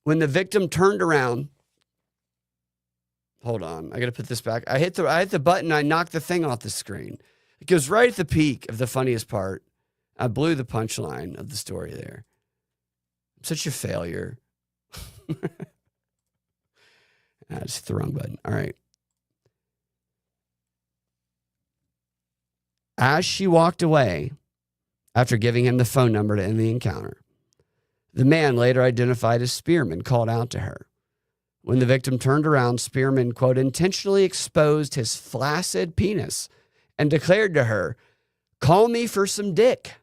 When the victim turned around, hold on, I got to put this back. I hit the button. I knocked the thing off the screen. It goes right at the peak of the funniest part. I blew the punchline of the story there. I'm such a failure. I just hit the wrong button. All right. As she walked away, after giving him the phone number to end the encounter, the man, later identified as Spearman, called out to her. When the victim turned around, Spearman, quote, intentionally exposed his flaccid penis and declared to her, "Call me for some dick."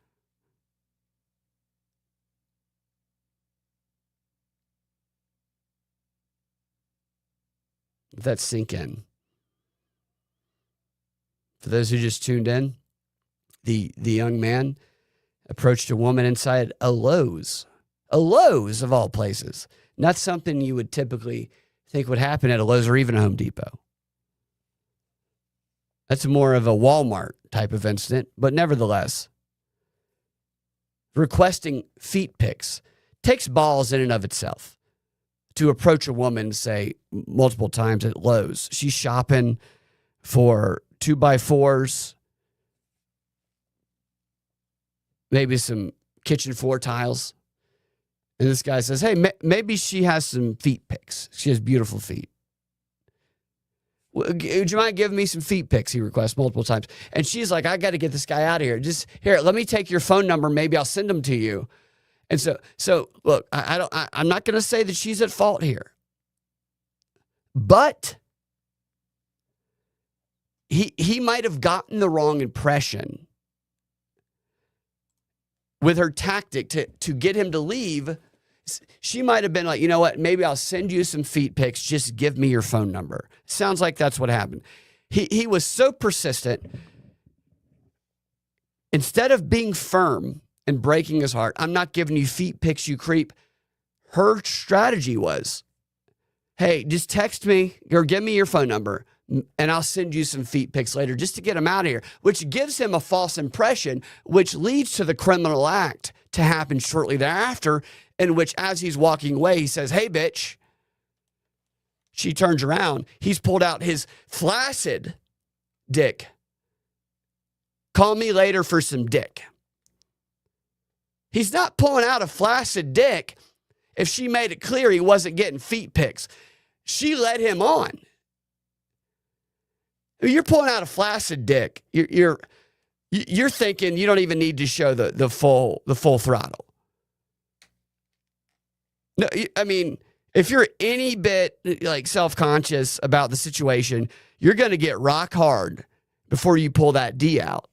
Let that sink in. For those who just tuned in, the young man approached a woman inside a Lowe's of all places. Not something you would typically think would happen at a Lowe's or even a Home Depot. That's more of a Walmart type of incident, but nevertheless, requesting feet pics takes balls in and of itself. To approach a woman, say, multiple times at Lowe's. She's shopping for 2x4s, maybe some kitchen floor tiles. And this guy says, hey, maybe she has some feet pics. She has beautiful feet. Would you mind giving me some feet pics? He requests multiple times. And she's like, I got to get this guy out of here. Just here, let me take your phone number. Maybe I'll send them to you. And so look, I'm not going to say that she's at fault here, but he might have gotten the wrong impression with her tactic to get him to leave. She might have been like, you know what, maybe I'll send you some feet pics. Just give me your phone number. Sounds like that's what happened. He was so persistent. Instead of being firm and breaking his heart, I'm not giving you feet pics, you creep. Her strategy was, hey, just text me or give me your phone number and I'll send you some feet pics later just to get him out of here, which gives him a false impression, which leads to the criminal act to happen shortly thereafter, in which as he's walking away, he says, hey, bitch. She turns around. He's pulled out his flaccid dick. Call me later for some dick. He's not pulling out a flaccid dick if she made it clear he wasn't getting feet pics. She led him on. You're pulling out a flaccid dick. You're thinking you don't even need to show the full throttle. No, I mean, if you're any bit like self-conscious about the situation, you're going to get rock hard before you pull that D out.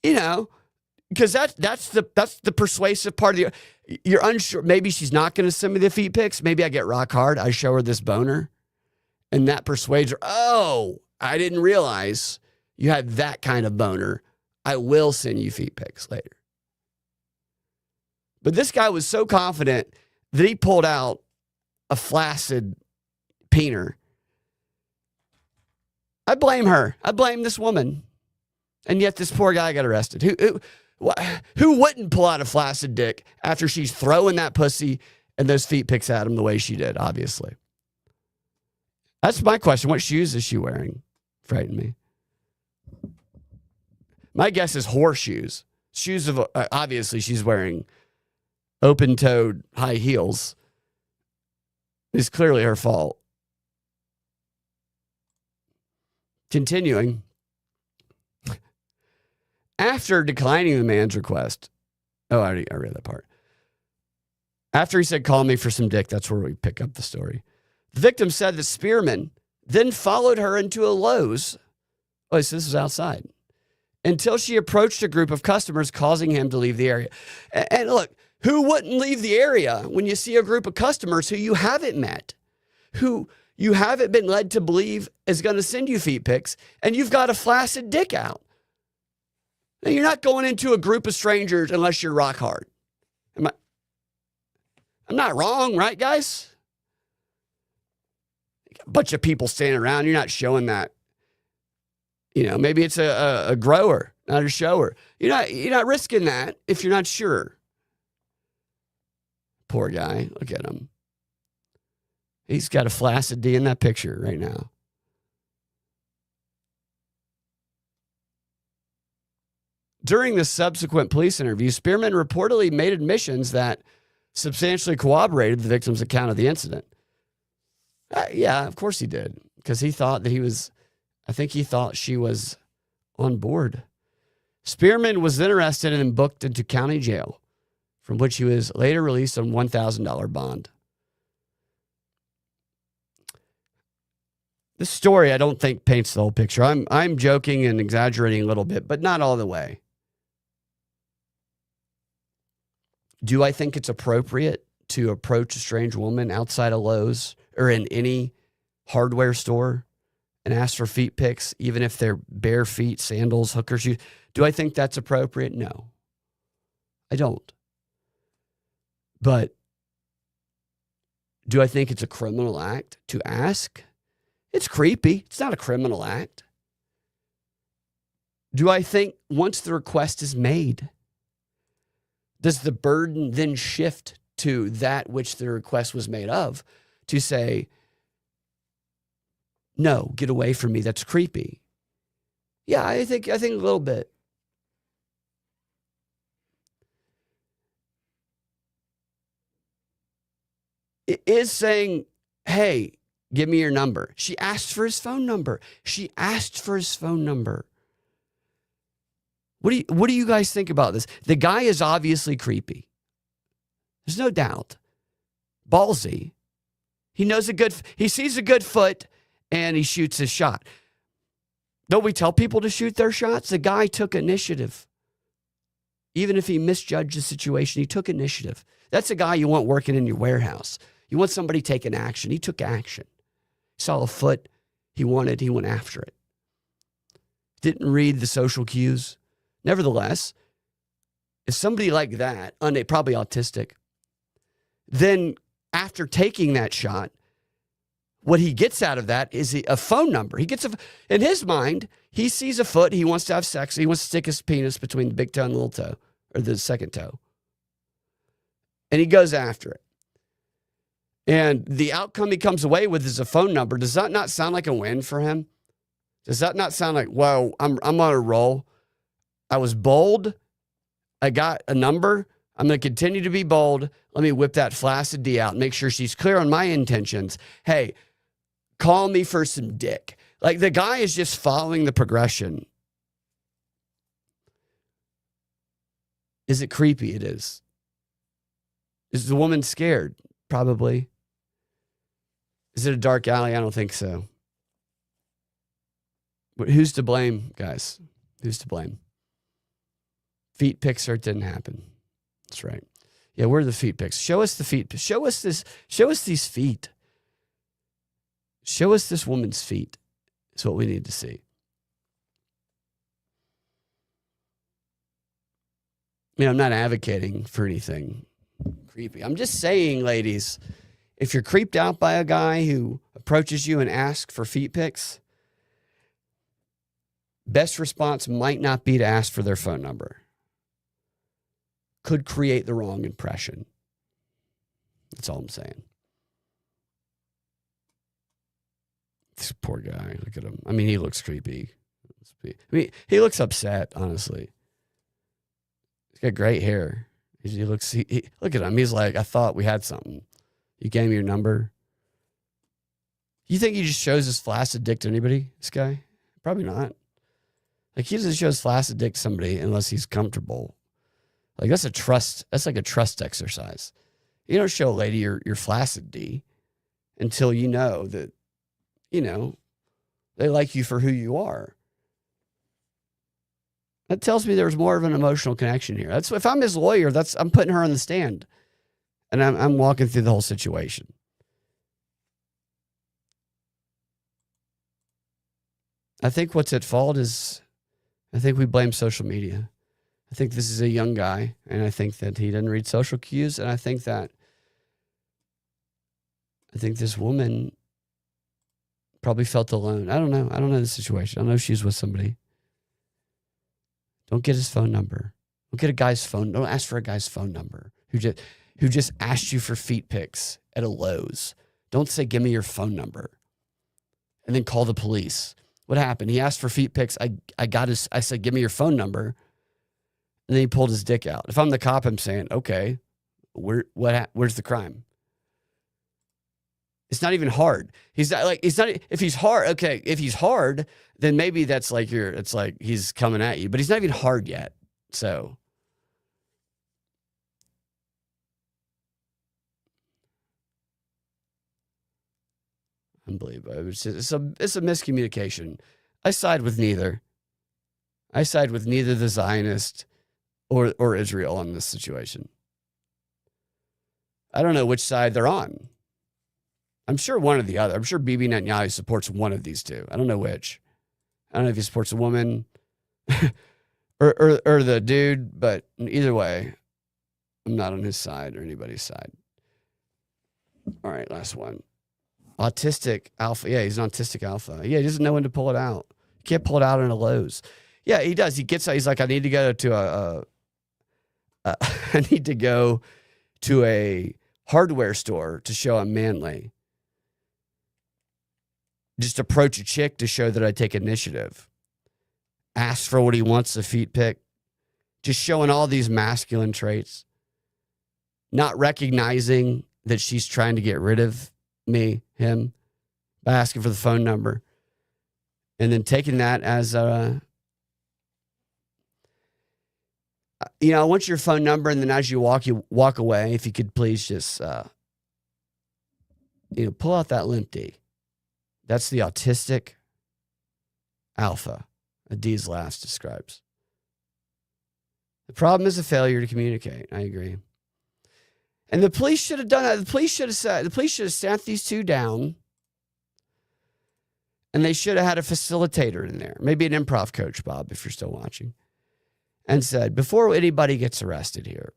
You know, because that's the persuasive part of you're unsure. Maybe she's not going to send me the feet pics. Maybe I get rock hard. I show her this boner, and that persuades her. Oh, I didn't realize you had that kind of boner. I will send you feet pics later. But this guy was so confident that he pulled out a flaccid peener. I blame her. I blame this woman. And yet this poor guy got arrested. Who wouldn't pull out a flaccid dick after she's throwing that pussy and those feet pics at him the way she did, obviously? That's my question. What shoes is she wearing? Frighten me. My guess is horseshoes. Shoes of, obviously she's wearing open-toed high heels. It's clearly her fault. Continuing. After declining the man's request, I read that part. After he said, call me for some dick, that's where we pick up the story. The victim said that Spearman then followed her into a Lowe's. Oh, so this was outside. Until she approached a group of customers, causing him to leave the area. And look, who wouldn't leave the area when you see a group of customers who you haven't met, who you haven't been led to believe is going to send you feet pics, and you've got a flaccid dick out? Now, you're not going into a group of strangers unless you're rock hard. I'm not wrong, right, guys? A bunch of people standing around. You're not showing that. You know, maybe it's a grower. not to show her. You're not risking that if you're not sure. Poor guy. Look at him. He's got a flaccid D in that picture right now. During the subsequent police interview, Spearman reportedly made admissions that substantially corroborated the victim's account of the incident. Yeah, of course he did. Because he thought that I think he thought she was on board. Spearman was then arrested and then booked into county jail, from which he was later released on $1,000 bond. This story, I don't think, paints the whole picture. I'm joking and exaggerating a little bit, but not all the way. Do I think it's appropriate to approach a strange woman outside of Lowe's or in any hardware store and ask for feet pics, even if they're bare feet, sandals, hooker shoes? Do I think that's appropriate? No, I don't. But do I think it's a criminal act to ask? It's creepy. It's not a criminal act. Do I think once the request is made, does the burden then shift to that which the request was made of to say, no, get away from me, that's creepy? Yeah, I think a little bit. It is saying, hey, give me your number. She asked for his phone number. What do you guys think about this? The guy is obviously creepy. There's no doubt. Ballsy. He sees a good foot and he shoots his shot. Don't we tell people to shoot their shots? The guy took initiative. Even if he misjudged the situation, he took initiative. That's a guy you want working in your warehouse. You want somebody taking action. He took action. He saw a foot he went after it. Didn't read the social cues. Nevertheless, if somebody like that, probably autistic, then after taking that shot, what he gets out of that is a phone number. In his mind, he sees a foot. He wants to have sex. He wants to stick his penis between the big toe and the little toe, or the second toe. And he goes after it. And the outcome he comes away with is a phone number. Does that not sound like a win for him? Does that not sound like, wow, I'm on a roll? I was bold. I got a number. I'm going to continue to be bold. Let me whip that flaccid D out and make sure she's clear on my intentions. Hey, call me for some dick. Like, the guy is just following the progression. Is it creepy? It is. Is the woman scared? Probably. Is it a dark alley? I don't think so. But who's to blame, guys? Who's to blame? Feet pics, or it didn't happen. That's right. Yeah, where are the feet pics? Show us the feet. Show us this. Show us these feet. Show us this woman's feet. That's what we need to see. I'm not advocating for anything creepy. I'm just saying, ladies, if you're creeped out by a guy who approaches you and asks for feet pics, best response might not be to ask for their phone number. Could create the wrong impression. That's all I'm saying. This poor guy, look at him. He looks creepy. He looks upset, honestly. He's got great hair. Look at him. He's like, I thought we had something. You gave me your number. You think he just shows his flaccid dick to anybody, this guy? Probably not. Like, he doesn't show his flaccid dick to somebody unless he's comfortable. Like, that's like a trust exercise. You don't show a lady your flaccid D until you know that, they like you for who you are. That tells me there's more of an emotional connection here. That's, if I'm his lawyer, I'm putting her on the stand, and I'm walking through the whole situation. I think what's at fault is, I think we blame social media. I think this is a young guy, and I think that he doesn't read social cues, and I think this woman probably felt alone. I don't know the situation. I don't know if she's with somebody. Don't get his phone number. Don't get a guy's phone. Don't ask for a guy's phone number who just asked you for feet pics at a Lowe's. Don't say, give me your phone number. And then call the police. What happened? He asked for feet pics. I said, give me your phone number. And then he pulled his dick out. If I'm the cop, I'm saying, okay, where's the crime? It's not even hard. If he's hard, okay, if he's hard, then maybe that's like it's like he's coming at you, but he's not even hard yet. So. Unbelievable. It's a miscommunication. I side with neither. I side with neither the Zionist or Israel on this situation. I don't know which side they're on. I'm sure one or the other. I'm sure Bibi Netanyahu supports one of these two. I don't know which. I don't know if he supports a woman or the dude, but either way, I'm not on his side or anybody's side. All right, last one. Autistic alpha. Yeah, he's an autistic alpha. Yeah, he doesn't know when to pull it out. He can't pull it out in a Lowe's. Yeah, he does. He gets out. He's like, I need to go to I need to go to a hardware store to show I'm manly. Just approach a chick to show that I take initiative. Ask for what he wants, a feet pic. Just showing all these masculine traits. Not recognizing that she's trying to get rid of him, by asking for the phone number. And then taking that as I want your phone number, and then as you walk away, if you could please just, pull out that limp D. That's the autistic alpha, D's last describes. The problem is a failure to communicate. I agree. And the police should have done that. The police should have sat these two down, and they should have had a facilitator in there, maybe an improv coach, Bob, if you're still watching, and said, before anybody gets arrested here,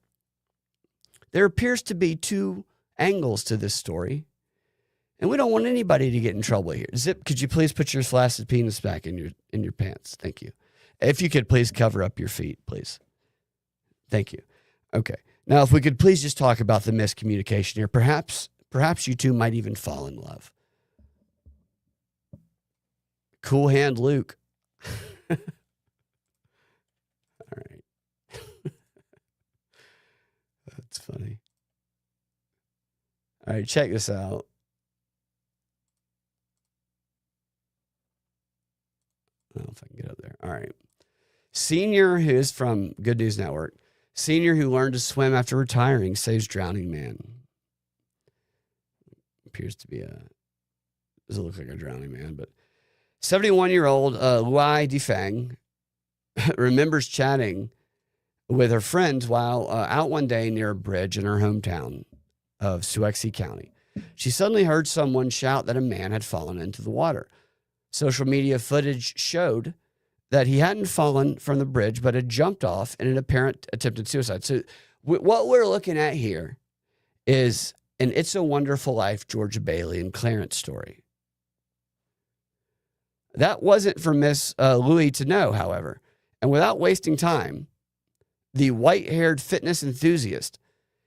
there appears to be two angles to this story, and we don't want anybody to get in trouble here. Zip, could you please put your flaccid penis back in your pants? Thank you. If you could please cover up your feet, please. Thank you. Okay. Now, if we could please just talk about the miscommunication here, perhaps you two might even fall in love. Cool hand, Luke. All right. That's funny. All right, check this out. I don't know if I can get up there. All right. Senior who is from Good News Network. Senior who learned to swim after retiring saves drowning man. Appears to be doesn't look like a drowning man, but 71-year-old Luai Difang remembers chatting with her friends while out one day near a bridge in her hometown of Suexi County. She suddenly heard someone shout that a man had fallen into the water. Social media footage showed that he hadn't fallen from the bridge, but had jumped off in an apparent attempted suicide. So what we're looking at here is an It's a Wonderful Life Georgia Bailey and Clarence story. That wasn't for Miss Louie to know, however. And without wasting time, the white-haired fitness enthusiast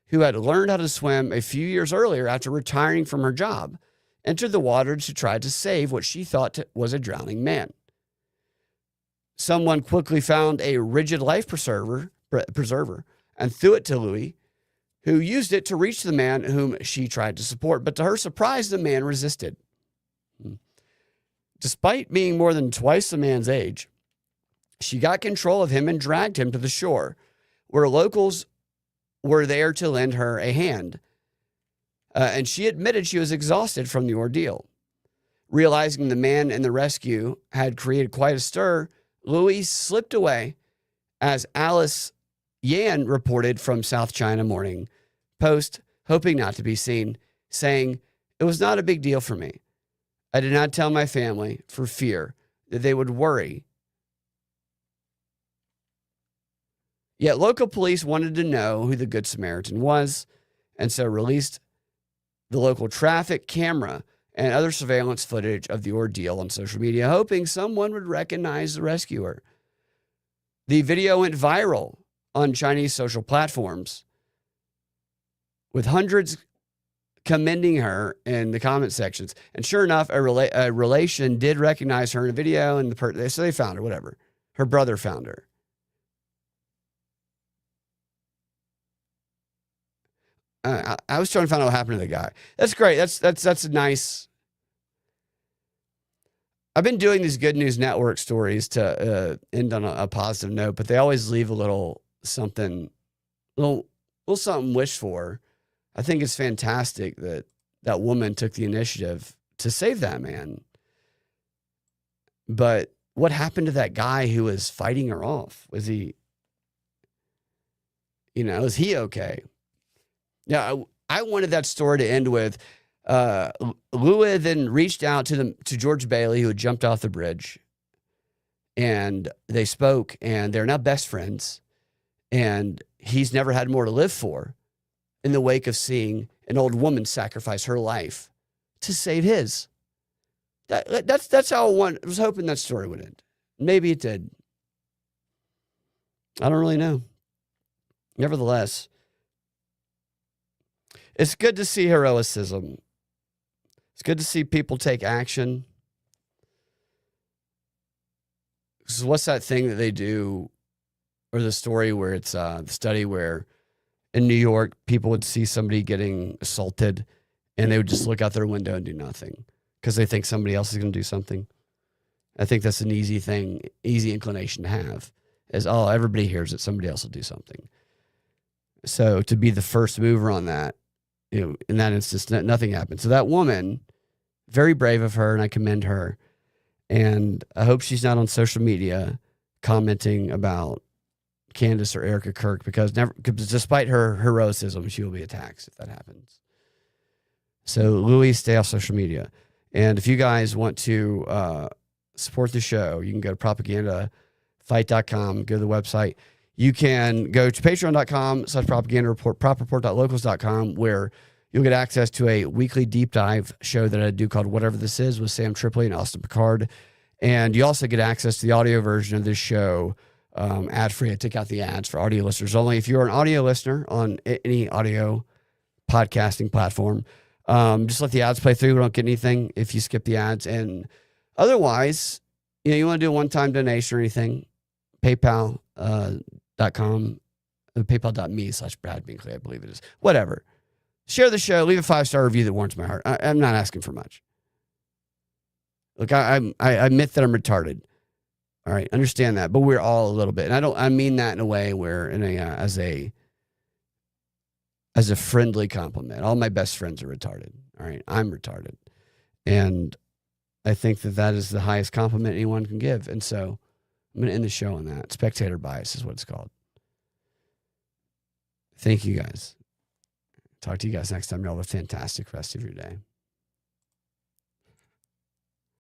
who had learned how to swim a few years earlier after retiring from her job entered the water to try to save what she thought was a drowning man. Someone quickly found a rigid life preserver and threw it to Louie, who used it to reach the man whom she tried to support. But to her surprise, the man resisted. Despite being more than twice the man's age, she got control of him and dragged him to the shore, where locals were there to lend her a hand. And she admitted she was exhausted from the ordeal. Realizing the man and the rescue had created quite a stir, Louis slipped away, as Alice Yan reported from South China Morning Post, hoping not to be seen, saying, "It was not a big deal for me. I did not tell my family for fear that they would worry." Yet local police wanted to know who the Good Samaritan was, and so released the local traffic camera and other surveillance footage of the ordeal on social media, hoping someone would recognize the rescuer. The video went viral on Chinese social platforms with hundreds commending her in the comment sections. And sure enough, a relation did recognize her in a video, and so they found her, whatever. Her brother found her. I was trying to find out what happened to the guy. That's great. That's a nice. I've been doing these Good News Network stories to end on a positive note, but they always leave a little something, little something wished for. I think it's fantastic that that woman took the initiative to save that man. But what happened to that guy who was fighting her off? Was he, is he okay? Yeah, I wanted that story to end with Lua then reached out to George Bailey, who had jumped off the bridge, and they spoke, and they're now best friends, and he's never had more to live for in the wake of seeing an old woman sacrifice her life to save his. That's how I was hoping that story would end. Maybe it did. I don't really know. Nevertheless, it's good to see heroicism. It's good to see people take action. So what's that thing that they do, or the story where it's the study where in New York, people would see somebody getting assaulted and they would just look out their window and do nothing because they think somebody else is going to do something. I think that's an easy thing, easy inclination to have is, oh, everybody hears it. Somebody else will do something. So to be the first mover on that, in that instance, nothing happened. So that woman, very brave of her, and I commend her. And I hope she's not on social media commenting about Candace or Erica Kirk because despite her heroism, she will be attacked if that happens. So Louis, stay off social media. And if you guys want to support the show, you can go to propagandafight.com, go to the website. You can go to patreon.com/propaganda report, propreport.locals.com, where you'll get access to a weekly deep dive show that I do called Whatever This Is with Sam Tripoli and Austin Picard. And you also get access to the audio version of this show, ad-free. I take out the ads for audio listeners only. If you're an audio listener on any audio podcasting platform, just let the ads play through. We don't get anything if you skip the ads. And otherwise, you want to do a one-time donation or anything, PayPal.com, paypal.me/Brad Binkley, I believe it is. Whatever. Share the show. Leave a 5-star review that warms my heart. I'm not asking for much. Look, I admit that I'm retarded. All right, understand that, but we're all a little bit. And I mean that in a way where as a friendly compliment. All my best friends are retarded. All right, I'm retarded. And I think that is the highest compliment anyone can give. And so I'm going to end the show on that. Spectator bias is what it's called. Thank you guys. Talk to you guys next time. Y'all have a fantastic rest of your day.